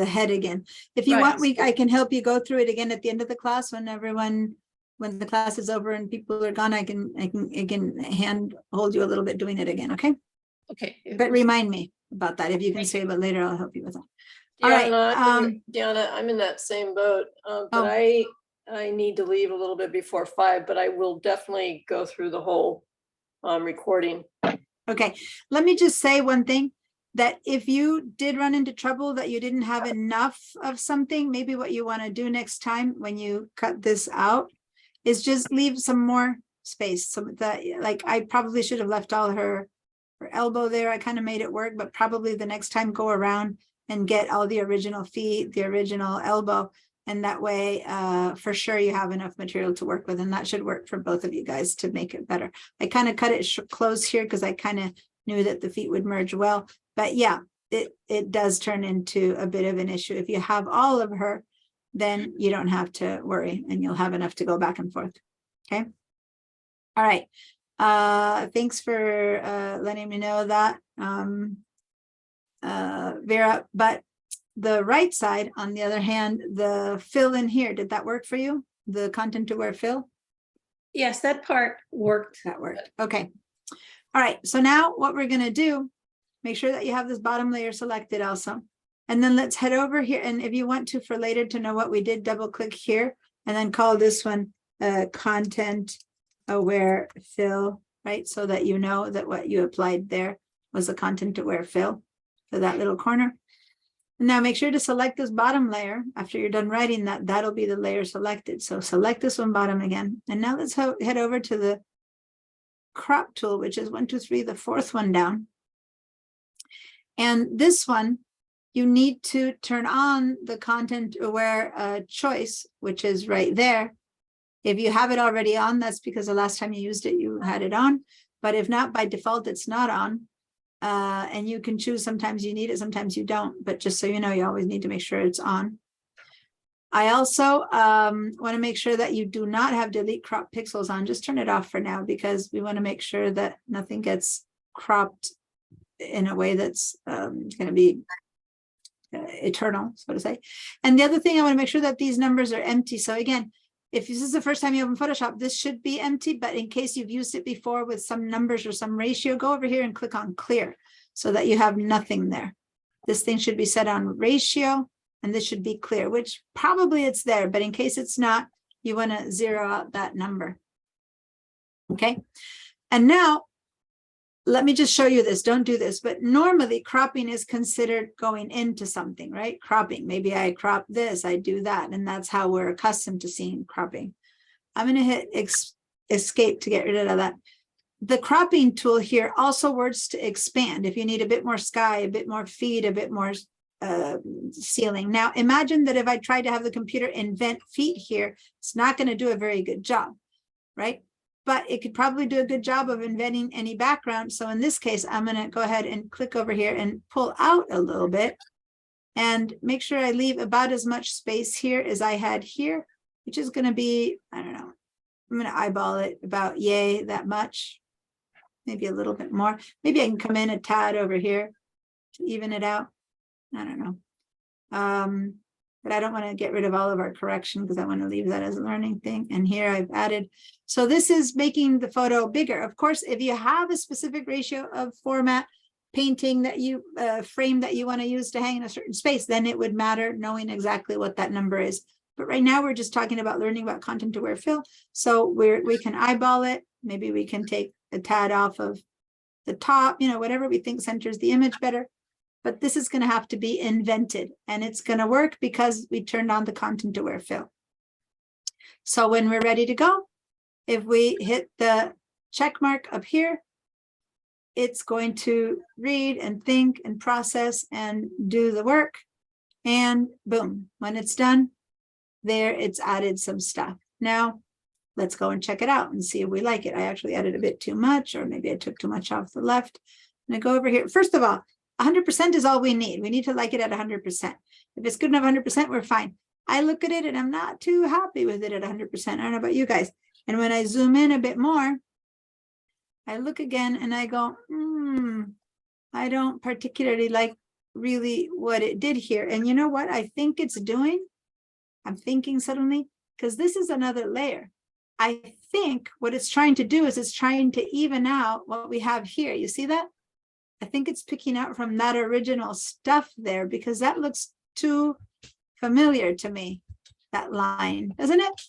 head again. If you
Right.
want, I can help you go through it again at the end of the class when the class is over and people are gone. I can hand hold you a little bit doing it again. Okay.
Okay.
But remind me about that. If you can
Thank
say it later, I'll help you with that. All right.
Deanna, I'm in that same boat,
Oh.
but I need to leave a little bit before 5, but I will definitely go through the whole recording.
Okay, let me just say one thing, that if you did run into trouble that you didn't have enough of something, maybe what you want to do next time when you cut this out is just leave some more space. So that, like, I probably should have left all her elbow there. I kind of made it work, but probably the next time go around and get all the original feet, the original elbow. And that way, for sure, you have enough material to work with, and that should work for both of you guys to make it better. I kind of cut it close here because I kind of knew that the feet would merge well. But yeah, it does turn into a bit of an issue. If you have all of her, then you don't have to worry, and you'll have enough to go back and forth. Okay. All right. Thanks for letting me know that, Vera. But the right side, on the other hand, the fill in here, did that work for you? The content to wear fill?
Yes, that part worked.
That worked. Okay. All right, so now what we're gonna do, make sure that you have this bottom layer selected also. And then let's head over here. And if you want to, for later to know what we did, double click here and then call this one content aware fill, right? So that you know that what you applied there was a content aware fill for that little corner. Now make sure to select this bottom layer. After you're done writing that, that'll be the layer selected. So select this one bottom again. And now let's head over to the crop tool, which is 1, 2, 3, the fourth one down. And this one, you need to turn on the content aware choice, which is right there. If you have it already on, that's because the last time you used it, you had it on. But if not, by default, it's not on. And you can choose, sometimes you need it, sometimes you don't. But just so you know, you always need to make sure it's on. I also want to make sure that you do not have delete crop pixels on. Just turn it off for now, because we want to make sure that nothing gets cropped in a way that's going to be eternal, so to say. And the other thing, I want to make sure that these numbers are empty. So again, if this is the first time you open Photoshop, this should be empty, but in case you've used it before with some numbers or some ratio, go over here and click on clear so that you have nothing there. This thing should be set on ratio, and this should be clear, which probably it's there, but in case it's not, you want to zero out that number. Okay. And now let me just show you this. Don't do this, but normally cropping is considered going into something, right? Cropping. Maybe I crop this, I do that. And that's how we're accustomed to seeing cropping. I'm going to hit escape to get rid of that. The cropping tool here also works to expand. If you need a bit more sky, a bit more feet, a bit more ceiling. Now imagine that if I tried to have the computer invent feet here, it's not going to do a very good job, right? But it could probably do a good job of inventing any background. So in this case, I'm going to go ahead and click over here and pull out a little bit and make sure I leave about as much space here as I had here, which is going to be, I don't know, I'm going to eyeball it about yay, that much, maybe a little bit more. Maybe I can come in a tad over here to even it out. I don't know. But I don't want to get rid of all of our correction because I want to leave that as a learning thing. And here I've added, so this is making the photo bigger. Of course, if you have a specific ratio of format painting that you frame that you want to use to hang in a certain space, then it would matter knowing exactly what that number is. But right now we're just talking about learning about content aware fill. So we can eyeball it. Maybe we can take a tad off of the top, you know, whatever we think centers the image better. But this is going to have to be invented, and it's going to work because we turned on the content aware fill. So when we're ready to go, if we hit the check mark up here, it's going to read and think and process and do the work. And boom, when it's done, there it's added some stuff. Now let's go and check it out and see if we like it. I actually added a bit too much, or maybe I took too much off the left. I'm going to go over here. First of all, 100% is all we need. We need to like it at 100%. If it's good enough 100%, we're fine. I look at it and I'm not too happy with it at 100%. I don't know about you guys. And when I zoom in a bit more, I look again and I go, I don't particularly like really what it did here. And you know what I think it's doing? I'm thinking suddenly, because this is another layer. I think what it's trying to do is it's trying to even out what we have here. You see that? I think it's picking out from that original stuff there, because that looks too familiar to me, that line, doesn't it?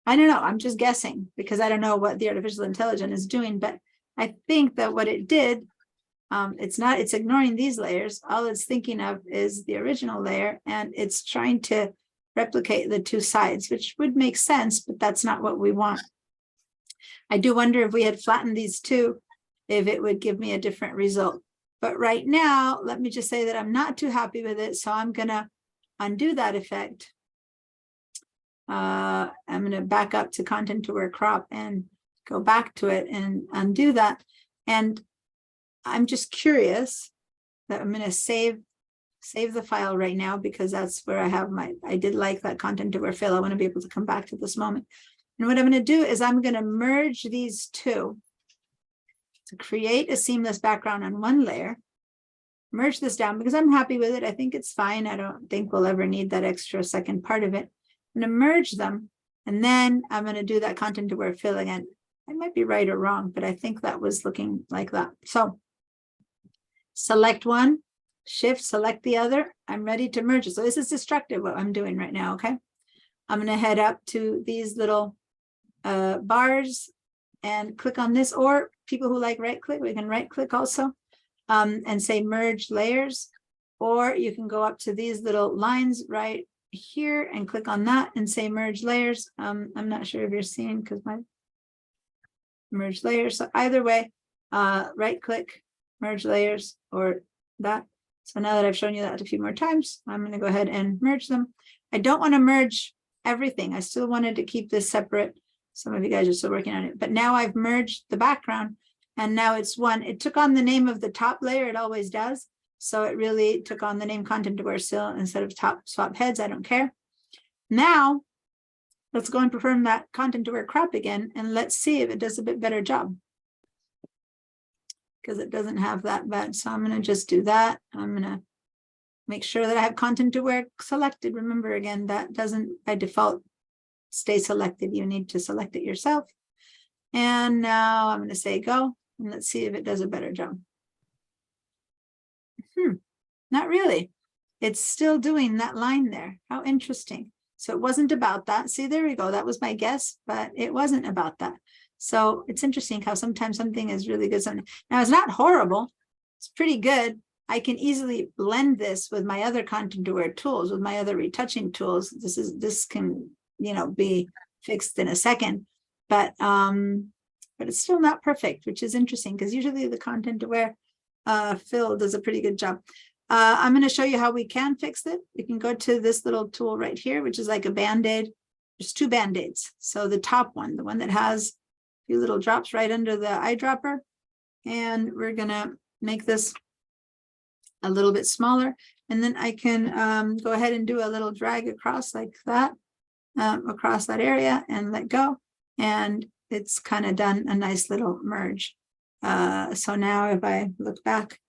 I don't know. I'm just guessing because I don't know what the artificial intelligence is doing, but I think that what it did, it's ignoring these layers. All it's thinking of is the original layer, and it's trying to replicate the two sides, which would make sense, but that's not what we want. I do wonder if we had flattened these two, if it would give me a different result. But right now, let me just say that I'm not too happy with it. So I'm going to undo that effect. I'm going to back up to content aware crop and go back to it and undo that. And I'm just curious that I'm going to save the file right now, because that's where I have I did like that content aware fill. I want to be able to come back to this moment. And what I'm going to do is I'm going to merge these two to create a seamless background on one layer, merge this down because I'm happy with it. I think it's fine. I don't think we'll ever need that extra second part of it. I'm going to merge them, and then I'm going to do that content aware fill again. I might be right or wrong, but I think that was looking like that. So select one, shift, select the other. I'm ready to merge it. So this is destructive what I'm doing right now, okay? I'm gonna head up to these little bars and click on this, or people who like right click, we can right click also and say merge layers, or you can go up to these little lines right here and click on that and say merge layers. I'm not sure if you're seeing because my merge layers. So either way, right click, merge layers, or that. So now that I've shown you that a few more times, I'm going to go ahead and merge them. I don't want to merge everything. I still wanted to keep this separate. Some of you guys are still working on it, but now I've merged the background and now it's one. It took on the name of the top layer. It always does. So it really took on the name content aware still instead of top swap heads. I don't care. Now let's go and perform that content aware crop again. And let's see if it does a bit better job. Because it doesn't have that bad. So I'm going to just do that. I'm going to make sure that I have content aware selected. Remember again, that doesn't by default stay selected. You need to select it yourself. And now I'm going to say go. And let's see if it does a better job. Not really. It's still doing that line there. How interesting. So it wasn't about that. See, there we go. That was my guess, but it wasn't about that. So it's interesting how sometimes something is really good. Now it's not horrible. It's pretty good. I can easily blend this with my other content aware tools, with my other retouching tools. This can, you know, be fixed in a second, but it's still not perfect, which is interesting because usually the content aware fill does a pretty good job. I'm going to show you how we can fix it. We can go to this little tool right here, which is like a band-aid. There's two band-aids. So the top one, the one that has a few little drops right under the eyedropper. And we're going to make this a little bit smaller. And then I can go ahead and do a little drag across like that, across that area and let go. And it's kind of done a nice little merge. So now if I look back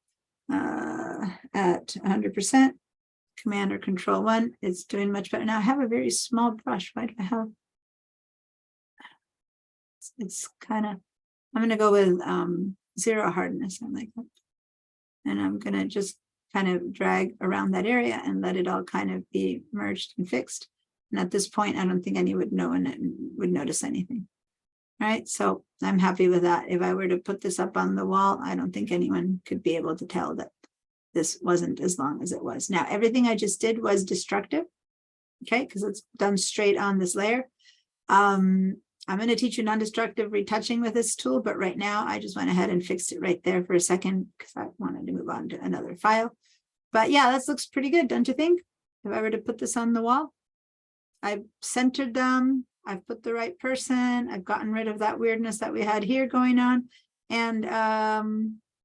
at 100%, Command or Control 1, it's doing much better. Now I have a very small brush. Why do I have? It's kind of, I'm going to go with 0 hardness. I like that. And I'm going to just kind of drag around that area and let it all kind of be merged and fixed. And at this point, I don't think anyone would know and would notice anything. All right, so I'm happy with that. If I were to put this up on the wall, I don't think anyone could be able to tell that this wasn't as long as it was. Now, everything I just did was destructive, okay, because it's done straight on this layer. I'm going to teach you non-destructive retouching with this tool, but right now I just went ahead and fixed it right there for a second because I wanted to move on to another file. But yeah, this looks pretty good, don't you think? If I were to put this on the wall, I've centered them. I've put the right person. I've gotten rid of that weirdness that we had here going on. And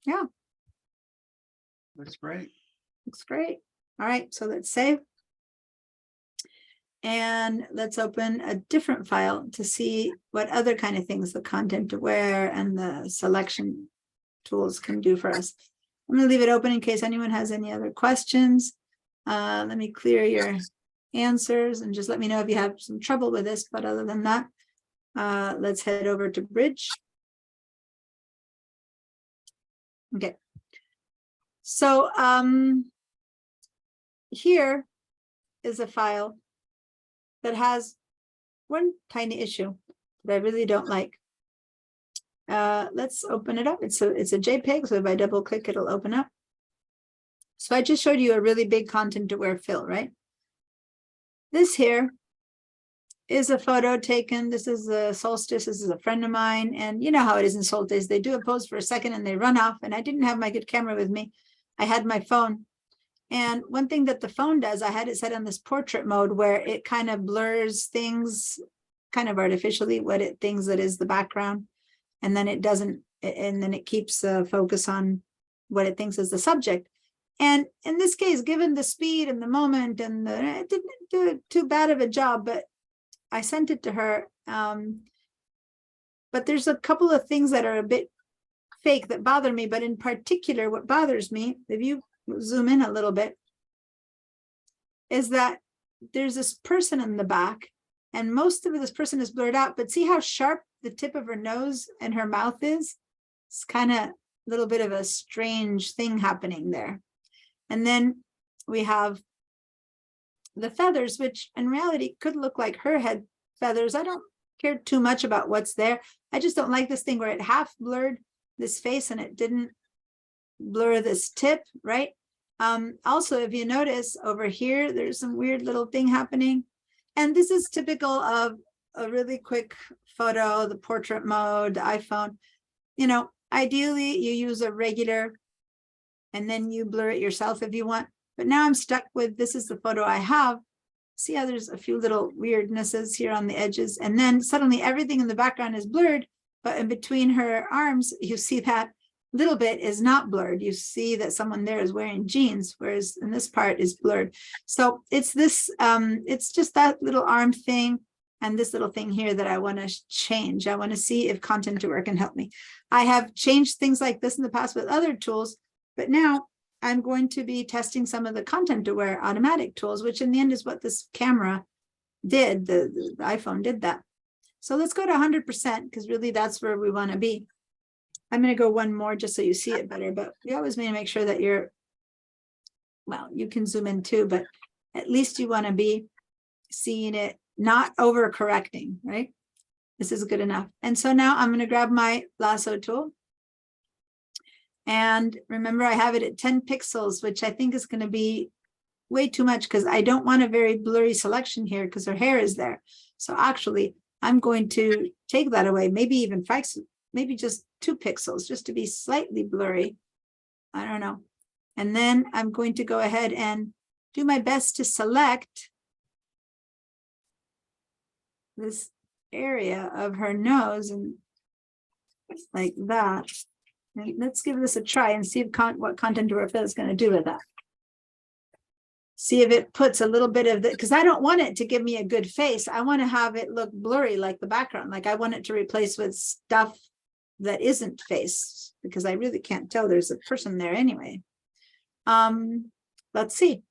yeah.
Looks great.
Looks great. All right, so let's save. And let's open a different file to see what other kind of things the content aware and the selection tools can do for us. I'm going to leave it open in case anyone has any other questions. Let me clear your answers and just let me know if you have some trouble with this. But other than that, let's head over to Bridge. Okay. So here is a file that has one tiny issue that I really don't like. Let's open it up. It's a JPEG, so if I double click, it'll open up. So I just showed you a really big content aware fill, right? This here is a photo taken. This is a solstice. This is a friend of mine. And you know how it is in solstice. They do a pose for a second and they run off. And I didn't have my good camera with me. I had my phone. And one thing that the phone does, I had it set on this portrait mode where it kind of blurs things kind of artificially, what it thinks that is the background. And then it doesn't, and then it keeps focus on what it thinks is the subject. And in this case, given the speed and the moment and it didn't do too bad of a job, but I sent it to her. But there's a couple of things that are a bit fake that bother me, but in particular, what bothers me, if you zoom in a little bit, is that there's this person in the back and most of this person is blurred out, but see how sharp the tip of her nose and her mouth is. It's kind of a little bit of a strange thing happening there. And then we have the feathers, which in reality could look like her head feathers. I don't care too much about what's there. I just don't like this thing where it half blurred this face and it didn't blur this tip, right? Also, if you notice over here, there's some weird little thing happening. And this is typical of a really quick photo, the portrait mode, the iPhone. You know, ideally you use a regular and then you blur it yourself if you want. But now I'm stuck with, this is the photo I have. See how there's a few little weirdnesses here on the edges. And then suddenly everything in the background is blurred, but in between her arms, you see that little bit is not blurred. You see that someone there is wearing jeans, whereas in this part is blurred. So it's this, it's just that little arm thing and this little thing here that I want to change. I want to see if Content Aware can help me. I have changed things like this in the past with other tools, but now I'm going to be testing some of the Content Aware automatic tools, which in the end is what this camera did. The iPhone did that. So let's go to 100% because really that's where we want to be. I'm going to go one more just so you see it better, but we always need to make sure that you're, well, you can zoom in too, but at least you want to be seeing it, not overcorrecting, right? This is good enough. And so now I'm going to grab my lasso tool. And remember, I have it at 10 pixels, which I think is going to be way too much because I don't want a very blurry selection here because her hair is there. So actually, I'm going to take that away, maybe even 5, maybe just 2 pixels, just to be slightly blurry. I don't know. And then I'm going to go ahead and do my best to select this area of her nose and like that. And let's give this a try and see if what Content Aware Fill is going to do with that. See if it puts a little bit of the, because I don't want it to give me a good face. I want to have it look blurry like the background. Like I want it to replace with stuff that isn't face because I really can't tell there's a person there anyway. Let's see.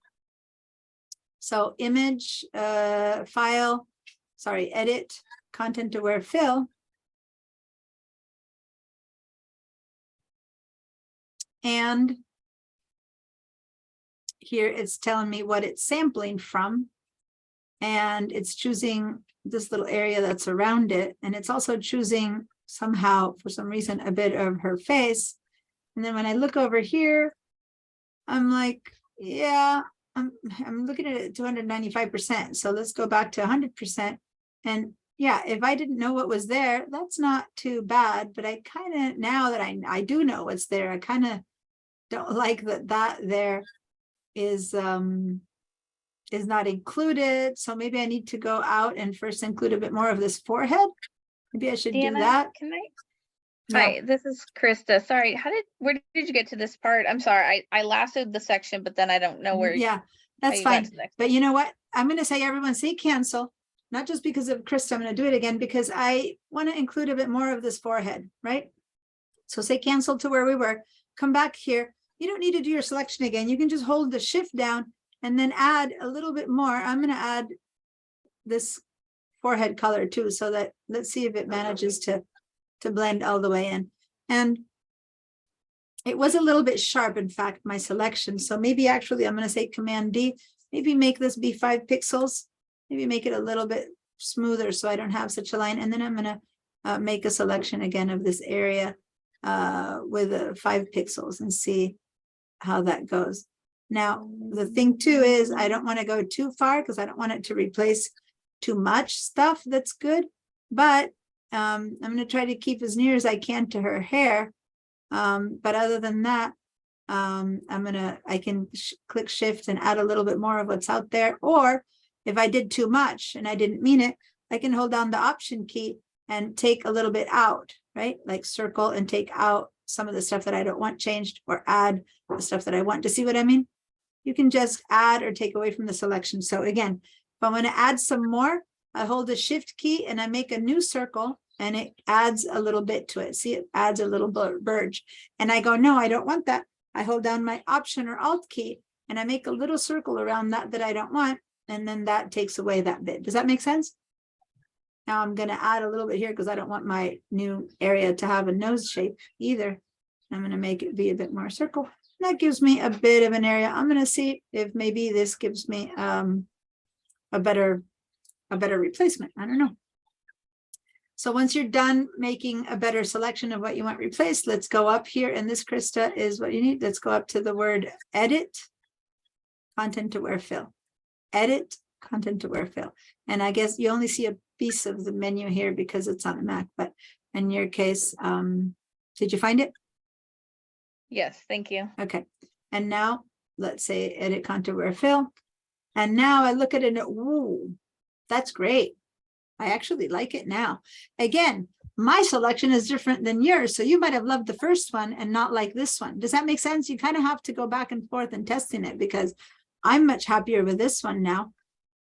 So image, file, sorry, edit, Content Aware Fill. And here it's telling me what it's sampling from. And it's choosing this little area that's around it. And it's also choosing somehow, for some reason, a bit of her face. And then when I look over here, I'm like, yeah, I'm looking at it at 295%. So let's go back to 100%. And yeah, if I didn't know what was there, that's not too bad. But I kind of, now that I do know what's there, I kind of don't like that there is not included. So maybe I need to go out and first include a bit more of this forehead. Maybe I should do
Deanna,
that.
Can I?
No.
Hi, this is Krista. Sorry, where did you get to this part? I'm sorry, I lassoed the section, but then I don't know where.
Yeah,
how
that's
you got
fine.
to the next
But you know what? I'm going to say everyone say cancel, not just because of Krista. I'm going to do it again because I want to include a bit more of this forehead, right? So say cancel to where we were. Come back here. You don't need to do your selection again. You can just hold the shift down and then add a little bit more. I'm going to add this forehead color too, so that let's see if it manages to blend all the way in. And it was a little bit sharp, in fact, my selection. So maybe actually I'm going to say Command D, maybe make this be 5 pixels, maybe make it a little bit smoother so I don't have such a line. And then I'm going to make a selection again of this area with 5 pixels and see how that goes. Now, the thing too is I don't want to go too far because I don't want it to replace too much stuff that's good, but I'm going to try to keep as near as I can to her hair. But other than that, I can click shift and add a little bit more of what's out there. Or if I did too much and I didn't mean it, I can hold down the option key and take a little bit out, right? Like circle and take out some of the stuff that I don't want changed or add the stuff that I want. To see what I mean? You can just add or take away from the selection. So again, if I want to add some more, I hold the shift key and I make a new circle and it adds a little bit to it. See, it adds a little burge. And I go, no, I don't want that. I hold down my option or alt key and I make a little circle around that I don't want. And then that takes away that bit. Does that make sense? Now I'm gonna add a little bit here because I don't want my new area to have a nose shape either. I'm gonna make it be a bit more circle. That gives me a bit of an area. I'm gonna see if maybe this gives me a better replacement. I don't know. So once you're done making a better selection of what you want replaced, let's go up here. And this, Krista, is what you need. Let's go up to the word edit, content aware fill. Edit, content aware fill. And I guess you only see a piece of the menu here because it's on a Mac, but in your case, did you find it?
Yes, thank you.
Okay. And now let's say edit content aware fill. And now I look at it and, ooh, that's great. I actually like it now. Again, my selection is different than yours. So you might have loved the first one and not like this one. Does that make sense? You kind of have to go back and forth and testing it because I'm much happier with this one now.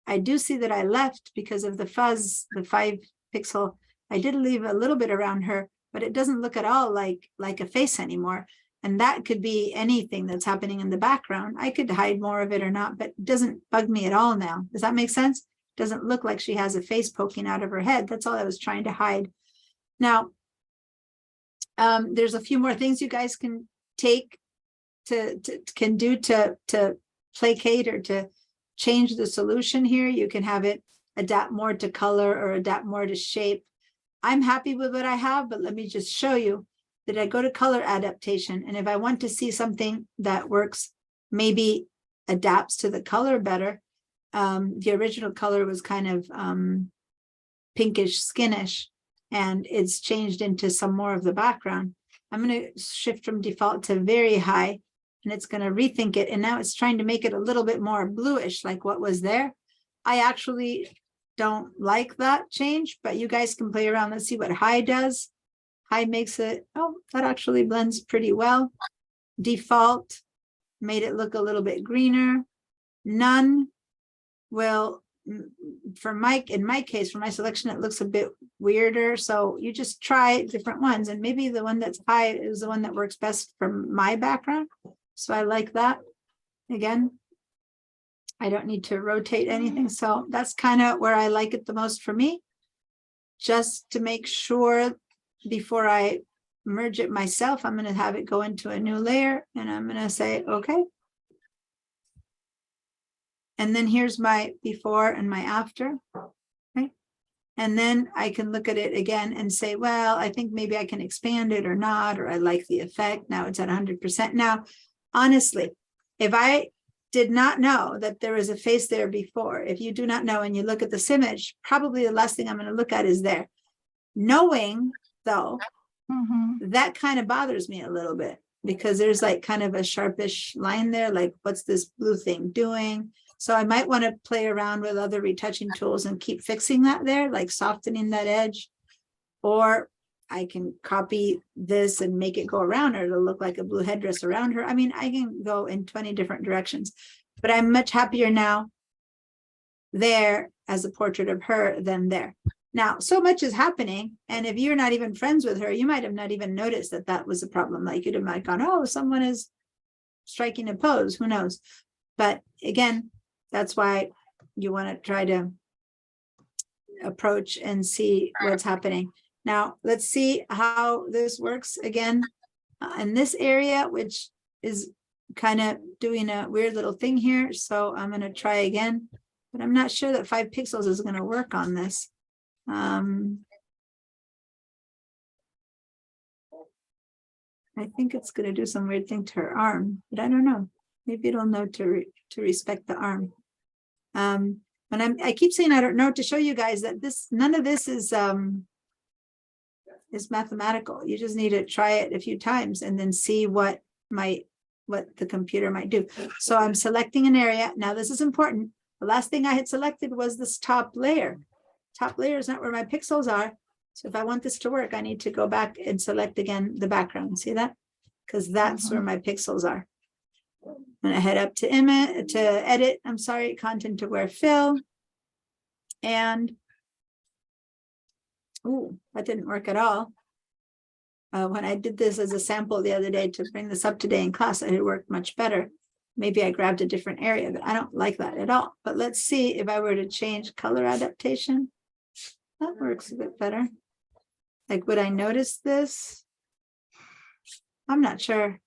I do see that I left because of the fuzz, the 5 pixel. I did leave a little bit around her, but it doesn't look at all like a face anymore. And that could be anything that's happening in the background. I could hide more of it or not, but it doesn't bug me at all now. Does that make sense? Doesn't look like she has a face poking out of her head. That's all I was trying to hide. Now, there's a few more things you guys can take to placate or to change the solution here. You can have it adapt more to color or adapt more to shape. I'm happy with what I have, but let me just show you that I go to color adaptation. And if I want to see something that works, maybe adapts to the color better. The original color was kind of pinkish, skinnish, and it's changed into some more of the background. I'm going to shift from default to very high, and it's going to rethink it. And now it's trying to make it a little bit more bluish, like what was there. I actually don't like that change, but you guys can play around. Let's see what high does. High makes it, oh, that actually blends pretty well. Default made it look a little bit greener. None. Well, in my case, for my selection, it looks a bit weirder. So you just try different ones, and maybe the one that's high is the one that works best for my background. So I like that. Again, I don't need to rotate anything. So that's kind of where I like it the most for me. Just to make sure before I merge it myself, I'm going to have it go into a new layer, and I'm going to say, okay. And then here's my before and my after, right? And then I can look at it again and say, well, I think maybe I can expand it or not, or I like the effect. Now it's at 100%. Now, honestly, if I did not know that there was a face there before, if you do not know and you look at this image, probably the last thing I'm going to look at is there. Knowing, though, that kind of bothers me a little bit because there's like kind of a sharpish line there, like what's this blue thing doing? So I might want to play around with other retouching tools and keep fixing that there, like softening that edge. Or I can copy this and make it go around her. It'll look like a blue headdress around her. I mean, I can go in 20 different directions, but I'm much happier now there as a portrait of her than there. Now, so much is happening. And if you're not even friends with her, you might have not even noticed that that was a problem. Like you'd have gone, oh, someone is striking a pose. Who knows? But again, that's why you want to try to approach and see what's happening. Now, let's see how this works again in this area, which is kind of doing a weird little thing here. So I'm going to try again, but I'm not sure that 5 pixels is going to work on this. I think it's going to do some weird thing to her arm, but I don't know. Maybe it'll know to respect the arm. And I keep saying I don't know to show you guys that none of this is mathematical. You just need to try it a few times and then see what the computer might do. So I'm selecting an area. Now this is important. The last thing I had selected was this top layer. Top layer is not where my pixels are. So if I want this to work, I need to go back and select again the background. See that? Because that's where my pixels are. I'm going to head up to image, to edit, I'm sorry, content aware fill. And, ooh, that didn't work at all. When I did this as a sample the other day to bring this up today in class, it worked much better. Maybe I grabbed a different area, but I don't like that at all. But let's see if I were to change color adaptation. That works a bit better. Like, would I notice this? I'm not sure.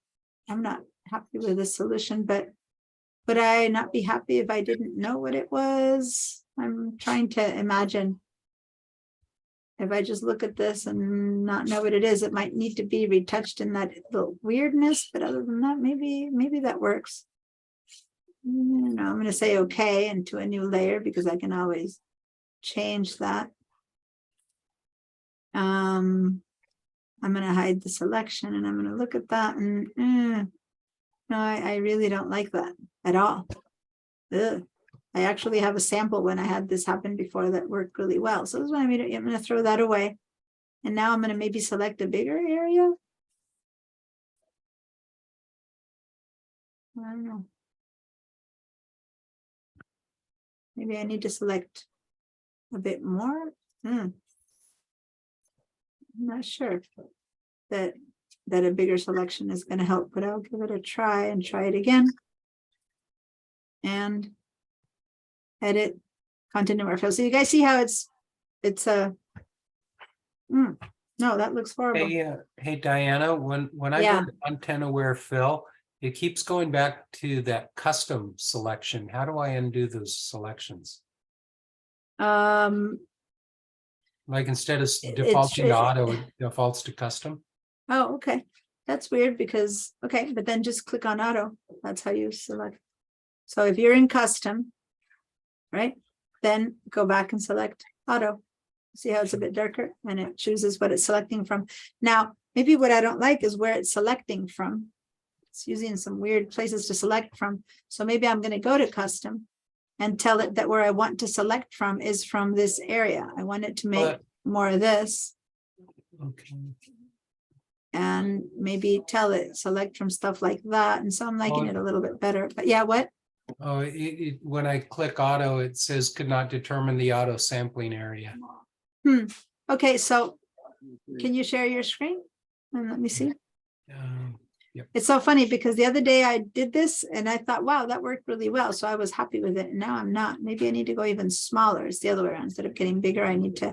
I'm not happy with the solution, but would I not be happy if I didn't know what it was? I'm trying to imagine. If I just look at this and not know what it is, it might need to be retouched in that little weirdness, but other than that, maybe that works. No, I'm gonna say okay into a new layer because I can always change that. I'm gonna hide the selection and I'm gonna look at that and no, I really don't like that at all. Ugh. I actually have a sample when I had this happen before that worked really well. So this is why I'm gonna throw that away. And now I'm gonna maybe select a bigger area. I don't know. Maybe I need to select a bit more. I'm not sure that a bigger selection is going to help, but I'll give it a try and try it again. And edit content and fill. So you guys see how it's a no, that looks horrible.
Hey Diana, when I
Yeah.
go to content aware fill, it keeps going back to that custom selection. How do I undo those selections? Like instead of defaulting to auto, it defaults to custom.
Oh, okay. That's weird because, okay, but then just click on auto. That's how you select. So if you're in custom, right, then go back and select auto. See how it's a bit darker and it chooses what it's selecting from. Now, maybe what I don't like is where it's selecting from. It's using some weird places to select from. So maybe I'm going to go to custom and tell it that where I want to select from is from this area. I want it to make more of this.
Okay.
And maybe tell it select from stuff like that. And so I'm liking it a little bit better. But yeah, what?
Oh, when I click auto, it says could not determine the auto sampling area.
Okay, so can you share your screen? And let me see.
Yep.
It's so funny because the other day I did this and I thought, wow, that worked really well. So I was happy with it. And now I'm not. Maybe I need to go even smaller. It's the other way around. Instead of getting bigger, I need to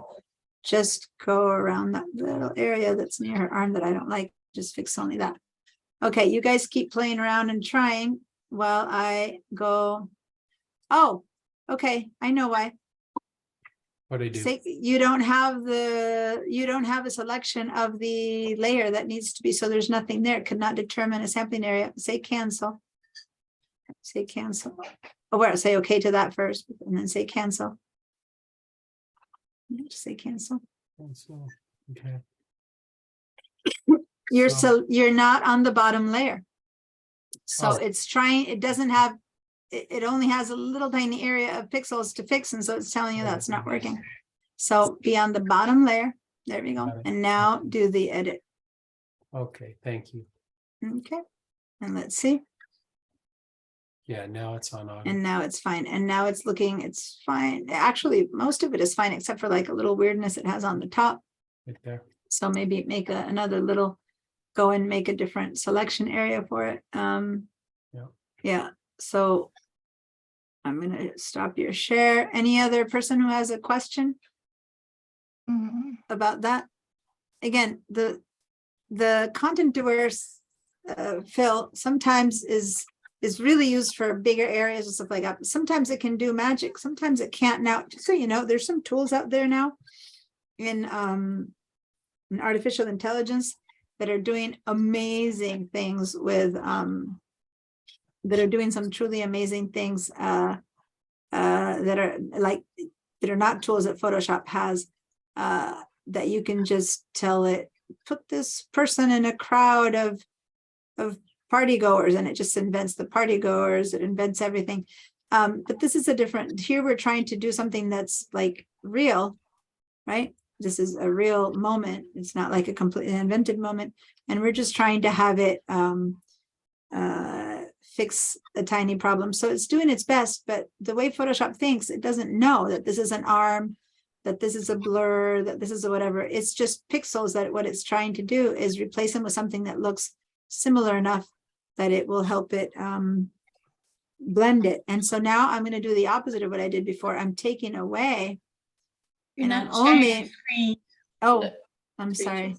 just go around that little area that's near her arm that I don't like. Just fix only that. Okay, you guys keep playing around and trying while I go. Oh, okay. I know why.
What do I do?
Say you don't have a selection of the layer that needs to be, so there's nothing there. Could not determine a sampling area. Say cancel. Say cancel. Oh, where say okay to that first and then say cancel. Just say cancel.
Okay.
You're not on the bottom layer. So
Oh.
it's trying, it doesn't have, it only has a little tiny area of pixels to fix. And so it's telling you that's not working. So be on the bottom layer. There we go.
Got it.
And now do the edit.
Okay, thank you.
Okay. And let's see.
Yeah, now it's on auto.
And now it's fine. And now it's looking, it's fine. Actually, most of it is fine, except for like a little weirdness it has on the top.
Right there.
So maybe make another little, go and make a different selection area for it. Yeah. So I'm going to stop your share. Any other person who has a question about that? Again, the content aware fill sometimes is really used for bigger areas and stuff like that. But sometimes it can do magic. Sometimes it can't. Now, just so you know, there's some tools out there now in artificial intelligence that are doing amazing things with that are doing some truly amazing things that are not tools that Photoshop has, that you can just tell it, put this person in a crowd of party goers, and it just invents the party goers, it invents everything. But this is a different, here we're trying to do something that's like real, right? This is a real moment. It's not like a completely invented moment. And we're just trying to have it fix a tiny problem. So it's doing its best, but the way Photoshop thinks, it doesn't know that this is an arm, that this is a blur, that this is a whatever. It's just pixels that what it's trying to do is replace them with something that looks similar enough that it will help it blend it. And so now I'm going to do the opposite of what I did before. I'm taking away
You're
And I'm
not sharing your
only,
screen.
oh, I'm
Speeches.
sorry.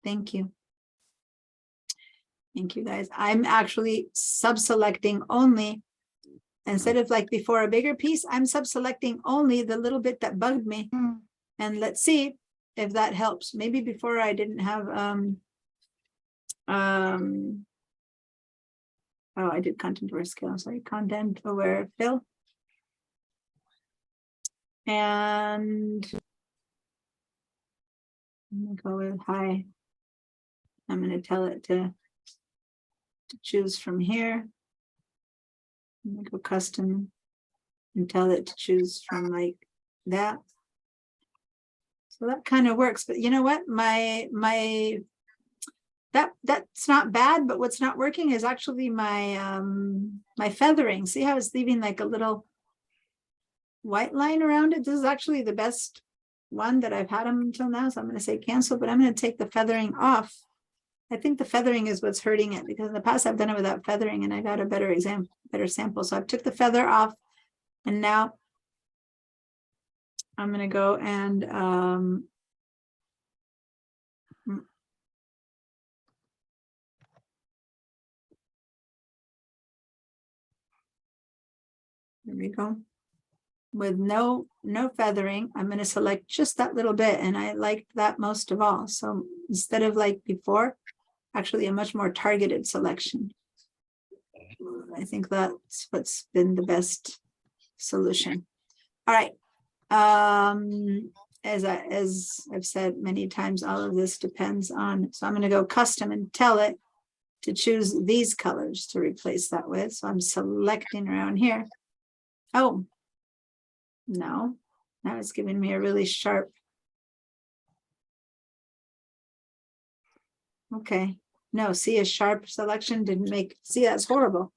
Thank you. Thank you, guys. I'm actually sub-selecting only. Instead of like before a bigger piece, I'm sub-selecting only the little bit that bugged me.
Hmm.
And let's see if that helps. Maybe before I didn't have, oh, I did content aware scale, sorry, content aware fill. And I'm gonna go with hi. I'm gonna tell it to choose from here. I'm gonna go custom and tell it to choose from like that. So that kind of works, but you know what? That's not bad, but what's not working is actually my my feathering. See how it's leaving like a little white line around it? This is actually the best one that I've had until now. So I'm going to say cancel, but I'm going to take the feathering off. I think the feathering is what's hurting it, because in the past I've done it without feathering and I got a better sample. So I took the feather off, and now I'm going to go and there we go. With no feathering, I'm going to select just that little bit, and I liked that most of all. So instead of like before, actually a much more targeted selection. I think that's what's been the best solution. All right. As I've said many times, all of this depends on, so I'm going to go custom and tell it to choose these colors to replace that with. So I'm selecting around here. Oh, no, now it's giving me a really sharp. Okay, no, see, a sharp selection didn't make, see, that's horrible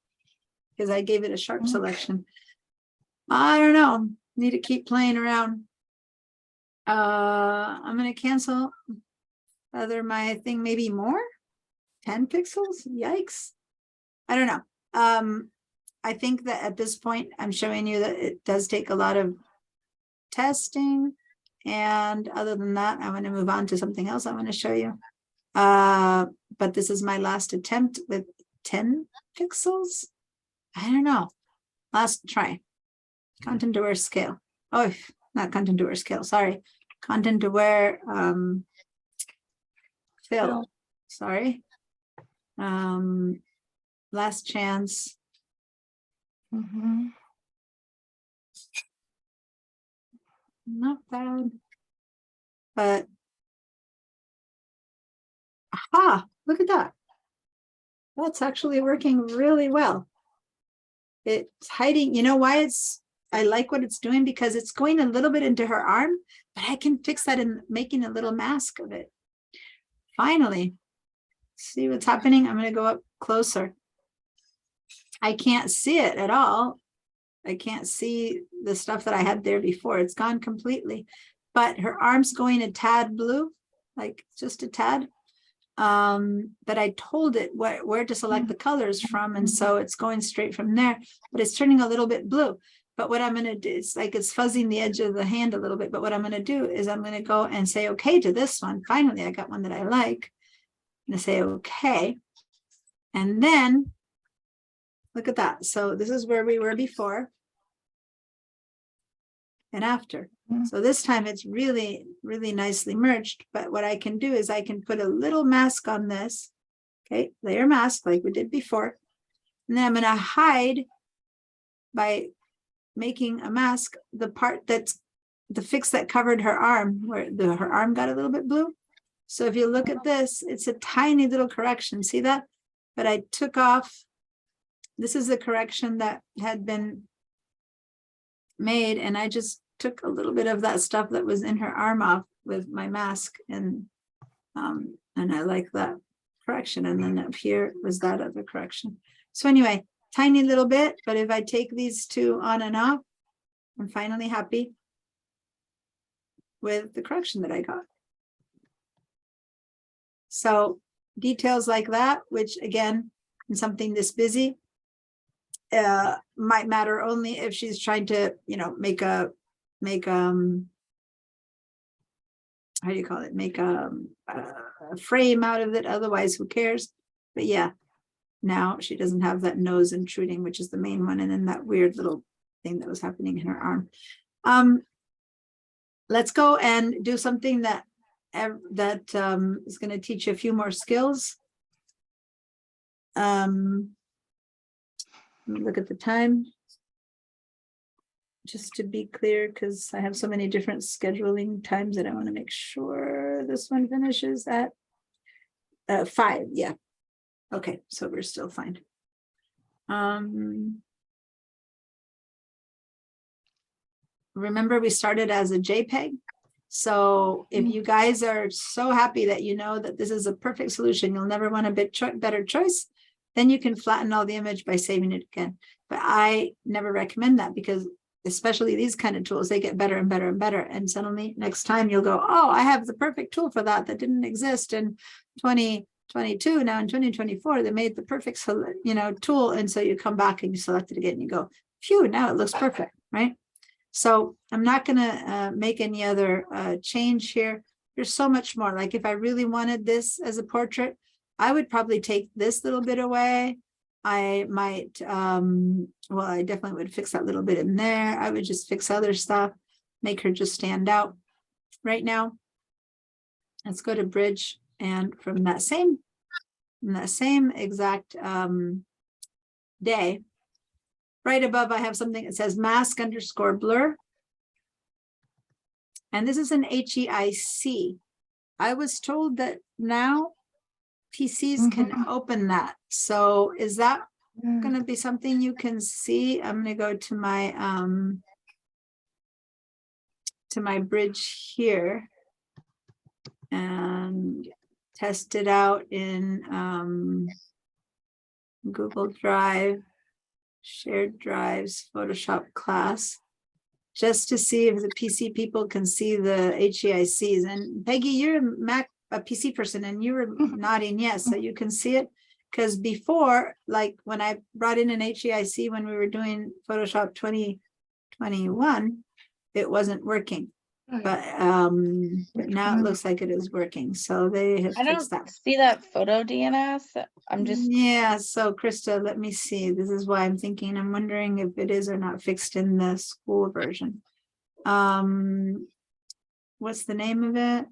because I gave it a sharp selection. I don't know, need to keep playing around. I'm going to cancel other my thing, maybe more 10 pixels. Yikes. I don't know. I think that at this point, I'm showing you that it does take a lot of testing. And other than that, I want to move on to something else I want to show you. But this is my last attempt with 10 pixels. I don't know. Last try. Content aware scale. Oh, not content aware scale. Sorry. Content aware fill. Sorry. Last chance.
Mhm.
Not bad. But aha, look at that. That's actually working really well. It's hiding, you know why I like what it's doing, because it's going a little bit into her arm, but I can fix that in making a little mask of it. Finally, see what's happening? I'm going to go up closer. I can't see it at all. I can't see the stuff that I had there before. It's gone completely, but her arm's going a tad blue, like just a tad. But I told it where to select the colors from, and so it's going straight from there, but it's turning a little bit blue. But what I'm going to do, it's like it's fuzzing the edge of the hand a little bit, but what I'm going to do is I'm going to go and say okay to this one. Finally, I got one that I like. I'm going to say okay, and then look at that. So this is where we were before and after. So this time it's really, really nicely merged. But what I can do is I can put a little mask on this. Okay, layer mask like we did before. And then I'm going to hide by making a mask the part that's the fix that covered her arm, where her arm got a little bit blue. So if you look at this, it's a tiny little correction. See that? But I took off. This is the correction that had been made, and I just took a little bit of that stuff that was in her arm off with my mask, and I like that correction. And then up here was that other correction. So anyway, tiny little bit, but if I take these two on and off, I'm finally happy with the correction that I got. So details like that, which again, in something this busy, might matter only if she's trying to, you know, make how do you call it? Make a frame out of it. Otherwise, who cares? But yeah, now she doesn't have that nose intruding, which is the main one. And then that weird little thing that was happening in her arm. Let's go and do something that is going to teach you a few more skills. Let me look at the time. Just to be clear, because I have so many different scheduling times that I want to make sure this one finishes at 5. Yeah. Okay, so we're still fine. Remember, we started as a JPEG. So if you guys are so happy that you know that this is a perfect solution, you'll never want a better choice, then you can flatten all the image by saving it again. But I never recommend that, because especially these kind of tools, they get better and better and better. And suddenly next time you'll go, oh, I have the perfect tool for that didn't exist in 2022. Now in 2024, they made the perfect, tool. And so you come back and you select it again and you go, phew, now it looks perfect, right? So I'm not going to make any other change here. There's so much more. Like if I really wanted this as a portrait, I would probably take this little bit away. I might, I definitely would fix that little bit in there. I would just fix other stuff, make her just stand out. Right now, let's go to Bridge, and from that same exact day, right above, I have something that says mask_blur. And this is an HEIC. I was told that now PCs can open that. So is that going to be something you can see? I'm going to go to my Bridge here and test it out in Google Drive, shared drives, Photoshop class, just to see if the PC people can see the HEICs. And Peggy, you're a PC person, and you were nodding yes, so you can see it. Because before, like when I brought in an HEIC when we were doing Photoshop 2021, it wasn't working. But now it looks like it is working. So they have
I
fixed
don't
that.
see that photo, DNS. I'm just,
Yeah, so Krista, let me see. This is why I'm thinking, I'm wondering if it is or not fixed in the school version. What's the name of it?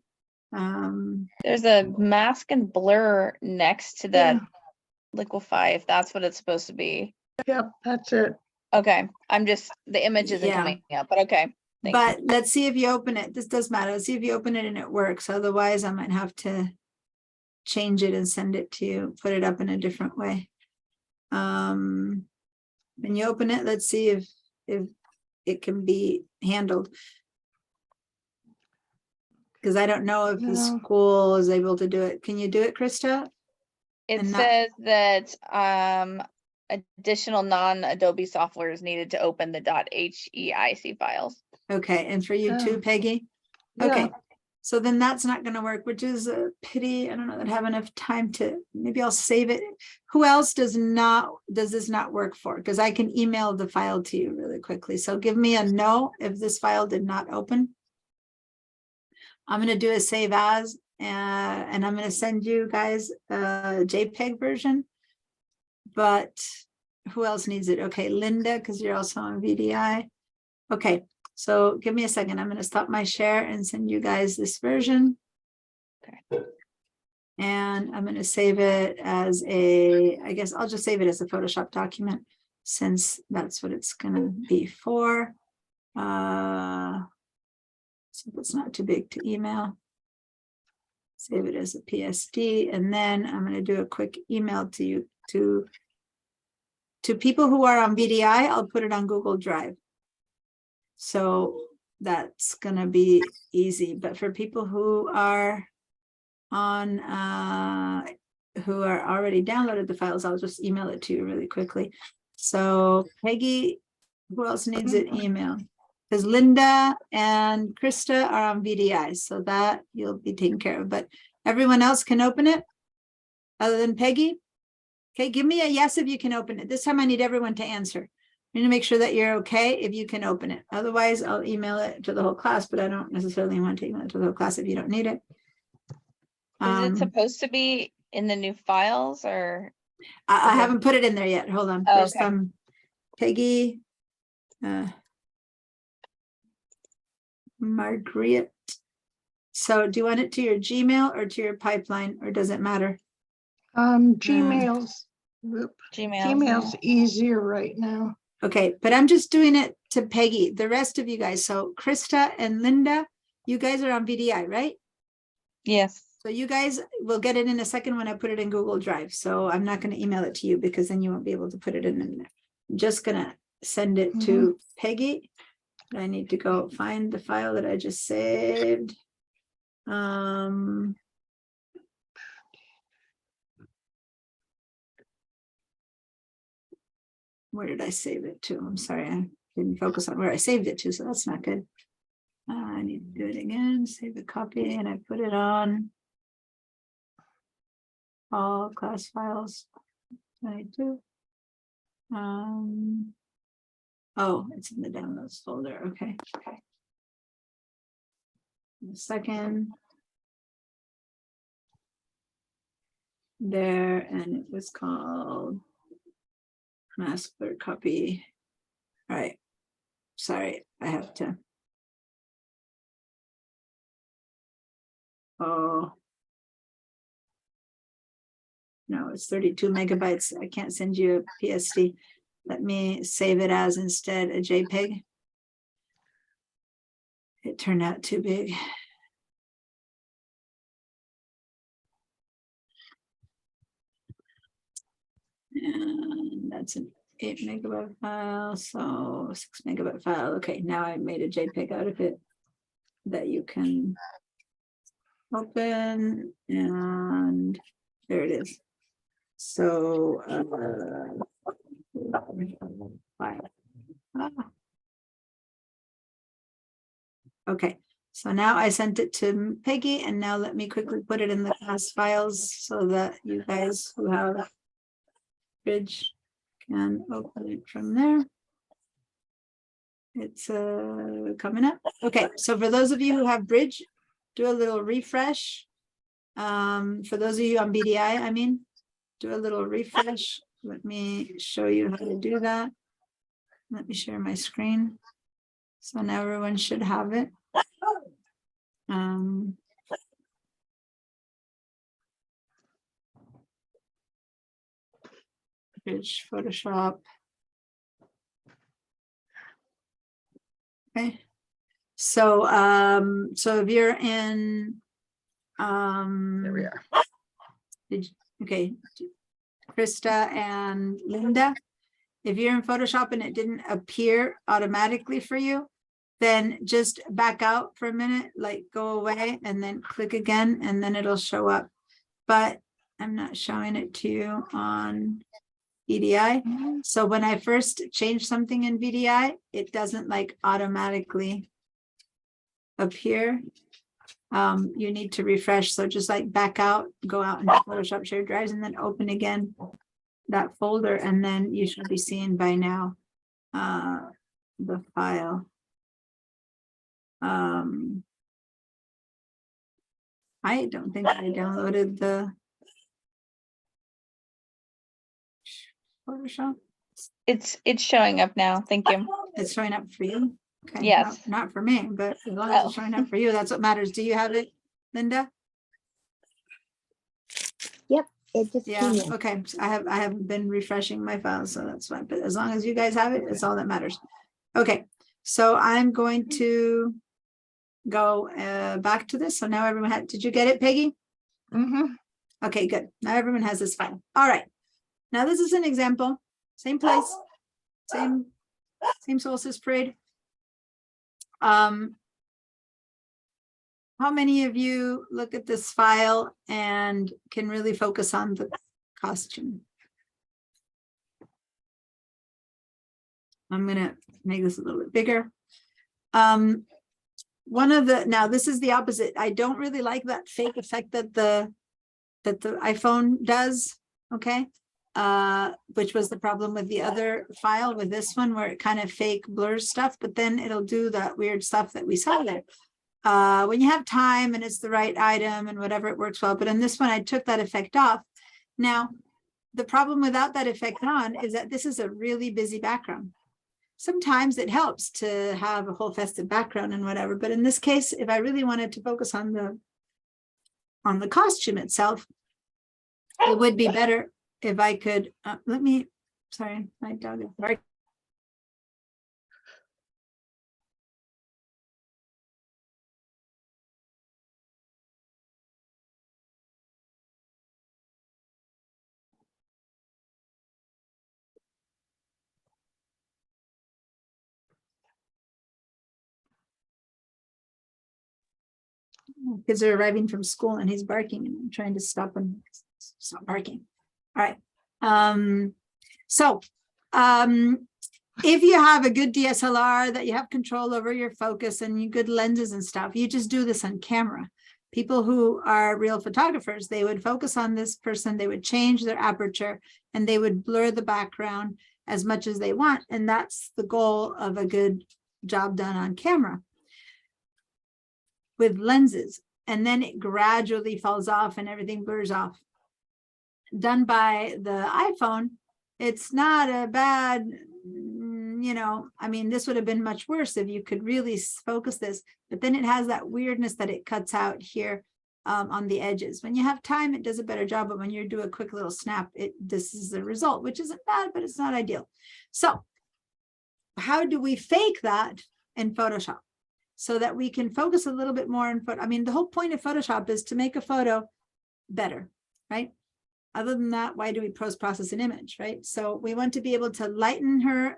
there's a mask and blur next to that liquify, if that's what it's supposed to be.
Yep, that's it.
Okay, the image isn't
Yeah.
coming up, but okay. Thank
But let's see if you open it. This does matter. Let's see if you open it and it works. Otherwise, I might have to change it and send it to you, put it up in a different way. When you open it, let's see if it can be handled. Because I don't know if the
No.
school is able to do it. Can you do it, Krista?
It
and not-
says that additional non-Adobe software is needed to open the .HEIC files.
Okay, and for you too,
Oh.
Peggy?
Yeah.
Okay, so then that's not going to work, which is a pity. I don't know that I have enough time to, maybe I'll save it. Who else does this not work for? Because I can email the file to you really quickly. So give me a no if this file did not open. I'm going to do a save as, and I'm going to send you guys a JPEG version. But who else needs it? Okay, Linda, because you're also on VDI. Okay, so give me a second. I'm going to stop my share and send you guys this version.
Okay.
And I'm going to save it as I guess I'll just save it as a Photoshop document, since that's what it's going to be for. So it's not too big to email. Save it as a PSD, and then I'm going to do a quick email to you to people who are on VDI. I'll put it on Google Drive. So that's going to be easy. But for people who are on, who are already downloaded the files, I'll just email it to you really quickly. So Peggy, who else needs an email? Because Linda and Krista are on VDI, so that you'll be taken care of. But everyone else can open it other than Peggy. Okay, give me a yes if you can open it. This time I need everyone to answer. You need to make sure that you're okay if you can open it. Otherwise, I'll email it to the whole class, but I don't necessarily want to email it to the whole class if you don't need it.
Is it
Um,
supposed to be in the new files or?
I
Okay.
haven't put it in there yet. Hold on.
Oh,
First,
okay.
Peggy. Margaret. So do you want it to your Gmail or to your pipeline, or does it matter?
Gmail's,
Gmail?
Gmail's easier right now.
Okay, but I'm just doing it to Peggy, the rest of you guys. So Krista and Linda, you guys are on VDI, right?
Yes.
So you guys will get it in a second when I put it in Google Drive. So I'm not going to email it to you because then you won't be able to put it in there. I'm just going to send it to Peggy. I need to go find the file that I just saved. Where did I save it to? I'm sorry, I didn't focus on where I saved it to, so that's not good. I need to do it again, save the copy, and I put it on all class files. 22. Oh, it's in the downloads folder. Okay. A second. There, and it was called master copy. All right. Sorry, I have to. Oh. No, it's 32 megabytes. I can't send you a PSD. Let me save it as instead a JPEG. It turned out too big. And that's an 8 megabyte file, so 6 megabyte file. Okay, now I made a JPEG out of it that you can open, and there it is. So file. Okay, so now I sent it to Peggy, and now let me quickly put it in the class files so that you guys who have Bridge can open it from there. It's coming up. Okay, so for those of you who have Bridge, do a little refresh. For those of you on BDI, I mean, do a little refresh. Let me show you how to do that. Let me share my screen. So now everyone should have it. Bridge, Photoshop. Okay. So so if you're in
There we are.
okay, Krista and Linda, if you're in Photoshop and it didn't appear automatically for you, then just back out for a minute, like go away and then click again, and then it'll show up. But I'm not showing it to you on VDI. So when I first change something in VDI, it doesn't like automatically appear. You need to refresh. So just like back out, go out into Photoshop shared drives, and then open again that folder, and then you should be seeing by now the file. I don't think I downloaded the Photoshop.
It's showing up now. Thank you.
It's showing up for you. Okay.
Yes.
Not for me, but as long as it's
Oh.
showing up for you, that's what matters. Do you have it, Linda?
It just
Yeah,
came in.
okay. So I haven't been refreshing my files, so that's fine. But as long as you guys have it, it's all that matters. Okay, so I'm going to go back to this. So now everyone had, did you get it, Peggy? Okay, good. Now everyone has this file. All right. Now this is an example. Same place, same solstice parade. How many of you look at this file and can really focus on the costume? I'm gonna make this a little bit bigger. One of the, now this is the opposite. I don't really like that fake effect that the iPhone does, okay? which was the problem with the other file with this one, where it kind of fake blurs stuff, but then it'll do that weird stuff that we saw there. When you have time and it's the right item and whatever, it works well. But in this one, I took that effect off. Now, the problem without that effect on is that this is a really busy background. Sometimes it helps to have a whole festive background and whatever, but in this case, if I really wanted to focus on the costume itself, it would be better if I could, sorry, my dog is barking. Kids are arriving from school and he's barking and I'm trying to stop him. Stop barking. All right. If you have a good DSLR that you have control over your focus and you good lenses and stuff, you just do this on camera. People who are real photographers, they would focus on this person, they would change their aperture and they would blur the background as much as they want. And that's the goal of a good job done on camera with lenses. And then it gradually falls off and everything blurs off. Done by the iPhone, it's not a bad, I mean, this would have been much worse if you could really focus this, but then it has that weirdness that it cuts out here on the edges. When you have time, it does a better job, but when you do a quick little snap, this is the result, which isn't bad, but it's not ideal. So how do we fake that in Photoshop so that we can focus a little bit more on photo? I mean, the whole point of Photoshop is to make a photo better, right? Other than that, why do we post-process an image, right? So we want to be able to lighten him,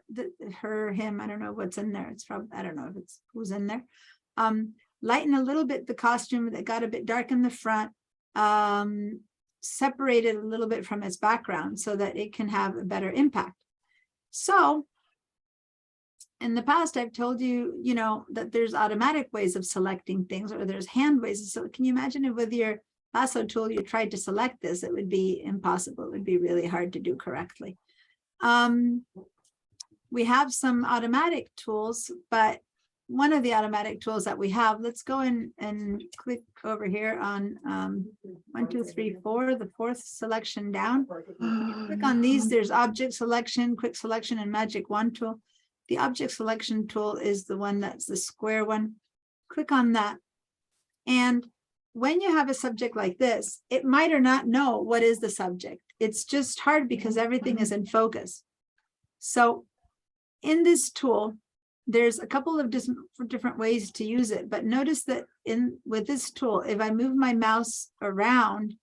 I don't know what's in there. It's probably, I don't know if it's who's in there. Lighten a little bit the costume that got a bit dark in the front, separate it a little bit from its background so that it can have a better impact. So in the past, I've told you, that there's automatic ways of selecting things, or there's hand ways. So can you imagine if with your lasso tool you tried to select this? It would be impossible. It would be really hard to do correctly. We have some automatic tools, but one of the automatic tools that we have, let's go in and click over here on 1, 2, 3, 4, the fourth selection down. Click on these, there's object selection, quick selection, and magic wand tool. The object selection tool is the one that's the square one. Click on that. And when you have a subject like this, it might or not know what is the subject. It's just hard because everything is in focus. So in this tool, there's a couple of different ways to use it, but notice that with this tool, if I move my mouse around,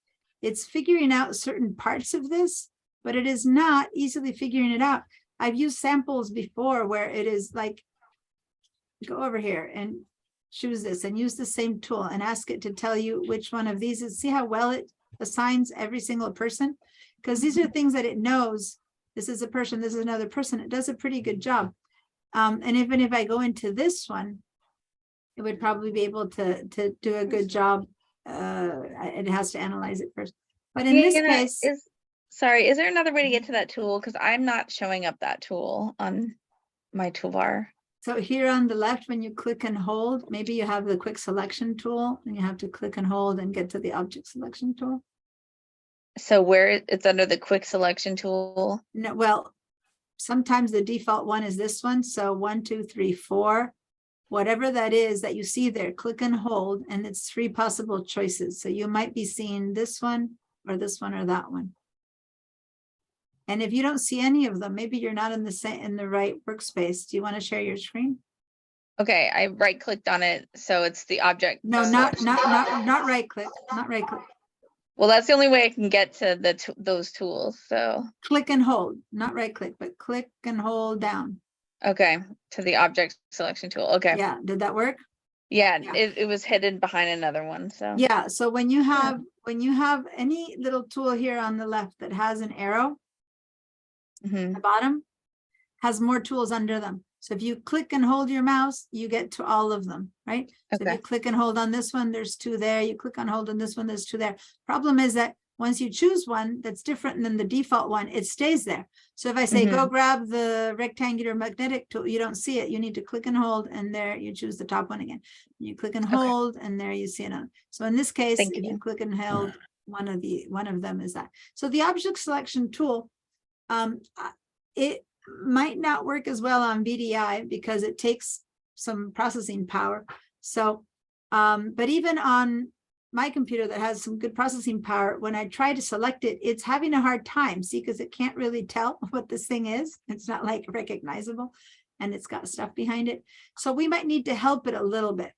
it's figuring out certain parts of this, but it is not easily figuring it out. I've used samples before where it is like, go over here and choose this and use the same tool and ask it to tell you which one of these is. See how well it assigns every single person? Because these are things that it knows. This is a person, this is another person. It does a pretty good job. And even if I go into this one, it would probably be able to do a good job. It has to analyze it first. But in this case,
is there another way to get to that tool? Because I'm not showing up that tool on my toolbar.
so here on the left, when you click and hold, maybe you have the quick selection tool and you have to click and hold and get to the object selection tool.
So where it's under the quick selection tool?
No, well, sometimes the default one is this one. So 1, 2, 3, 4, whatever that is that you see there, click and hold, and it's 3 possible choices. So you might be seeing this one or that one. And if you don't see any of them, maybe you're not in the right workspace. Do you want to share your screen?
Okay, I right clicked on it, so it's the object.
No, not right click, not right click.
Well, that's the only way I can get to those tools. So
Click and hold, not right click, but click and hold down.
okay, to the object selection tool. Okay.
Yeah, did that work?
Yeah,
Yeah.
it was hidden behind another one. So
Yeah, so when you have any little tool here on the left that has an arrow,
Mhm.
the bottom has more tools under them. So if you click and hold your mouse, you get to all of them, right? So if
Okay.
you click and hold on this one, there's 2 there. You click on hold on this one, there's 2 there. Problem is that once you choose one that's different than the default one, it stays there. So if I say, go grab the rectangular magnetic tool, you don't see it. You need to click and hold, and there you choose the top one again. You click and hold, and there you see it on. So in this case,
Thank
if you
you.
click and hold, one of them is that. So the object selection tool, it might not work as well on VDI because it takes some processing power. So, but even on my computer that has some good processing power, when I try to select it, it's having a hard time, see, because it can't really tell what this thing is. It's not like recognizable, and it's got stuff behind it. So we might need to help it a little bit.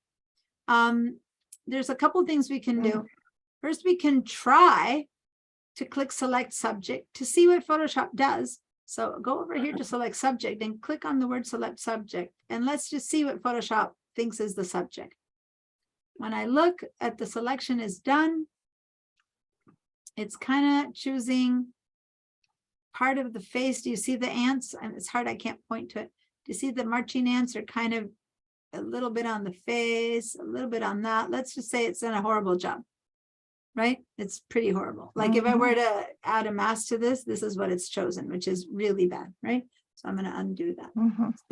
There's a couple things we can do. First, we can try to click select subject to see what Photoshop does. So go over here to select subject and click on the word select subject, and let's just see what Photoshop thinks is the subject. When I look at the selection is done, it's kind of choosing part of the face. Do you see the ants? And it's hard, I can't point to it. Do you see the marching ants are kind of a little bit on the face, a little bit on that. Let's just say it's done a horrible job, right? It's pretty horrible. Like if I were to add a mask to this, this is what it's chosen, which is really bad, right? So I'm going to undo that.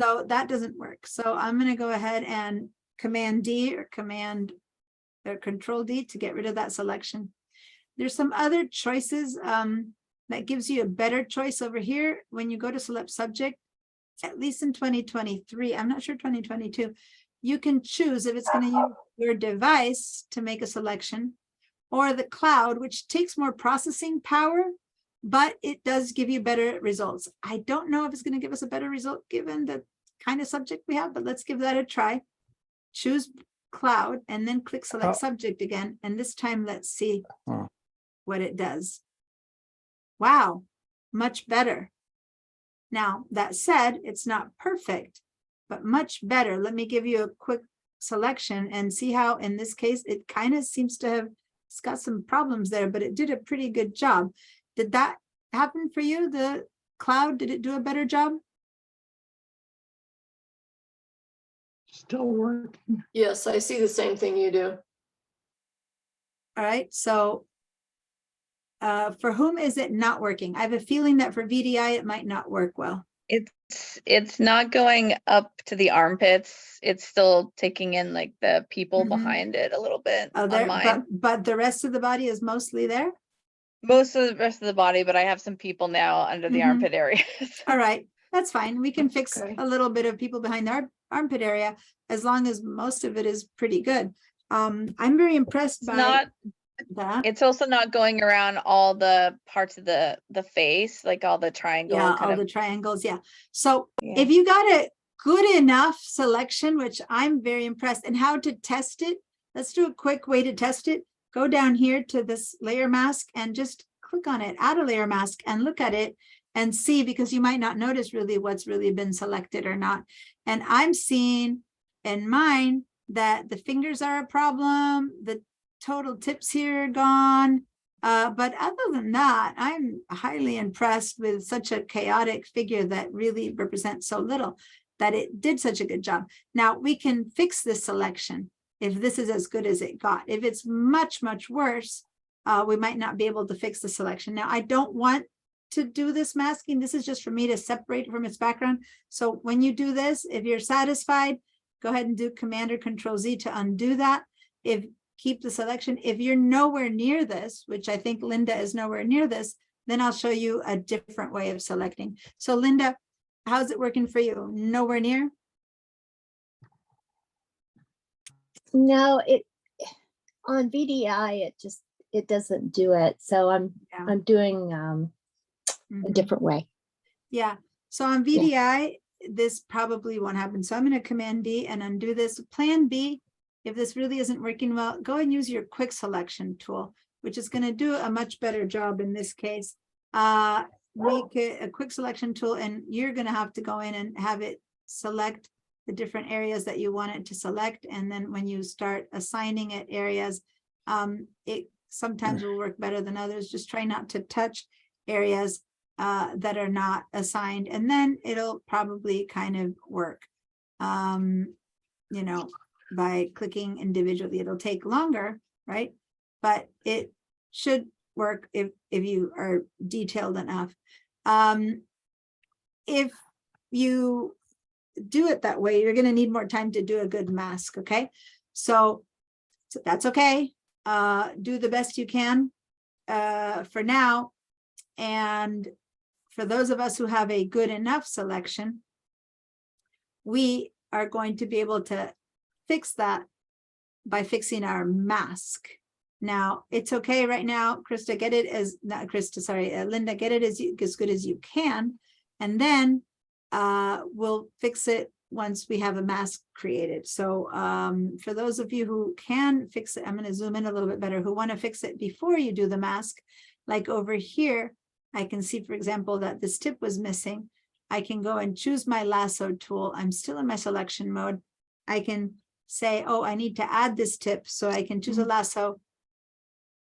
So that doesn't work. So I'm going to go ahead and Command D or Control D to get rid of that selection. There's some other choices that gives you a better choice over here when you go to select subject, at least in 2023. I'm not sure 2022. You can choose if it's going to use your device to make a selection, or the cloud, which takes more processing power, but it does give you better results. I don't know if it's going to give us a better result given the kind of subject we have, but let's give that a try. Choose cloud and then click select subject again. And this time, let's see what it does. Wow, much better. Now, that said, it's not perfect, but much better. Let me give you a quick selection and see how, in this case, it kind of seems to have, it's got some problems there, but it did a pretty good job. Did that happen for you? The cloud, did it do a better job?
Still working.
Yes, I see the same thing you do.
All right, so for whom is it not working? I have a feeling that for VDI, it might not work well.
It's not going up to the armpits. It's still taking in like the people
Mhm.
behind it a little bit
Oh,
on
there,
mine.
but the rest of the body is mostly there.
Most of the rest of the body, but I have some people now under the
Mhm.
armpit areas.
All right, that's fine. We can
That's
fix
okay.
a little bit of people behind the armpit area as long as most of it is pretty good. I'm very impressed
It's
by
not,
that.
it's also not going around all the parts of the face, like all the triangle
Yeah,
kind
all
of.
the triangles, yeah. So
Yeah.
if you got a good enough selection, which I'm very impressed, and how to test it, let's do a quick way to test it. Go down here to this layer mask and just click on it, add a layer mask and look at it and see, because you might not notice really what's really been selected or not. And I'm seeing in mine that the fingers are a problem, the total tips here are gone. But other than that, I'm highly impressed with such a chaotic figure that really represents so little, that it did such a good job. Now we can fix this selection if this is as good as it got. If it's much, much worse, we might not be able to fix the selection. Now, I don't want to do this masking. This is just for me to separate it from its background. So when you do this, if you're satisfied, go ahead and do Command or Control Z to undo that. Keep the selection. If you're nowhere near this, which I think Linda is nowhere near this, then I'll show you a different way of selecting. So Linda, how's it working for you? Nowhere near?
No, it on VDI, it doesn't do it. So I'm doing a
Mhm.
different way.
Yeah, so on VDI, this probably won't happen. So I'm going to Command D and undo this. Plan B, if this really isn't working well, go and use your quick selection tool, which is going to do a much better job in this case. Make it a quick selection tool, and you're going to have to go in and have it select the different areas that you want it to select. And then when you start assigning it areas, it sometimes will work better than others. Just try not to touch areas that are not assigned, and then it'll probably kind of work. You know, by clicking individually, it'll take longer, right? But it should work if you are detailed enough. If you do it that way, you're going to need more time to do a good mask. Okay. So that's okay. Do the best you can for now. And for those of us who have a good enough selection, we are going to be able to fix that by fixing our mask. Now, it's okay right now, Krista, get it as, not Krista, sorry, Linda, get it as good as you can. And then we'll fix it once we have a mask created. So for those of you who can fix it, I'm going to zoom in a little bit better, who want to fix it before you do the mask, like over here, I can see, for example, that this tip was missing. I can go and choose my lasso tool. I'm still in my selection mode. I can say, oh, I need to add this tip. So I can choose a lasso.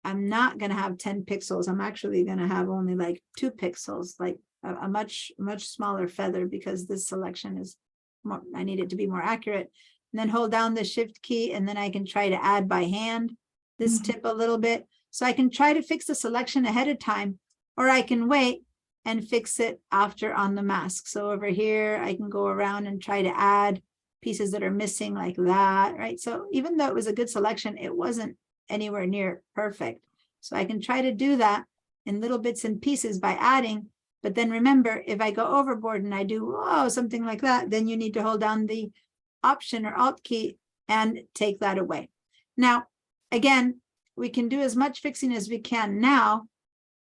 I'm not going to have 10 pixels. I'm actually going to have only like 2 pixels, like a much smaller feather, because this selection is more, I need it to be more accurate. And then hold down the shift key, and then I can try to add by hand this tip a little bit. So I can try to fix the selection ahead of time, or I can wait and fix it after on the mask. So over here, I can go around and try to add pieces that are missing like that, right? So even though it was a good selection, it wasn't anywhere near perfect. So I can try to do that in little bits and pieces by adding. But then remember, if I go overboard and I do something like that, then you need to hold down the Option or Alt key and take that away. Now, again, we can do as much fixing as we can now,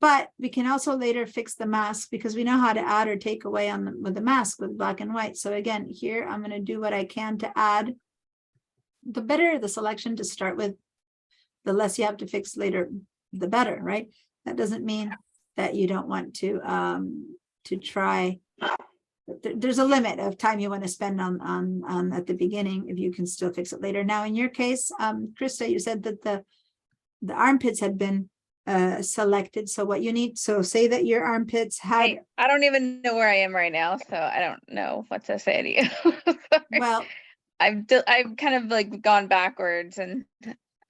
but we can also later fix the mask, because we know how to add or take away with the mask with black and white. So again, here I'm going to do what I can to add. The better the selection to start with, the less you have to fix later, the better, right? That doesn't mean that you don't want to try. There's a limit of time you want to spend on at the beginning, if you can still fix it later. Now, in your case, Krista, you said that the armpits had been selected. So what you need, so say that your armpits had.
I don't even know where I am right now, so I don't know what to say to you. Sorry.
Well,
I've kind of like gone backwards and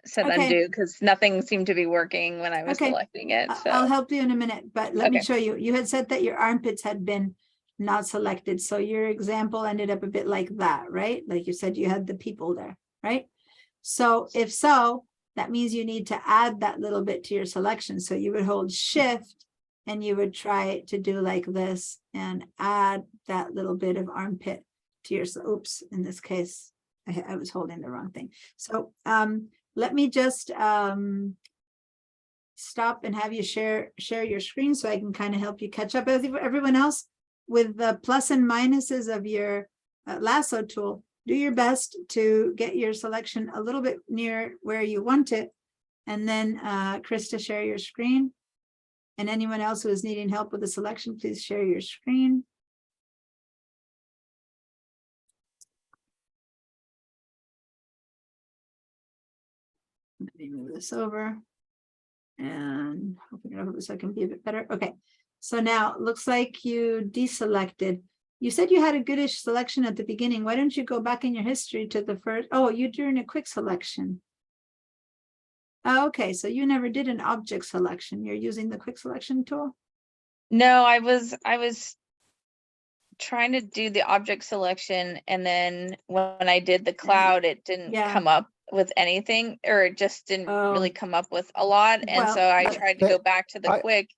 said
Okay.
undo, because nothing seemed to be working when I was
Okay.
selecting it. So
I'll help you in a minute, but let me
Okay.
show you. You had said that your armpits had been not selected. So your example ended up a bit like that, right? Like you said, you had the people there, right? So if so, that means you need to add that little bit to your selection. So you would hold Shift and you would try to do like this and add that little bit of armpit to your, oops, in this case, I was holding the wrong thing. So let me just stop and have you share your screen so I can kind of help you catch up with everyone else with the plus and minuses of your lasso tool. Do your best to get your selection a little bit near where you want it. And then Krista, share your screen. And anyone else who is needing help with the selection, please share your screen. Let me move this over and open it over so I can be a bit better. Okay, so now it looks like you deselected. You said you had a goodish selection at the beginning. Why don't you go back in your history to the first? Oh, you're doing a quick selection. Oh, okay, so you never did an object selection. You're using the quick selection tool?
no, I was trying to do the object selection, and then when I did the cloud, it didn't
Yeah.
come up with anything, or it just didn't
Oh.
really come up with a lot. And
Well,
so I
but-
tried to go back to the
I-
quick.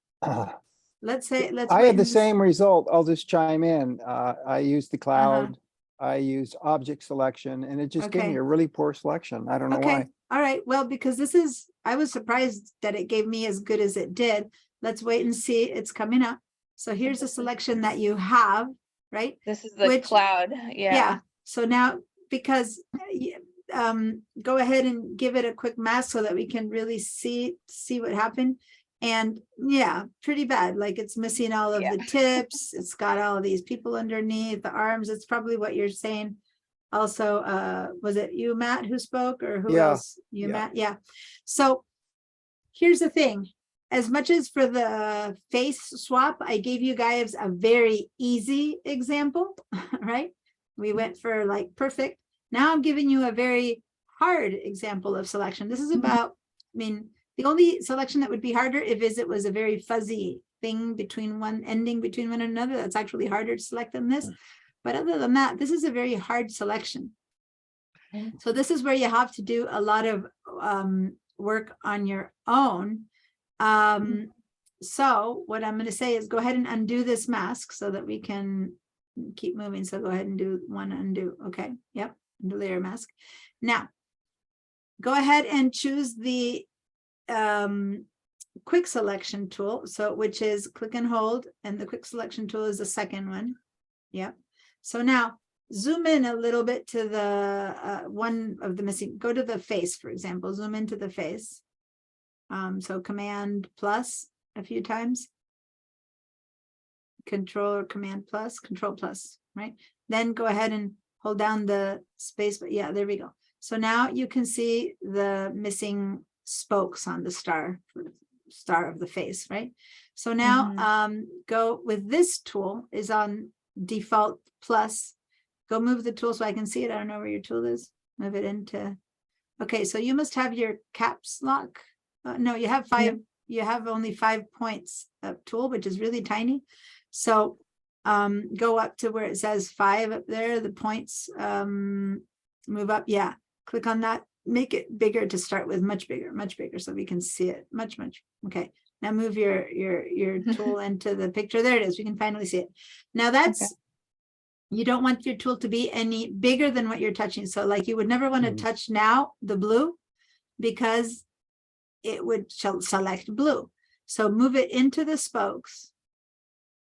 Let's say, let's.
I
wait
had the
and-
same result. I'll just chime in. I used the cloud. I used object selection, and it just gave
Okay.
me a really poor selection. I don't know
Okay,
why.
all right, well, because this is, I was surprised that it gave me as good as it did. Let's wait and see, it's coming up. So here's a selection that you have, right?
This is the
Which-
cloud.
Yeah, so now, because go ahead and give it a quick mask so that we can really see what happened. And yeah, pretty bad, like it's missing all of
Yeah.
the tips, it's got all of these people underneath the arms, it's probably what you're saying. Also, was it you, Matt, who spoke, or who
Yeah,
else? You,
yeah.
Matt, yeah. So here's the thing, as much as for the face swap, I gave you guys a very easy example, right? We went for like perfect. Now I'm giving you a very hard example of selection. This is about, I mean, The only selection that would be harder if it was a very fuzzy thing between one ending between one another, that's actually harder to select than this. But other than that, this is a very hard selection. So this is where you have to do a lot of work on your own. So what I'm going to say is go ahead and undo this mask so that we can keep moving. So go ahead and do one undo. Okay. Yep. Undo layer mask. Now, go ahead and choose the quick selection tool. So which is click and hold, and the quick selection tool is the second one. Yep. So now zoom in a little bit to the one of the missing, go to the face, for example, zoom into the face. So command plus a few times. Control or command plus, control plus, right? Then go ahead and hold down the space, but yeah, there we go. So now you can see the missing spokes on the star of the face, right? So now go with this tool is on default plus. Go move the tool so I can see it. I don't know where your tool is. Move it into, okay, so you must have your caps lock. No, you have five, you have only 5 points of tool, which is really tiny. So go up to where it says 5 up there, the points, move up. Yeah, click on that, make it bigger to start with, much bigger, so we can see it much. Okay, now move your tool into the picture. There it is. We can finally see it. Now that's, you don't want your tool to be any bigger than what you're touching. So like you would never want to touch now the blue because it would select blue. So move it into the spokes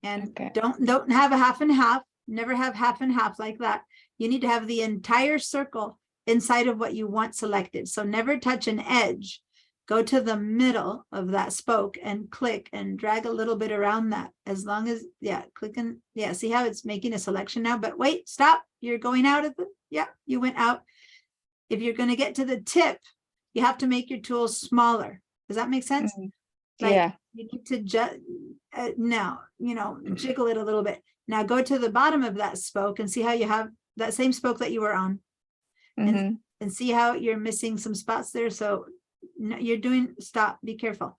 and don't have a half and half. Never have half and half like that. You need to have the entire circle inside of what you want selected. So never touch an edge. Go to the middle of that spoke and click and drag a little bit around that. As long as, yeah, click and, yeah, see how it's making a selection now, but wait, stop. You're going out of the, yeah, you went out. If you're going to get to the tip, you have to make your tool smaller. Does that make sense? Like,
yeah.
You need to just, now, you know, jiggle it a little bit. Now go to the bottom of that spoke and see how you have that same spoke that you were on. And see how you're missing some spots there. So no, you're doing, stop, be careful.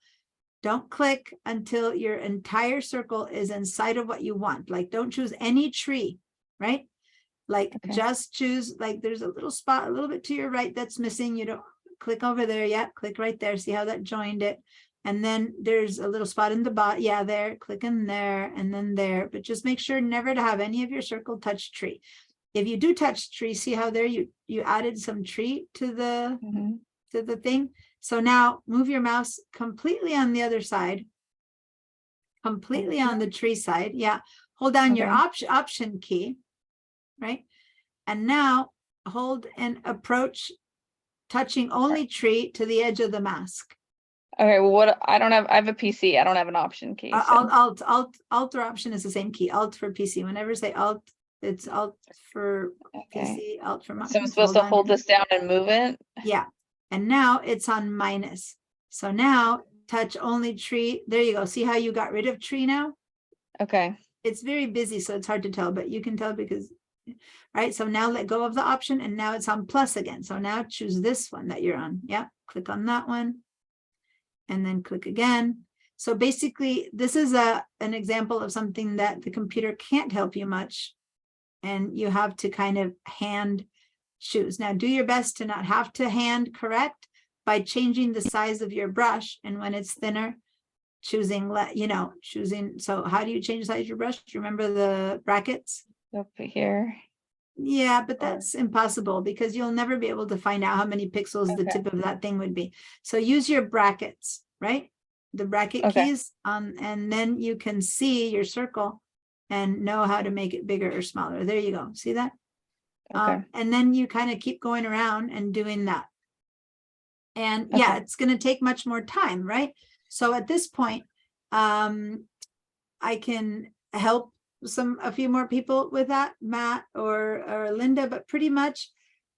Don't click until your entire circle is inside of what you want. Like don't choose any tree, right? Like just choose, like there's a little spot a little bit to your right that's missing. You don't click over there yet. Click right there. See how that joined it. And then there's a little spot in the bottom. Yeah, there, click in there and then there. But just make sure never to have any of your circle touch tree. If you do touch tree, see how there you added some tree to the thing. So now move your mouse completely on the other side, completely on the tree side. Yeah, hold down your option key, right? And now hold and approach, touching only tree to the edge of the mask.
Okay, well, what I have a PC. I don't have an option key. So.
Alt or option is the same key. Alt for PC. Whenever I say alt, it's alt for PC, alt for.
So I'm supposed to hold this down and move it?
Yeah. And now it's on minus. So now touch only tree. There you go. See how you got rid of tree now?
Okay.
It's very busy, so it's hard to tell, but you can tell because, right? So now let go of the option and now it's on plus again. So now choose this one that you're on. Yeah. Click on that one and then click again. So basically this is an example of something that the computer can't help you much. And you have to kind of hand choose. Now do your best to not have to hand correct by changing the size of your brush. And when it's thinner, choosing, choosing. So how do you change the size of your brush? Do you remember the brackets?
Up here.
Yeah, but that's impossible because you'll never be able to find out how many pixels the tip of that thing would be. So use your brackets, right? The bracket keys on, and then you can see your circle and know how to make it bigger or smaller. There you go. See that? And then you kind of keep going around and doing that. And yeah, it's going to take much more time, right? So at this point, I can help a few more people with that, Matt or Linda, but pretty much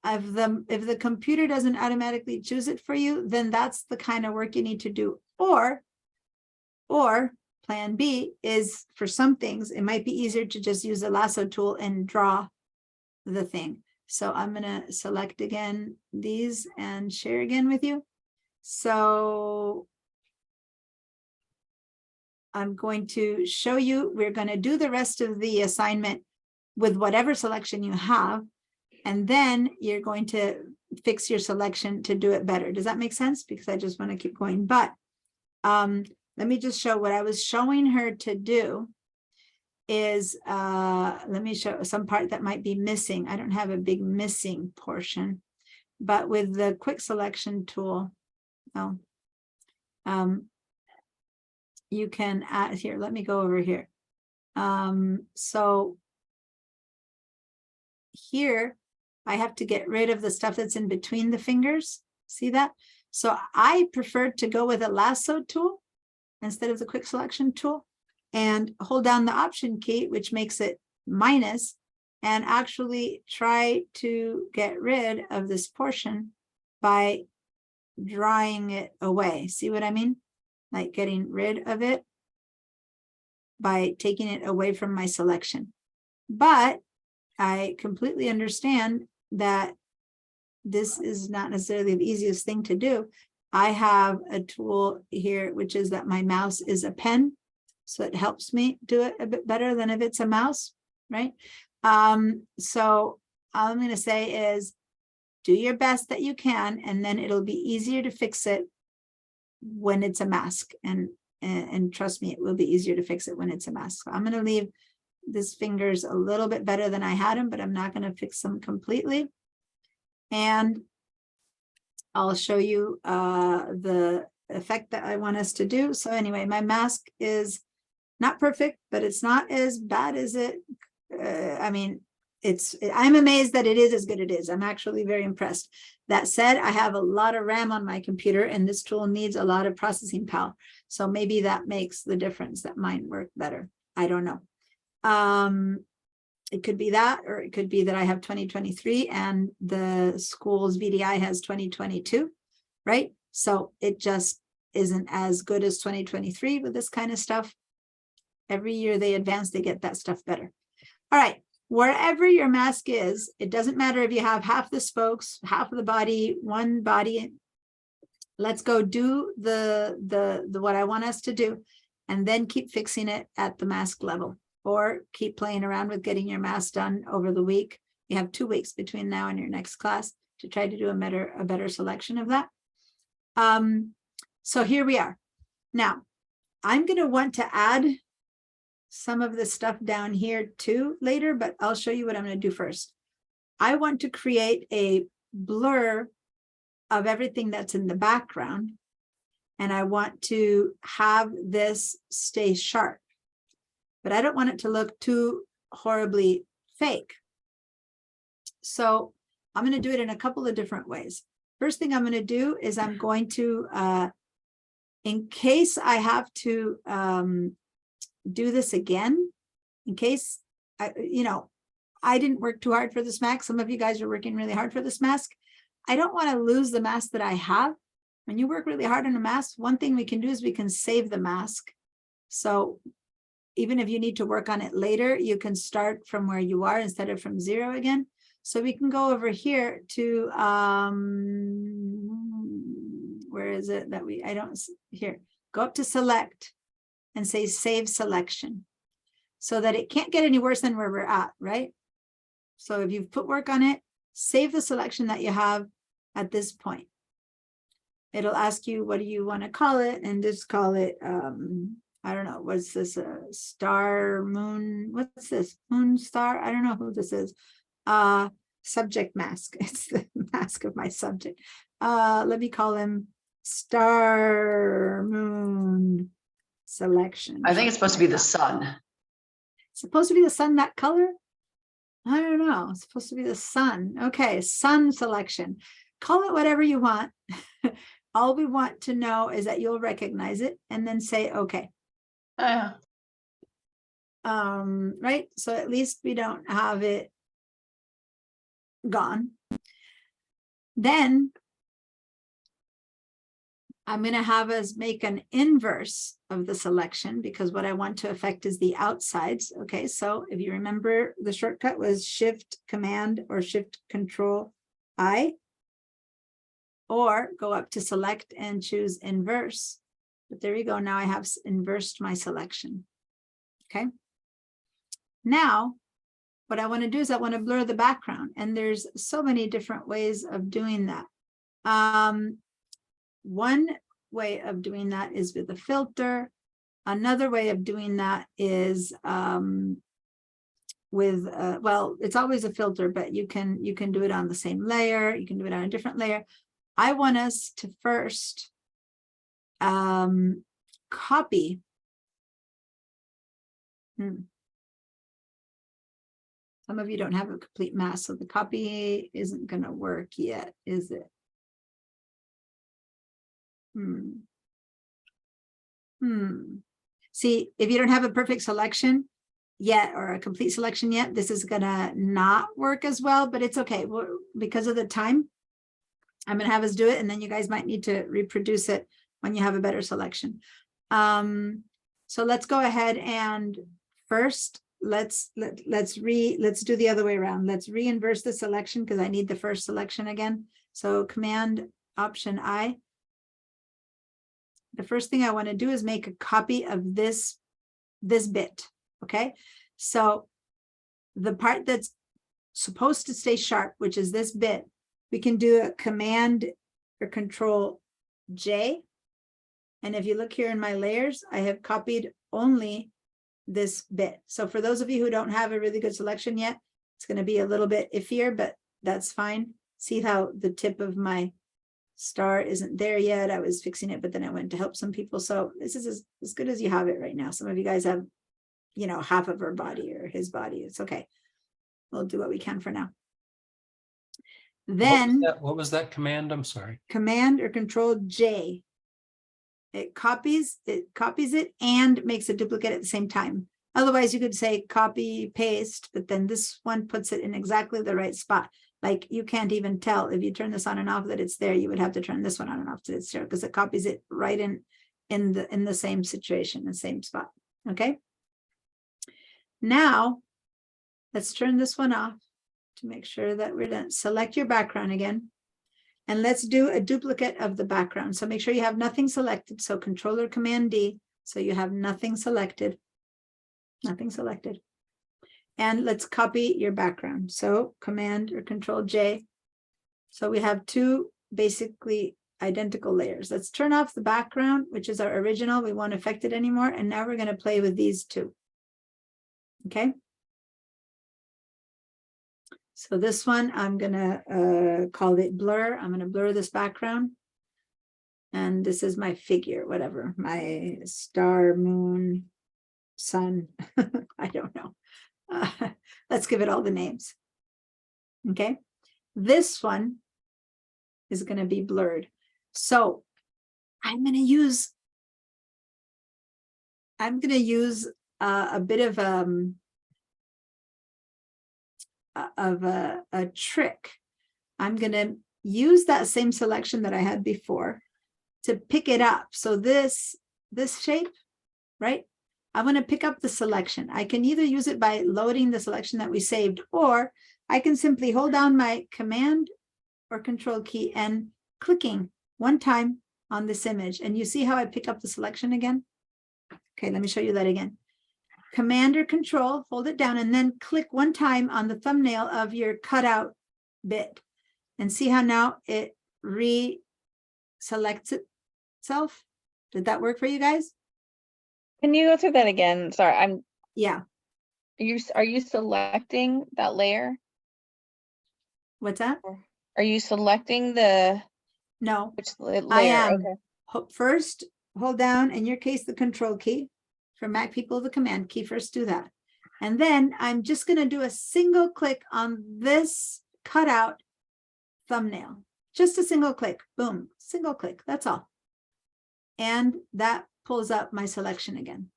if the computer doesn't automatically choose it for you, then that's the kind of work you need to do. Or plan B is for some things, it might be easier to just use the lasso tool and draw the thing. So I'm going to select again these and share again with you. So I'm going to show you, we're going to do the rest of the assignment with whatever selection you have. And then you're going to fix your selection to do it better. Does that make sense? Because I just want to keep going. But let me just show what I was showing her to do is, let me show some part that might be missing. I don't have a big missing portion, but with the quick selection tool, you can add here, let me go over here. So here, I have to get rid of the stuff that's in between the fingers. See that? So I prefer to go with a lasso tool instead of the quick selection tool and hold down the option key, which makes it minus, and actually try to get rid of this portion by drawing it away. See what I mean? Like getting rid of it by taking it away from my selection. But I completely understand that this is not necessarily the easiest thing to do. I have a tool here, which is that my mouse is a pen. So it helps me do it a bit better than if it's a mouse, right? So all I'm going to say is do your best that you can, and then it'll be easier to fix it when it's a mask. And trust me, it will be easier to fix it when it's a mask. So I'm going to leave these fingers a little bit better than I had them, but I'm not going to fix them completely. And I'll show you the effect that I want us to do. So anyway, my mask is not perfect, but it's not as bad as it. I mean, I'm amazed that it is as good as it is. I'm actually very impressed. That said, I have a lot of RAM on my computer, and this tool needs a lot of processing power. So maybe that makes the difference, that mine work better. I don't know. It could be that, or it could be that I have 2023 and the school's VDI has 2022, right? So it just isn't as good as 2023 with this kind of stuff. Every year they advance, they get that stuff better. All right, wherever your mask is, it doesn't matter if you have half the spokes, half of the body, one body. Let's go do the what I want us to do, and then keep fixing it at the mask level. Or keep playing around with getting your mask done over the week. You have 2 weeks between now and your next class to try to do a better selection of that. So here we are. Now, I'm going to want to add some of the stuff down here too later, but I'll show you what I'm going to do first. I want to create a blur of everything that's in the background, and I want to have this stay sharp. But I don't want it to look too horribly fake. So I'm going to do it in a couple of different ways. First thing I'm going to do is I'm going to, in case I have to do this again, in case, I didn't work too hard for this mask. Some of you guys are working really hard for this mask. I don't want to lose the mask that I have. When you work really hard on a mask, one thing we can do is we can save the mask. So even if you need to work on it later, you can start from where you are instead of from 0 again. So we can go over here to, where is it that here, go up to select and say save selection, so that it can't get any worse than where we're at, right? So if you've put work on it, save the selection that you have at this point. It'll ask you, what do you want to call it? And just call it, I don't know, what's this, star, moon, what's this, moon, star? I don't know who this is. Subject mask, it's the mask of my subject. Let me call him star, moon, selection.
I think it's supposed to be the sun.
It's supposed to be the sun, that color? I don't know, it's supposed to be the sun. Okay, sun selection. Call it whatever you want. All we want to know is that you'll recognize it and then say, okay.
Yeah.
Right, so at least we don't have it gone. Then I'm going to have us make an inverse of the selection, because what I want to affect is the outsides. Okay, so if you remember, the shortcut was Shift Command or Shift Control I, or go up to select and choose inverse. But there you go. Now I have inversed my selection. Okay. Now, what I want to do is I want to blur the background, and there's so many different ways of doing that. One way of doing that is with a filter. Another way of doing that is with well, it's always a filter, but you can do it on the same layer. You can do it on a different layer. I want us to first copy. Some of you don't have a complete mask, so the copy isn't going to work yet, is it? See, if you don't have a perfect selection yet or a complete selection yet, this is going to not work as well, but it's okay. Because of the time, I'm going to have us do it, and then you guys might need to reproduce it when you have a better selection. So let's go ahead and first let's do the other way around. Let's re-inverse the selection because I need the first selection again. So Command Option I. The first thing I want to do is make a copy of this bit. Okay, so the part that's supposed to stay sharp, which is this bit, we can do a Command or Control J. And if you look here in my layers, I have copied only this bit. So for those of you who don't have a really good selection yet, it's going to be a little bit iffier, but that's fine. See how the tip of my star isn't there yet. I was fixing it, but then I went to help some people. So this is as good as you have it right now. Some of you guys have, you know, half of her body or his body. It's okay. We'll do what we can for now. Then
What was that command? I'm sorry.
Command or Control J. It copies it and makes a duplicate at the same time. Otherwise, you could say copy, paste, but then this one puts it in exactly the right spot. Like you can't even tell if you turn this on and off that it's there. You would have to turn this one on and off that it's there because it copies it right in the same situation, the same spot. Okay. Now, let's turn this one off to make sure that we're done. Select your background again. And let's do a duplicate of the background. So make sure you have nothing selected. So Control or Command D. So you have nothing selected. Nothing selected. And let's copy your background. So Command or Control J. So we have two basically identical layers. Let's turn off the background, which is our original. We won't affect it anymore. And now we're going to play with these two. Okay. So this one, I'm going to call it blur. I'm going to blur this background. And this is my figure, whatever, my star, moon, sun. I don't know. Let's give it all the names. Okay. This one is going to be blurred. So I'm going to use a bit of a trick. I'm going to use that same selection that I had before to pick it up. So this shape, right? I want to pick up the selection. I can either use it by loading the selection that we saved, or I can simply hold down my Command or Control key and clicking one time on this image. And you see how I pick up the selection again? Okay, let me show you that again. Command or Control, hold it down, and then click one time on the thumbnail of your cutout bit. And see how now it reselects itself? Did that work for you guys?
Can you go through that again? Sorry,
Yeah.
Are you selecting that layer?
What's that?
Are you selecting the
No,
which layer?
I am.
Okay.
First, hold down, in your case, the Control key. For Mac people, the Command key. First do that. And then I'm just going to do a single click on this cutout thumbnail. Just a single click. Boom. Single click. That's all. And that pulls up my selection again.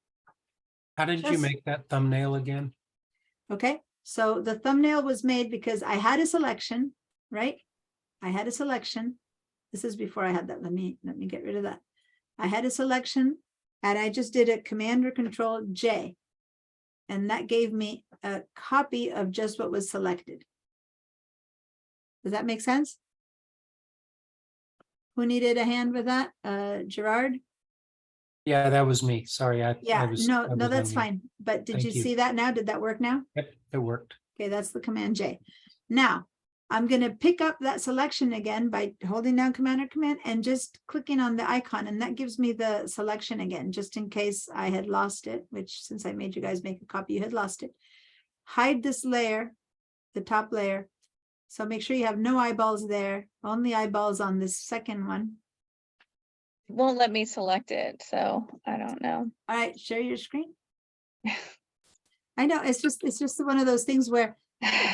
How did you make that thumbnail again?
Okay. So the thumbnail was made because I had a selection, right? I had a selection. This is before I had that. Let me get rid of that. I had a selection and I just did a Command or Control J. And that gave me a copy of just what was selected. Does that make sense? Who needed a hand with that? Gerard?
Yeah, that was me. Sorry, I
Yeah,
was.
no,
I
no,
was
that's
unmuted.
fine. But did
Thank
you
you.
see that now? Did that work now?
Yep, it worked.
Okay, that's the Command J. Now, I'm gonna pick up that selection again by holding down Command or Command and just clicking on the icon, and that gives me the selection again, just in case I had lost it, which since I made you guys make a copy, you had lost it. Hide this layer, the top layer. So make sure you have no eyeballs there, only eyeballs on this second one.
It won't let me select it, so I don't know.
All right, share your screen. I know, it's just one of those things where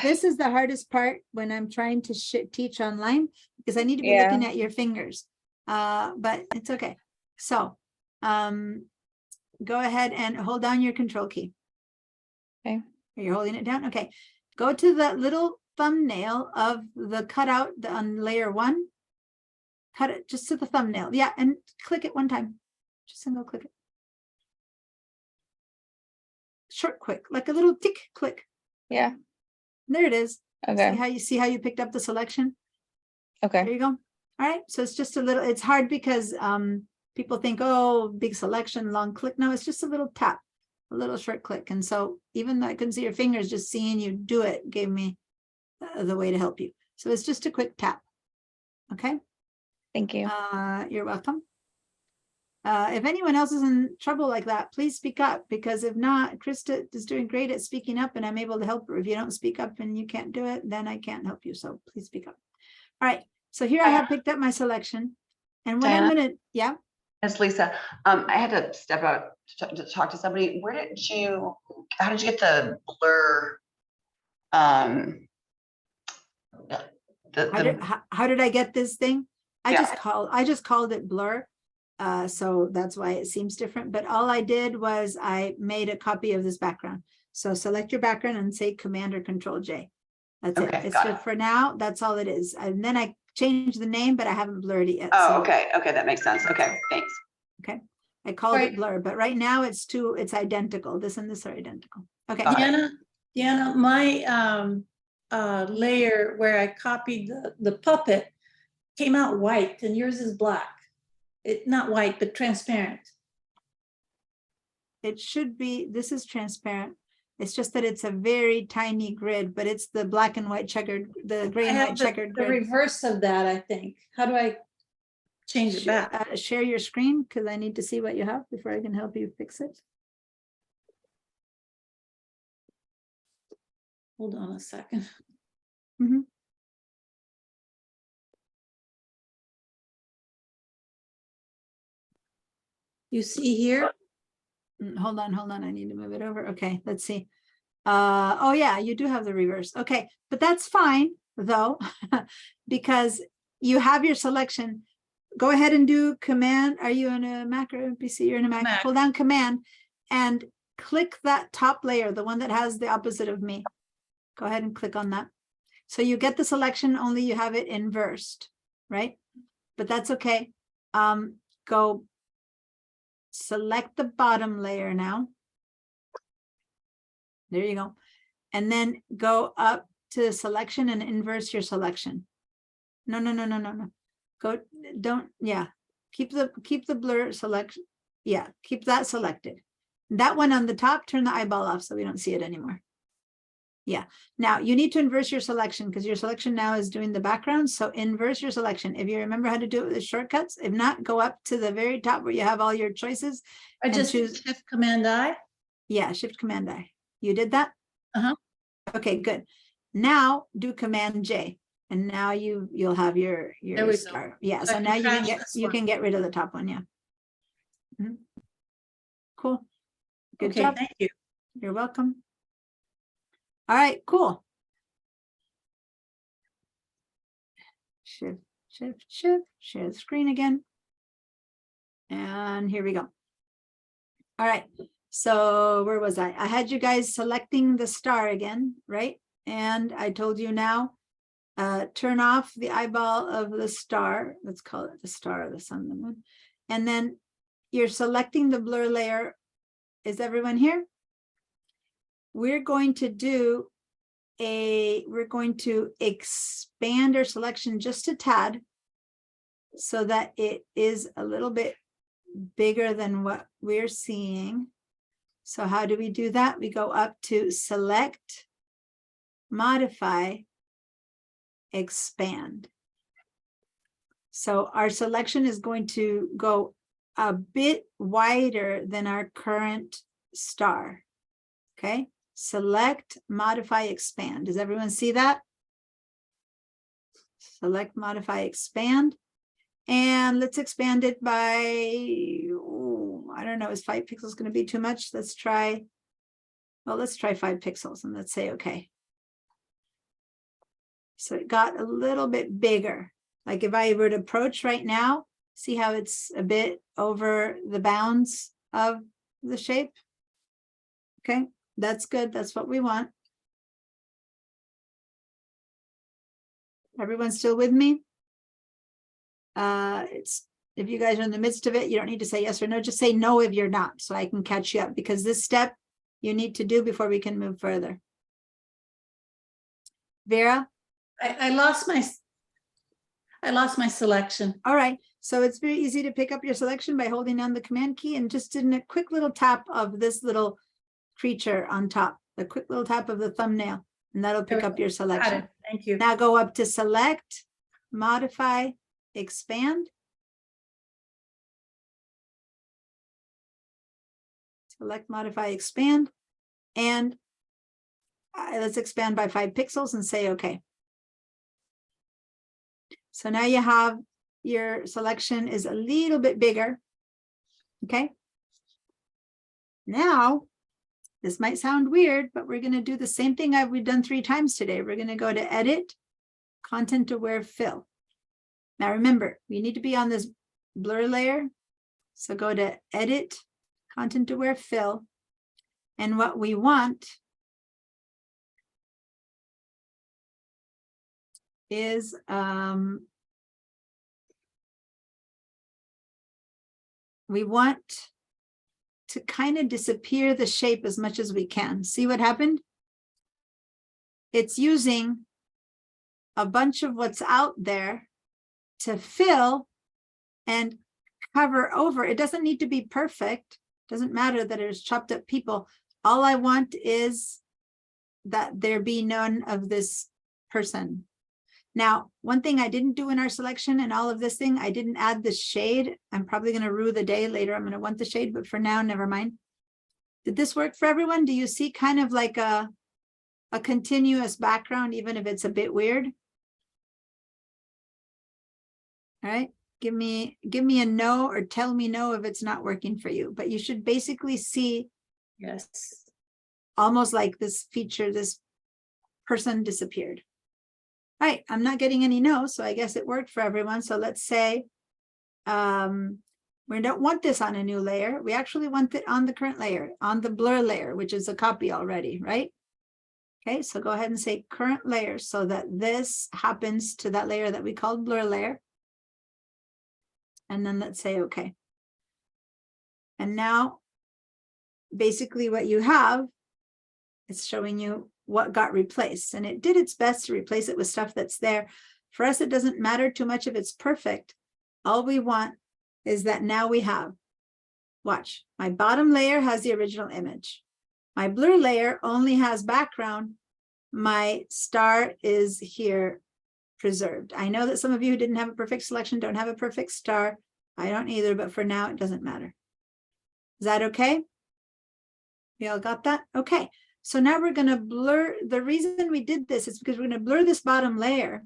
this is the hardest part when I'm trying to teach online, because I need to be looking
Yeah.
at your fingers. But it's okay. So, go ahead and hold down your control key.
Okay.
You're holding it down? Okay. Go to the little thumbnail of the cutout on layer 1. Cut it just to the thumbnail. Yeah, and click it one time. Just single click it. Short click, like a little tick click.
Yeah,
There it is.
okay,
See how you picked up the selection? There
okay.
you go. All right. So it's just a little, it's hard because people think, oh, big selection, long click. No, it's just a little tap, a little short click. And so even though I couldn't see your fingers, just seeing you do it gave me the way to help you. So it's just a quick tap. Okay.
Thank you.
You're welcome. If anyone else is in trouble like that, please speak up, because if not, Krista is doing great at speaking up and I'm able to help her. If you don't speak up and you can't do it, then I can't help you. So please speak up. All right. So here I have picked up my selection, and what I'm
Diana?
gonna, yeah,
It's Lisa. I had to step out to talk to somebody. How did you get the blur?
how did I get this thing? I just called it blur. So that's why it seems different. But all I did was I made a copy of this background. So select your background and say Command or Control J. That's it.
Okay,
It's
got
just
it.
for now. That's all it is. And then I changed the name, but I haven't blurred it yet.
Oh,
So,
okay. Okay, that makes sense. Okay, thanks.
okay. I called
Right.
it blur, but right now it's identical. This and this are identical. Okay.
Got it.
Deanna, my layer where I copied the puppet came out white and yours is black. Not white, but transparent.
It should be, this is transparent. It's just that it's a very tiny grid, but it's the black and white checkered, the gray
I
and white
have
checkered
the
grid.
reverse of that, I think. How do I change it back?
Share your screen, because I need to see what you have before I can help you fix it.
Hold on a second.
Mhm.
You see here?
Hold on. I need to move it over. Okay, let's see. Oh yeah, you do have the reverse. Okay, but that's fine though, because you have your selection. Go ahead and do Command. Are you in a Mac or a PC? You're in a Mac.
Mac.
Hold down Command and click that top layer, the one that has the opposite of me. Go ahead and click on that. So you get the selection, only you have it inversed, right? But that's okay. Go select the bottom layer now. There you go. And then go up to selection and inverse your selection. No. Go, don't, yeah. Keep the blur selection. Yeah, keep that selected. That one on the top, turn the eyeball off so we don't see it anymore. Yeah, now you need to inverse your selection because your selection now is doing the background. So inverse your selection. If you remember how to do it with the shortcuts, if not, go up to the very top where you have all your choices.
I
and
just
choose
Shift Command I.
Yeah, Shift Command I. You did that?
Uh-huh.
Okay, good. Now do Command J. And now you'll have your
There we go.
star. Yeah,
So
so
I
now
can trash this
you
one.
can get rid of the top one, yeah. Mhm. Cool. Good
Okay,
job.
thank you.
You're welcome. All right, cool. Shift, share the screen again. And here we go. All right, so where was I? I had you guys selecting the star again, right? And I told you now, turn off the eyeball of the star. Let's call it the star, the sun, the moon. And then you're selecting the blur layer. Is everyone here? We're going to expand our selection just a tad. so that it is a little bit bigger than what we're seeing. So how do we do that? We go up to select, modify, expand. So our selection is going to go a bit wider than our current star. Okay, select, modify, expand. Does everyone see that? Select, modify, expand. And let's expand it by, I don't know, is 5 pixels going to be too much? Let's try 5 pixels and let's say, okay. So it got a little bit bigger. Like if I were to approach right now, see how it's a bit over the bounds of the shape? Okay, that's good. That's what we want. Everyone still with me? It's if you guys are in the midst of it, you don't need to say yes or no, just say no if you're not, so I can catch you up, because this step you need to do before we can move further. Vera?
I lost my selection.
All right, so it's very easy to pick up your selection by holding down the command key and just in a quick little tap of this little creature on top, a quick little tap of the thumbnail, and that'll pick up your
Got
selection.
it. Thank you.
Now go up to select, modify, expand. Select, modify, expand, and let's expand by 5 pixels and say okay. So now you have your selection is a little bit bigger. Okay. Now, this might sound weird, but we're going to do the same thing we've done 3 times today. We're going to go to edit, content aware fill. Now remember, we need to be on this blur layer. So go to edit, content aware fill. And what we want is we want to kind of disappear the shape as much as we can. See what happened? It's using a bunch of what's out there to fill and cover over. It doesn't need to be perfect. Doesn't matter that it's chopped up people. All I want is that there be none of this person. Now, one thing I didn't do in our selection and all of this thing, I didn't add the shade. I'm probably going to rue the day later. I'm going to want the shade, but for now, never mind. Did this work for everyone? Do you see kind of like a continuous background, even if it's a bit weird? All right, give me a no or tell me no if it's not working for you, but you should basically see
Yes.
almost like this feature, this person disappeared. All right, I'm not getting any no, so I guess it worked for everyone. So let's say we don't want this on a new layer. We actually want it on the current layer, on the blur layer, which is a copy already, right? Okay, so go ahead and say current layer so that this happens to that layer that we called blur layer. And then let's say okay. And now basically what you have is showing you what got replaced, and it did its best to replace it with stuff that's there. For us, it doesn't matter too much if it's perfect. All we want is that now we have, watch, my bottom layer has the original image. My blur layer only has background. My star is here preserved. I know that some of you who didn't have a perfect selection don't have a perfect star. I don't either, but for now, it doesn't matter. Is that okay? We all got that? Okay. So now we're going to blur. The reason we did this is because we're going to blur this bottom layer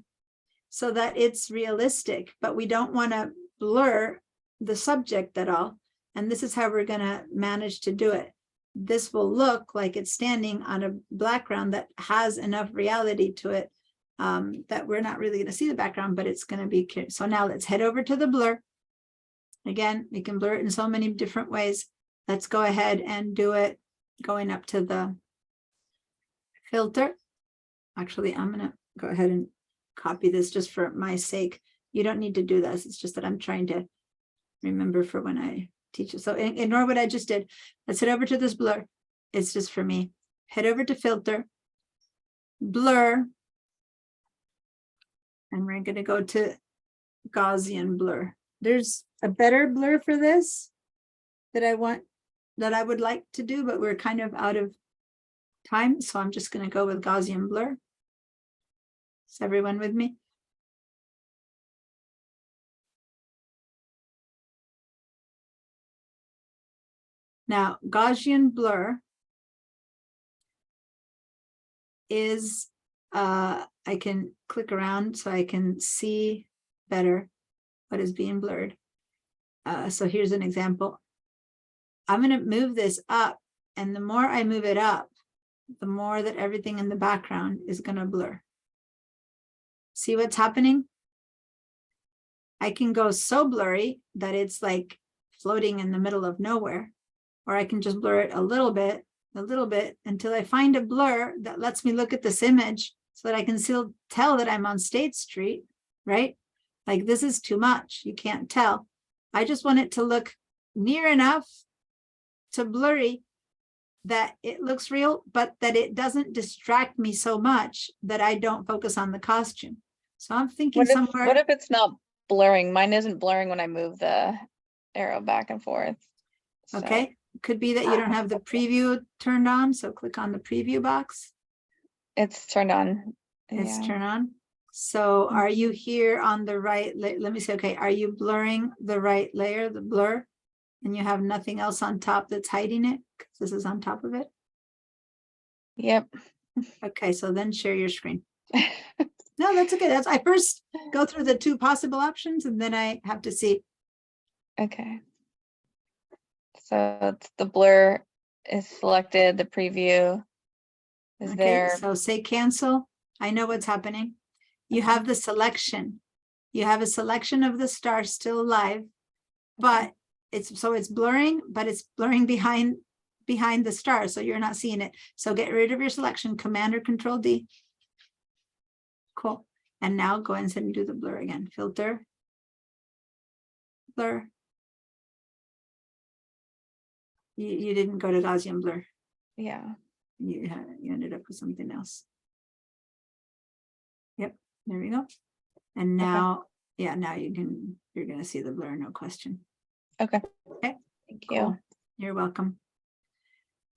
so that it's realistic, but we don't want to blur the subject at all. And this is how we're going to manage to do it. This will look like it's standing on a background that has enough reality to it that we're not really going to see the background, but it's going to be clear. So now let's head over to the blur. Again, we can blur it in so many different ways. Let's go ahead and do it going up to the filter. Actually, I'm going to go ahead and copy this just for my sake. You don't need to do this. It's just that I'm trying to remember for when I teach it. So ignore what I just did. Let's head over to this blur. It's just for me. Head over to filter, blur, and we're going to go to Gaussian blur. There's a better blur for this that I would like to do, but we're kind of out of time. So I'm just going to go with Gaussian blur. Is everyone with me? Now, Gaussian blur is, I can click around so I can see better what is being blurred. So here's an example. I'm going to move this up, and the more I move it up, the more that everything in the background is going to blur. See what's happening? I can go so blurry that it's like floating in the middle of nowhere, or I can just blur it a little bit, until I find a blur that lets me look at this image so that I can still tell that I'm on State Street, right? Like this is too much, you can't tell. I just want it to look near enough to blurry that it looks real, but that it doesn't distract me so much that I don't focus on the costume. So I'm thinking somewhere.
What if it's not blurring? Mine isn't blurring when I move the arrow back and forth. So-
Okay, could be that you don't have the preview turned on, so click on the preview box.
It's turned on.
It's
Yeah.
turned on. So are you here on the right? Let me see. Okay, are you blurring the right layer, the blur? And you have nothing else on top that's hiding it? 'Cause this is on top of it.
Yep.
Okay, so then share your screen. No, that's okay. I first go through the two possible options and then I have to see.
Okay. So it's the blur is selected, the preview is
Okay,
there.
so say cancel. I know what's happening. You have the selection. You have a selection of the star still alive, but it's blurring, but it's blurring behind the star, so you're not seeing it. So get rid of your selection, Command or Control D. Cool. And now go ahead and do the blur again. Filter, blur. You didn't go to Gaussian blur.
Yeah.
You ended up with something else. Yep, there we go. And now, yeah, now you're gonna see the blur, no question.
Okay.
Okay.
Thank
Cool.
you.
You're welcome.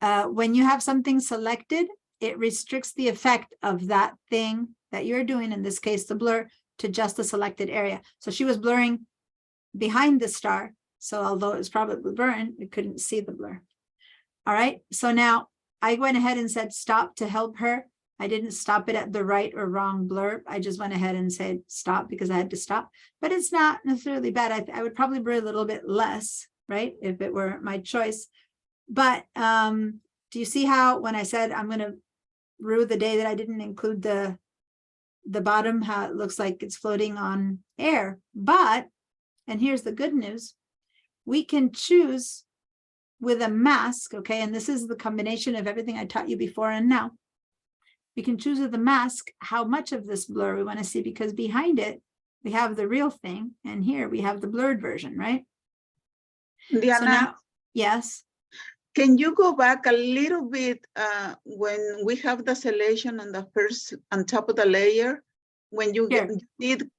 When you have something selected, it restricts the effect of that thing that you're doing, in this case, the blur, to just the selected area. So she was blurring behind the star. So although it was probably blurring, we couldn't see the blur. All right, so now I went ahead and said stop to help her. I didn't stop it at the right or wrong blur. I just went ahead and said stop because I had to stop, but it's not necessarily bad. I would probably blur a little bit less, right? If it were my choice. But do you see how when I said I'm going to rue the day that I didn't include the bottom, how it looks like it's floating on air? But, and here's the good news, we can choose with a mask, okay? And this is the combination of everything I taught you before and now. We can choose with the mask how much of this blur we want to see, because behind it, we have the real thing. And here we have the blurred version, right?
Diana,
So now, yes.
can you go back a little bit when we have the selection on the first, on top of the layer, when you
Here.
did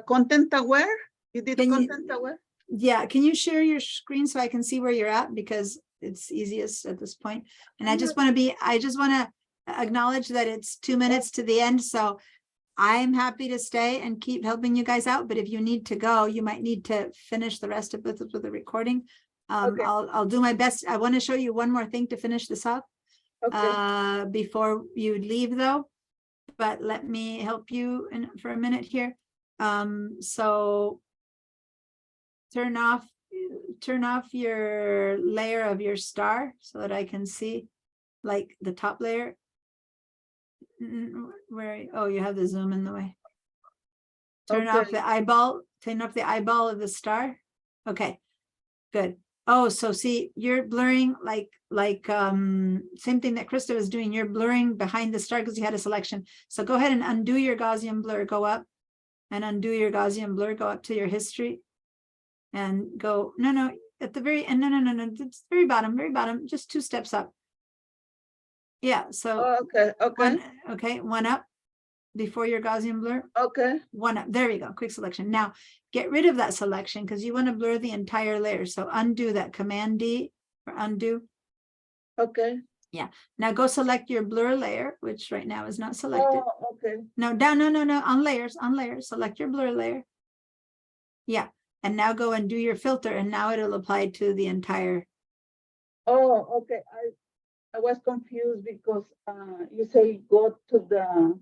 content aware? You did
Can you-
content aware?
Yeah, can you share your screen so I can see where you're at, because it's easiest at this point. And I just want to acknowledge that it's 2 minutes to the end, so I'm happy to stay and keep helping you guys out, but if you need to go, you might need to finish the rest of it with the recording.
Okay.
I'll do my best. I want to show you one more thing to finish this up before you leave though, but let me help you for a minute here. So turn off your layer of your star so that I can see like the top layer. Where, oh, you have the zoom in the way. Turn off
Okay.
the eyeball, turn off the eyeball of the star. Okay, good. Oh, so see, you're blurring like same thing that Krista was doing. You're blurring behind the star because you had a selection. So go ahead and undo your Gaussian blur, go up and undo your Gaussian blur, go up to your history and go, no, at the very end, no, it's very bottom, just 2 steps up. Yeah, so
Okay, okay.
one up, before your Gaussian blur.
Okay,
One up, there you go, quick selection. Now, get rid of that selection because you want to blur the entire layer. So undo that, Command D or undo.
okay.
Now go select your blur layer, which right now is not selected.
Oh, okay.
No, down, no, on layers, select your blur layer. Yeah, and now go and do your filter and now it'll apply to the entire.
Oh, okay. I was confused because you say go to the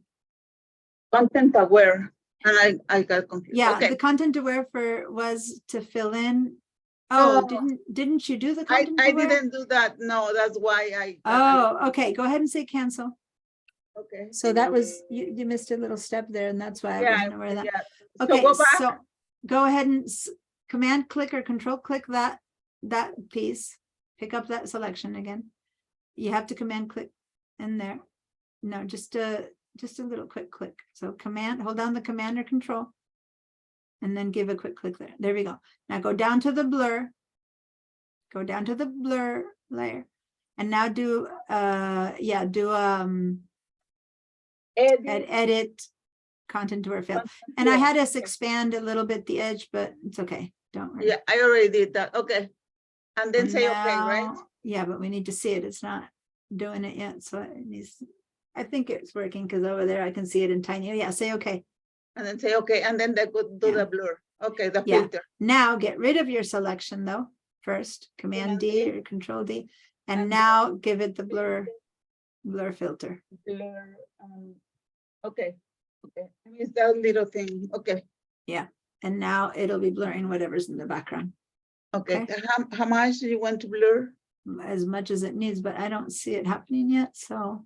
content aware, and I got confused.
Yeah,
Okay.
the content aware was to fill in. Oh,
Oh,
didn't you do the content
I
aware?
didn't do that. No, that's why I.
Oh, okay, go ahead and say cancel.
Okay.
So that was, you missed a little step there and that's why I
Yeah,
wasn't aware of that.
yeah.
Okay,
So go back.
so go ahead and command click or control click that piece, pick up that selection again. You have to command click in there. No, just a little quick click. So command, hold down the command or control. And then give a quick click there. There we go. Now go down to the blur. Go down to the blur layer. And now do edit content aware fill. And I had us expand a little bit the edge, but it's okay. Don't worry.
Yeah, I already did that. Okay. And then
And
say okay, right?
now- Yeah, but we need to see it. It's not doing it yet. So it needs, I think it's working because over there I can see it in tiny. Yeah, say okay.
And then say okay, and then they could do
Yeah.
the blur. Okay, the
Yeah.
filter.
Now get rid of your selection though, first, Command D
Command D.
or Control D. And
And
now give it the blur filter.
Blur. Okay. Okay. I missed that little thing. Okay.
And now it'll be blurring whatever's in the background
Okay.
Okay.
How much do you want to blur?
as much as it needs, but I don't see it happening yet. So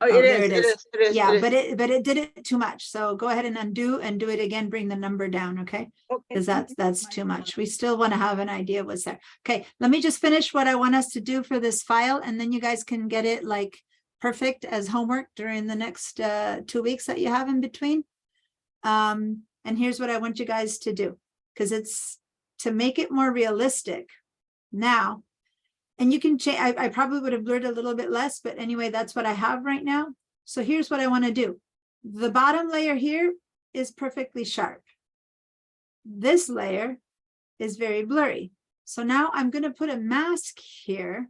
Oh,
Oh,
it
there
is.
it
It
is.
is. It is.
yeah,
it is.
but it did it too much. So go ahead and undo and do it again. Bring the number down. Okay.
Okay.
Because that's too much. We still want to have an idea what's there. Okay, let me just finish what I want us to do for this file, and then you guys can get it like perfect as homework during the next 2 weeks that you have in between. And here's what I want you guys to do, because it's to make it more realistic now. And you can change, I probably would have blurred a little bit less, but anyway, that's what I have right now. So here's what I want to do. The bottom layer here is perfectly sharp. This layer is very blurry. So now I'm going to put a mask here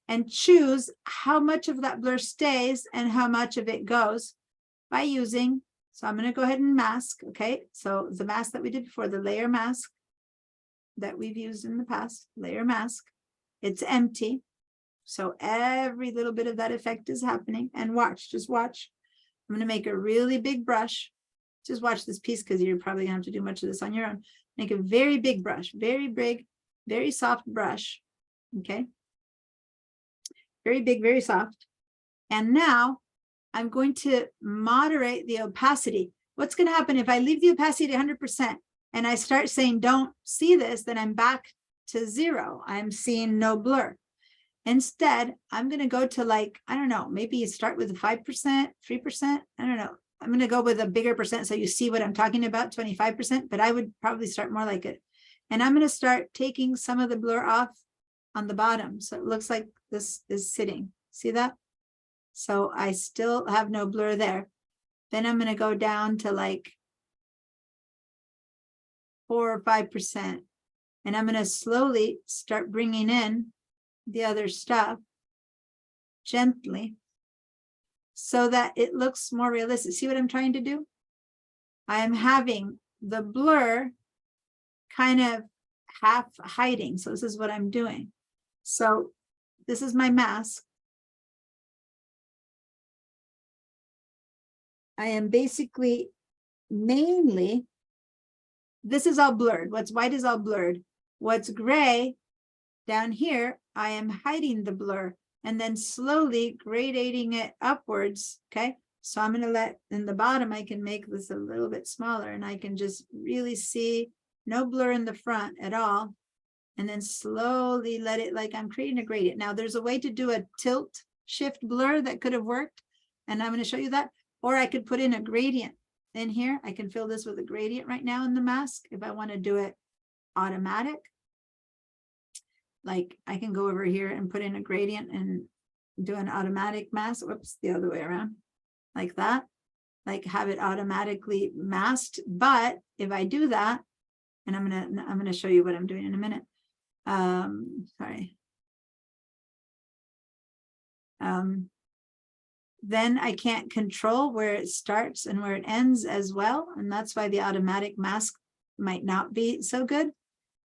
and choose how much of that blur stays and how much of it goes by using, so I'm going to go ahead and mask. Okay, so the mask that we did before, the layer mask that we've used in the past, layer mask, it's empty. So every little bit of that effect is happening. And watch, just watch. I'm going to make a really big brush. Just watch this piece because you're probably gonna have to do much of this on your own. Make a very big brush, very big, very soft brush. Okay. Very big, very soft. And now I'm going to moderate the opacity. What's going to happen if I leave the opacity at 100% and I start saying, don't see this, then I'm back to 0. I'm seeing no blur. Instead, I'm going to go to like, I don't know, maybe you start with 5%, 3%. I don't know. I'm going to go with a bigger percent so you see what I'm talking about, 25%, but I would probably start more like it. And I'm going to start taking some of the blur off on the bottom. So it looks like this is sitting. See that? So I still have no blur there. Then I'm going to go down to like 4 or 5%. And I'm going to slowly start bringing in the other stuff gently so that it looks more realistic. See what I'm trying to do? I am having the blur kind of half hiding. So this is what I'm doing. So this is my mask. I am basically mainly, this is all blurred. What's white is all blurred. What's gray down here, I am hiding the blur and then slowly gradating it upwards. Okay. So I'm going to let in the bottom, I can make this a little bit smaller and I can just really see no blur in the front at all. And then slowly let it, like I'm creating a gradient. Now there's a way to do a tilt shift blur that could have worked. And I'm going to show you that. Or I could put in a gradient in here. I can fill this with a gradient right now in the mask if I want to do it automatic. Like I can go over here and put in a gradient and do an automatic mask. Whoops, the other way around. like that, like have it automatically masked. But if I do that, and I'm gonna show you what I'm doing in a minute. Sorry. Then I can't control where it starts and where it ends as well. And that's why the automatic mask might not be so good.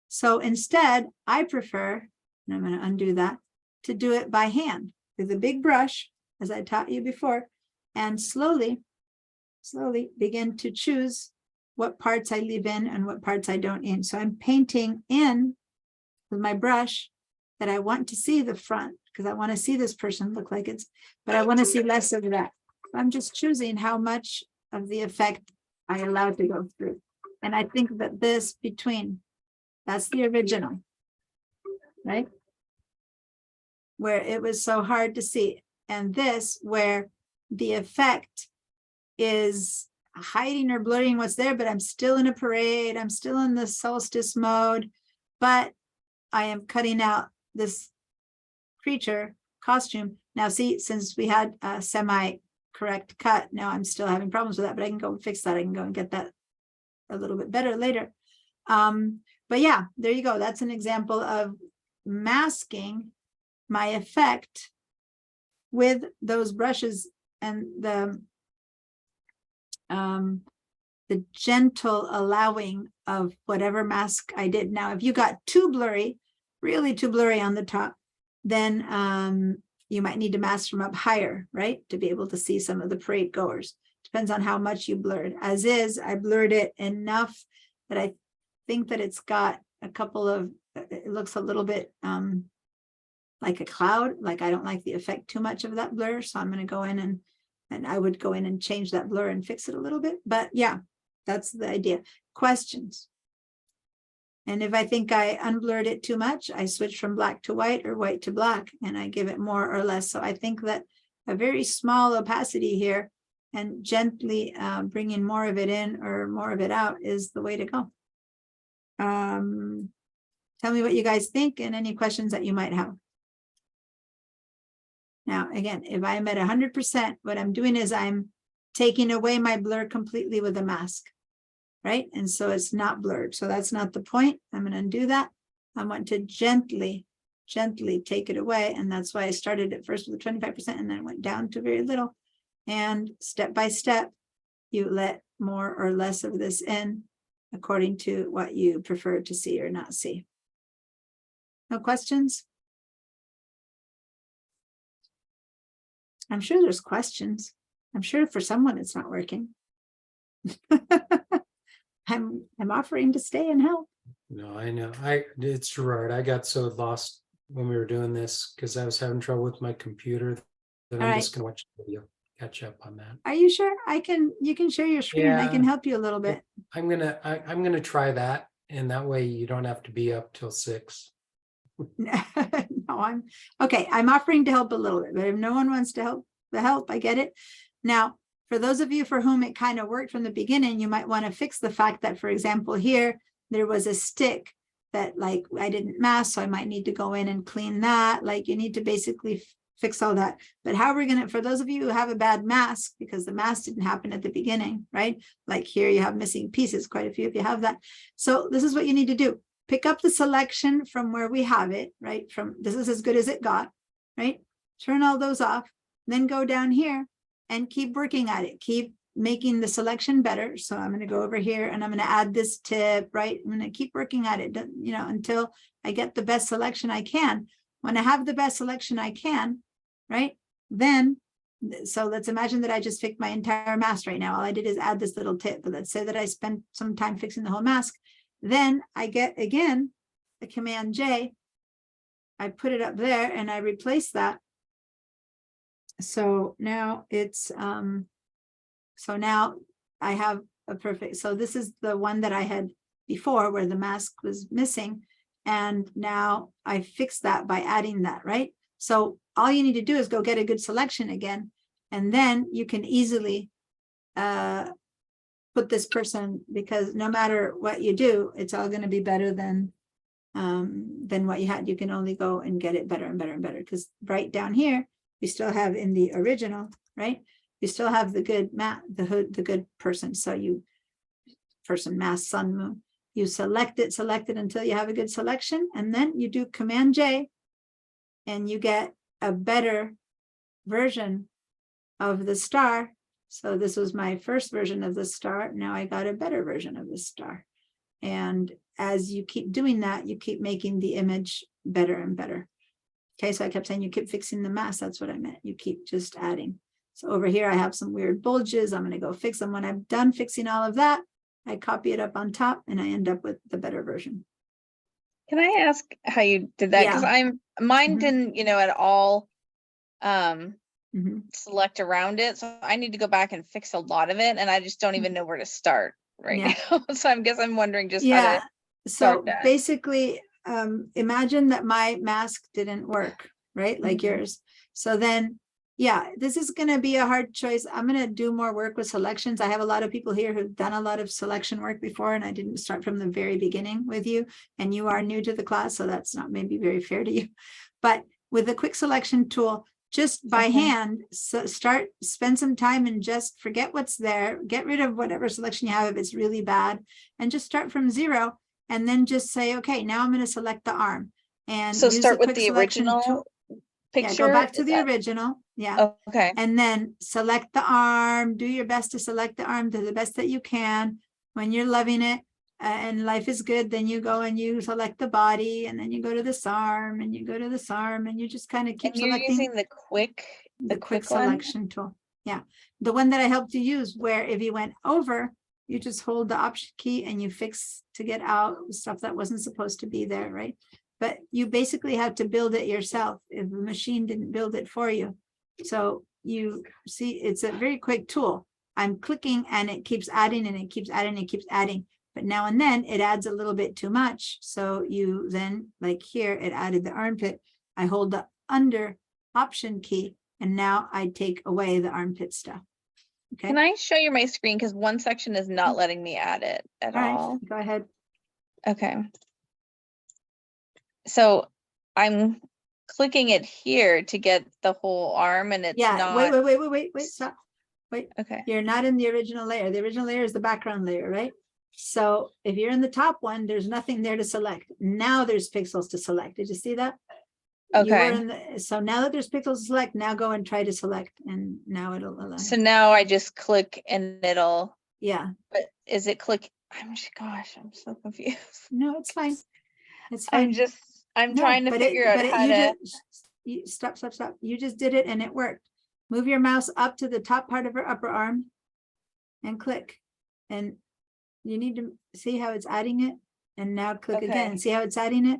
So instead, I prefer, and I'm going to undo that, to do it by hand with a big brush, as I taught you before, and slowly begin to choose what parts I leave in and what parts I don't in. So I'm painting in with my brush that I want to see the front, because I want to see this person look like it's, but I want to see less of that. I'm just choosing how much of the effect I allow to go through. And I think that this between, that's the original, right? Where it was so hard to see. And this, where the effect is hiding or blurring what's there, but I'm still in a parade. I'm still in the solstice mode, but I am cutting out this creature costume. Now see, since we had a semi-correct cut, now I'm still having problems with that, but I can go fix that. I can go and get that a little bit better later. But yeah, there you go. That's an example of masking my effect with those brushes and the gentle allowing of whatever mask I did. Now, if you got too blurry, really too blurry on the top, then you might need to mask from up higher, right? To be able to see some of the parade goers. Depends on how much you blurred. As is, I blurred it enough that I think that it's got a couple of, it looks a little bit like a cloud. Like I don't like the effect too much of that blur. So I'm going to go in and I would go in and change that blur and fix it a little bit. But yeah, that's the idea. Questions? And if I think I unblurred it too much, I switch from black to white or white to black, and I give it more or less. So I think that a very small opacity here and gently bringing more of it in or more of it out is the way to go. Tell me what you guys think and any questions that you might have. Now, again, if I'm at 100%, what I'm doing is I'm taking away my blur completely with a mask. Right? And so it's not blurred. So that's not the point. I'm going to undo that. I want to gently take it away. And that's why I started at first with 25% and then went down to very little. And step by step, you let more or less of this in according to what you prefer to see or not see. No questions? I'm sure there's questions. I'm sure for someone it's not working. I'm offering to stay and help.
No, I know. It's Gerard. I got so lost when we were doing this because I was having trouble with my computer that I'm just gonna watch the video, catch up on that.
Are you sure? You can share your screen. I can help you a little bit.
I'm gonna try that, and that way you don't have to be up till 6.
No, I'm okay. I'm offering to help a little bit, but if no one wants to help, I get it. Now, for those of you for whom it kind of worked from the beginning, you might want to fix the fact that, for example, here, there was a stick that like I didn't mask, so I might need to go in and clean that. Like you need to basically fix all that. But how we're going to, for those of you who have a bad mask, because the mask didn't happen at the beginning, right? Like here you have missing pieces, quite a few if you have that. So this is what you need to do. Pick up the selection from where we have it, right? From this is as good as it got, right? Turn all those off, then go down here and keep working at it. Keep making the selection better. So I'm going to go over here and I'm going to add this tip, right? I'm going to keep working at it, you know, until I get the best selection I can. When I have the best selection I can, right? Then, so let's imagine that I just fixed my entire mask right now. All I did is add this little tip, but let's say that I spent some time fixing the whole mask. Then I get, again, the Command J, I put it up there and I replace that. So now it's, so now I have a perfect, so this is the one that I had before where the mask was missing. And now I fixed that by adding that, right? So all you need to do is go get a good selection again. And then you can easily put this person, because no matter what you do, it's all going to be better than what you had. You can only go and get it better and better and better, because right down here, we still have in the original, right? you still have the good the good person. So you, person, mass, sun, moon, you select it until you have a good selection, and then you do Command J, and you get a better version of the star. So this was my first version of the star. Now I got a better version of the star. And as you keep doing that, you keep making the image better and better. Okay, so I kept saying you keep fixing the mass. That's what I meant. You keep just adding. So over here, I have some weird bulges. I'm going to go fix them. When I'm done fixing all of that, I copy it up on top and I end up with the better version.
Can I ask how you did that? Because
Yeah.
mine
Mhm.
didn't, at all
Mhm.
select around it. So I need to go back and fix a lot of it. And I just don't even know where to start right
Yeah.
now. So I'm wondering just how
Yeah.
to
So
start that.
basically, imagine that my mask didn't work, right? Like
Mhm.
yours. So then, yeah, this is going to be a hard choice. I'm going to do more work with selections. I have a lot of people here who've done a lot of selection work before, and I didn't start from the very beginning with you, and you are new to the class, so that's not maybe very fair to you. But with the quick selection tool, just by
Okay.
hand, so spend some time and just forget what's there, get rid of whatever selection you have if it's really bad, and just start from zero. And then just say, okay, now I'm going to select the arm and
So
use
start with
quick
the
selection
original
tool.
picture.
Yeah, go back to
Is
the
that-
original. Yeah.
Okay.
And then select the arm, do your best to select the arm to the best that you can. When you're loving it and life is good, then you go and you select the body, and then you go to this arm and you go to this arm, and you just kind of keep
And you're
selecting
using the quick one?
selection tool. Yeah. The one that I helped you use, where if you went over, you just hold the Option key and you fix to get out stuff that wasn't supposed to be there, right? But you basically have to build it yourself if the machine didn't build it for you. So you see, it's a very quick tool. I'm clicking and it keeps adding and it keeps adding and it keeps adding. But now and then it adds a little bit too much. So you then, like here, it added the armpit. I hold the under Option key, and now I take away the armpit stuff. Okay.
Can I show you my screen? Because one section is not letting me add it at
All
all.
right, go ahead.
Okay. So I'm clicking it here to get the whole arm, and it's
Yeah,
not.
wait, stop. Wait,
Okay.
you're not in the original layer. The original layer is the background layer, right? So if you're in the top one, there's nothing there to select. Now there's pixels to select. Did you see that? You were
Okay.
in the, so now that there's pixels to select, now go and try to select, and now it'll allow.
So now I just click and it'll,
Yeah,
but is it click? Gosh, I'm so confused.
no, it's fine. It's fine.
I'm
No,
trying to
but
figure out how
you
to.
stop. You just did it and it worked. Move your mouse up to the top part of her upper arm and click. And you need to see how it's adding it. And now click again
Okay.
and see how it's adding it.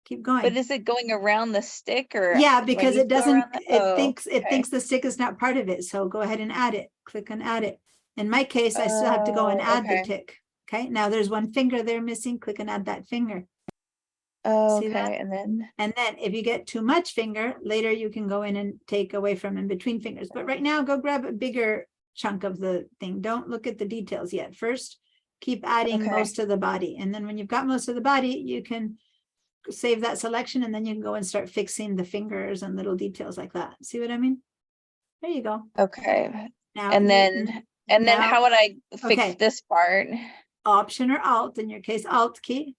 Keep going.
But is it going around the stick or?
Yeah,
do I
because
need
it
to go
doesn't,
around the- Oh,
it
okay.
thinks the stick is not part of it. So go ahead and add it. Click and add it. In my case, I still have to go and
Oh,
add the
okay.
tick. Okay, now there's one finger there missing. Click and add that finger.
Oh,
See that?
okay, and then.
And then if you get too much finger, later you can go in and take away from in between fingers. But right now, go grab a bigger chunk of the thing. Don't look at the details yet. First, keep adding
Okay.
most of the body. And then when you've got most of the body, you can save that selection, and then you can go and start fixing the fingers and little details like that. See what I mean? There you go.
Okay,
Now,
and
you-
then,
now-
how would I
okay.
fix this part?
Option or Alt, in your case, Alt key.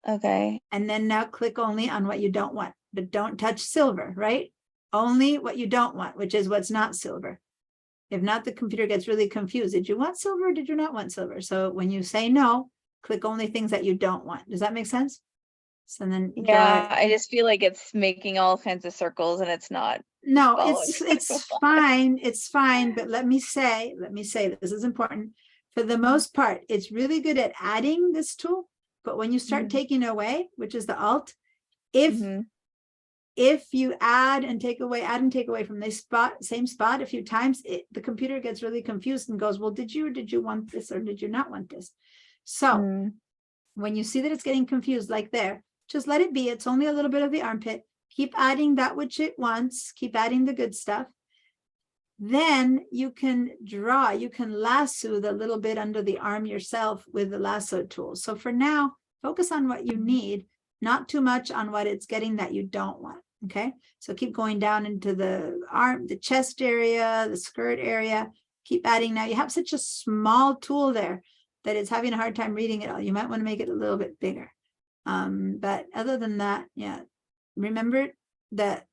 Okay,
And then now click only on what you don't want, but don't touch silver, right? Only what you don't want, which is what's not silver. If not, the computer gets really confused. Did you want silver? Or did you not want silver? So when you say no, click only things that you don't want. Does that make sense? So then draw
yeah,
it.
I just feel like it's making all kinds of circles and it's not.
No,
following
it's fine. It's fine. But let me say, this is important. For the most part, it's really good at adding this tool. But when you start
Mhm.
taking away, which is the Alt, if
Mhm.
you add and take away from this same spot a few times, the computer gets really confused and goes, well, did you want this or did you not want this? So
Mm.
when you see that it's getting confused like there, just let it be. It's only a little bit of the armpit. Keep adding that which it wants. Keep adding the good stuff. Then you can lasso the little bit under the arm yourself with the lasso tool. So for now, focus on what you need, not too much on what it's getting that you don't want. Okay, so keep going down into the arm, the chest area, the skirt area, keep adding. Now you have such a small tool there that it's having a hard time reading it all. You might want to make it a little bit bigger. But other than that, yeah, remember that.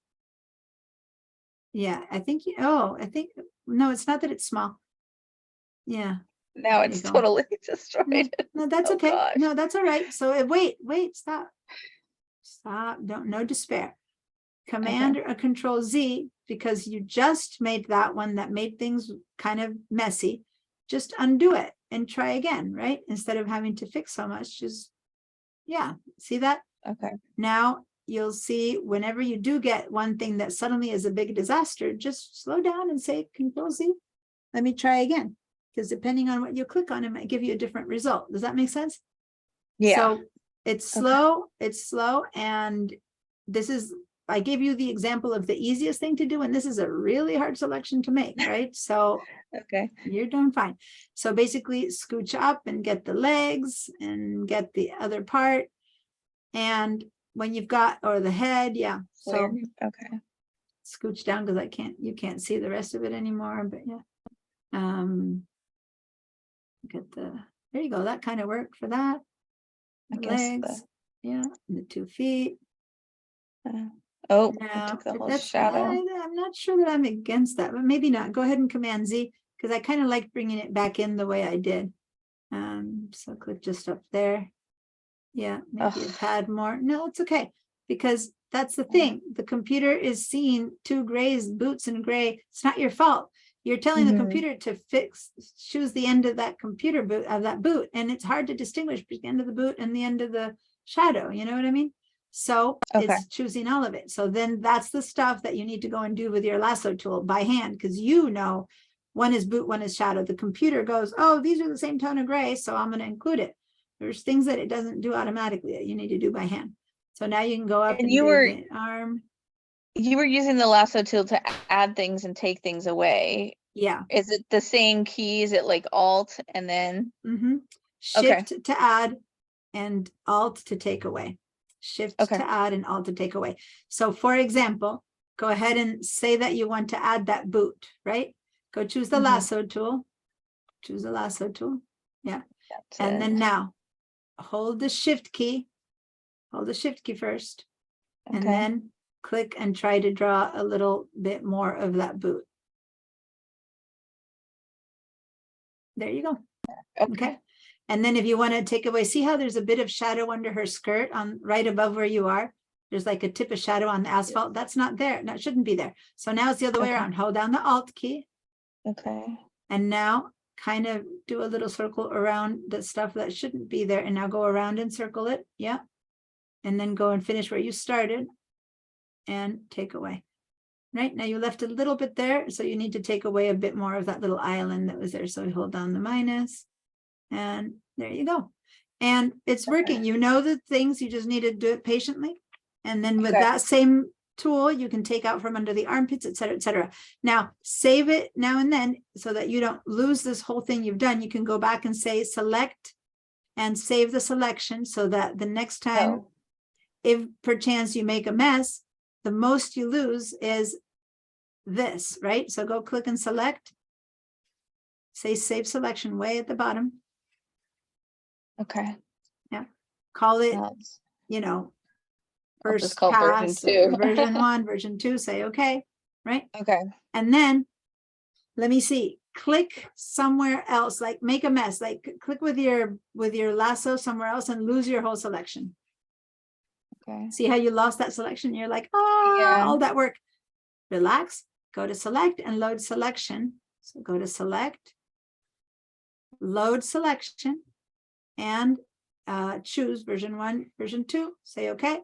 Yeah, I think, no, it's not that it's small. Yeah,
Now
you
it's
go.
totally destroyed.
no, that's
Oh,
okay.
gosh.
No, that's all right. So wait, stop. Stop, no despair. Command or Control Z, because you just made that one that made things kind of messy. Just undo it and try again, right? Instead of having to fix so much, just, yeah, see that?
Okay.
Now you'll see whenever you do get one thing that suddenly is a big disaster, just slow down and say Control Z. Let me try again. Because depending on what you click on, it might give you a different result. Does that make sense?
Yeah.
So it's slow, and this is, I gave you the example of the easiest thing to do, and this is a really hard selection to make, right? So
Okay.
you're doing fine. So basically scooch up and get the legs and get the other part. And when you've got, or the head, yeah. So
Weird. Okay.
scooch down because you can't see the rest of it anymore, but yeah. Get there you go. That kind of worked for that.
I
The
guess
legs, yeah, and the 2 feet.
Oh, I
Now,
took the whole
that's,
shadow.
I'm not sure that I'm against that, but maybe not. Go ahead and Command Z, because I kind of like bringing it back in the way I did. So click just up there. Yeah, maybe a
Ugh.
tad more. No, it's okay, because that's the thing. The computer is seeing 2 grays, boots and gray. It's not your fault. You're telling the
Mhm.
computer to choose the end of that computer boot, of that boot, and it's hard to distinguish between the end of the boot and the end of the shadow. You know what I mean? So
Okay.
it's choosing all of it. So then that's the stuff that you need to go and do with your lasso tool by hand, because you know one is boot, one is shadow. The computer goes, oh, these are the same tone of gray, so I'm going to include it. There's things that it doesn't do automatically that you need to do by hand. So now you can go up
And
and
you
do
were-
the arm.
You were using the lasso tool to add things and take things away.
Yeah.
Is it the same key? Is it like Alt and then? Okay.
Shift to add and Alt to take away. Shift
Okay.
to add and Alt to take away. So for example, go ahead and say that you want to add that boot, right? Go choose the
Mhm.
lasso tool. Choose the lasso tool. Yeah.
That's
And
it.
then now hold the Shift key. Hold the Shift key first. And
Okay.
then click and try to draw a little bit more of that boot. There you go. Okay. And then if you want to take away, see how there's a bit of shadow under her skirt on right above where you are? There's like a tip of shadow on the asphalt. That's not there. That shouldn't be there. So now it's the other way
Okay.
around. Hold down the Alt key.
Okay.
And now kind of do a little circle around the stuff that shouldn't be there. And now go around and circle it. Yeah. And then go and finish where you started and take away. Right now you left a little bit there. So you need to take away a bit more of that little island that was there. So we hold down the minus and there you go. And it's working. You know the things, you just need to do it patiently. And then with
Okay.
that same tool, you can take out from under the armpits, et cetera, et cetera. Now save it now and then so that you don't lose this whole thing you've done. You can go back and say select and save the selection so that the next time,
Oh.
if perchance you make a mess, the most you lose is this, right? So go click and select. Say save selection way at the bottom.
Okay.
Call it,
That's-
you know,
I'll just
first
call version
pass,
2.
or version 1, version 2, say okay, right?
Okay.
And then let me see, click somewhere else, like make a mess, like click with your lasso somewhere else and lose your whole selection.
Okay.
See how you lost that selection? You're like, ah,
Yeah.
all that work. Relax, go to select and load selection. So go to select, load selection, and choose version 1, version 2, say okay.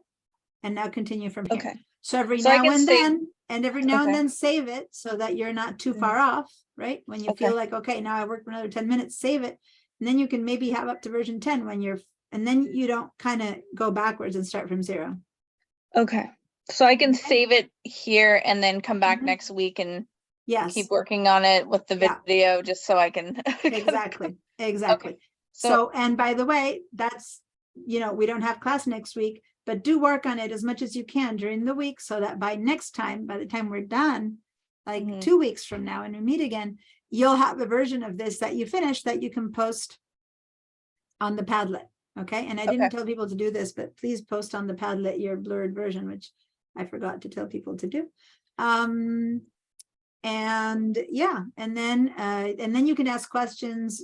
And now continue from here.
Okay.
So every
So I
now
can
and
save-
then, every now and
Okay.
then save it so that you're not too far off, right? When you feel
Okay.
like, okay, now I worked for another 10 minutes, save it. And then you can maybe have up to version 10 when you're, and then you don't kind of go backwards and start from 0.
Okay. So I can
Okay.
save it here and then come back
Mhm.
next week and
Yes,
keep working on it with the
Yeah.
video just so I can.
exactly, exactly.
So,
So, and by the way, that's, we don't have class next week, but do work on it as much as you can during the week so that by next time, by the time we're done, like
Mhm.
2 weeks from now when we meet again, you'll have a version of this that you finish that you can post on the Padlet. Okay. And I didn't tell people to do this, but please post on the Padlet your blurred version, which I forgot to tell people to do. And yeah, and then you can ask questions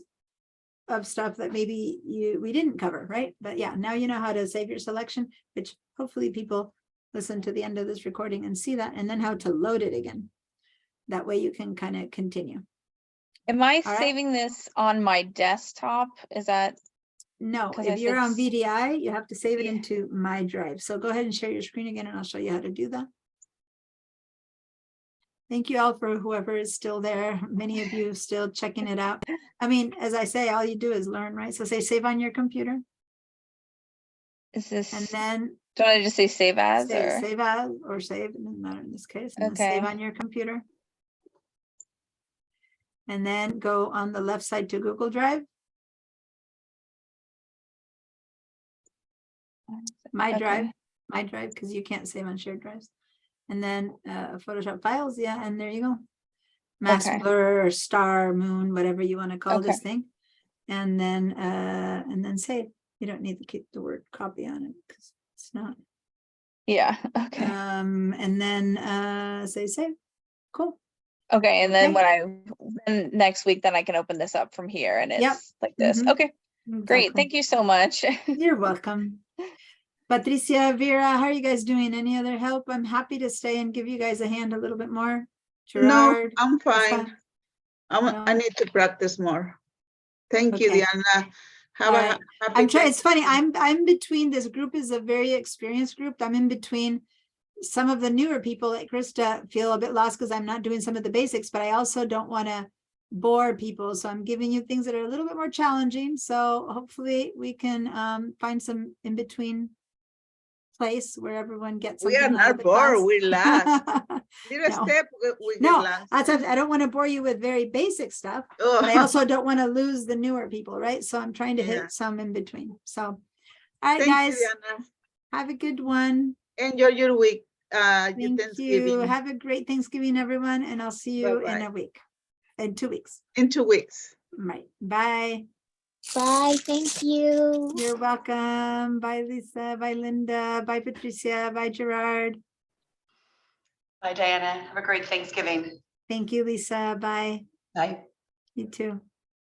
of stuff that maybe we didn't cover, right? But yeah, now you know how to save your selection, which hopefully people listen to the end of this recording and see that, and then how to load it again. That way you can kind of continue.
Am I
All right.
saving this on my desktop? Is that?
No,
'Cause
if
if
you're on
it's-
VDI, you have to save it
Yeah.
into My Drive. So go ahead and share your screen again and I'll show you how to do that. Thank you all for whoever is still there. Many of you still checking it out. I mean, as I say, all you do is learn, right? So say save on your computer
Is this?
and then
Do I just say save as or?
save as or save, it doesn't matter in this case. And then save
Okay.
on your computer. And then go on the left side to Google Drive. My Drive, because you can't save on shared drives. And then Photoshop files, yeah, and there you go. Mask
Okay.
blur or star, moon, whatever you want to call this
Okay.
thing. And then save. You don't need to keep the word copy on it because it's not.
Yeah, okay.
And then say save. Cool.
Okay, and then
Okay.
then next week, then I can open this up from here and
Yep.
it's like this.
Mhm.
Okay, great.
Exactly.
Thank you so much.
You're welcome. Patricia, Vera, how are you guys doing? Any other help? I'm happy to stay and give you guys a hand a little bit more.
No,
Gerard,
I'm fine.
Lisa?
I
No?
need to practice more. Thank you,
Okay.
Diana. Have
All
a
right.
happy
I'm trying, it's funny,
Thanksgiving.
I'm between, this group is a very experienced group. I'm in between some of the newer people like Krista feel a bit lost because I'm not doing some of the basics, but I also don't want to bore people. So I'm giving you things that are a little bit more challenging. So hopefully we can find some in between place where everyone gets
We are
something out of
not
the
bored,
class.
we laugh. Little
No.
step, we get
No,
lost.
I don't want to bore you with very basic stuff,
Oh,
but I also don't want to lose the newer people, right? So I'm trying to
Yeah.
hit some in between. So, all right,
Thank
guys,
you, Diana.
have a good one.
Enjoy your week, your
Thank you.
Thanksgiving.
Have a great Thanksgiving, everyone, and I'll see you in
Bye-bye.
a week, in 2 weeks.
In 2 weeks.
Right. Bye.
Bye, thank you.
You're welcome. Bye, Lisa. Bye, Linda. Bye, Patricia. Bye, Gerard.
Bye, Diana. Have a great Thanksgiving.
Thank you, Lisa. Bye.
Bye.
You too.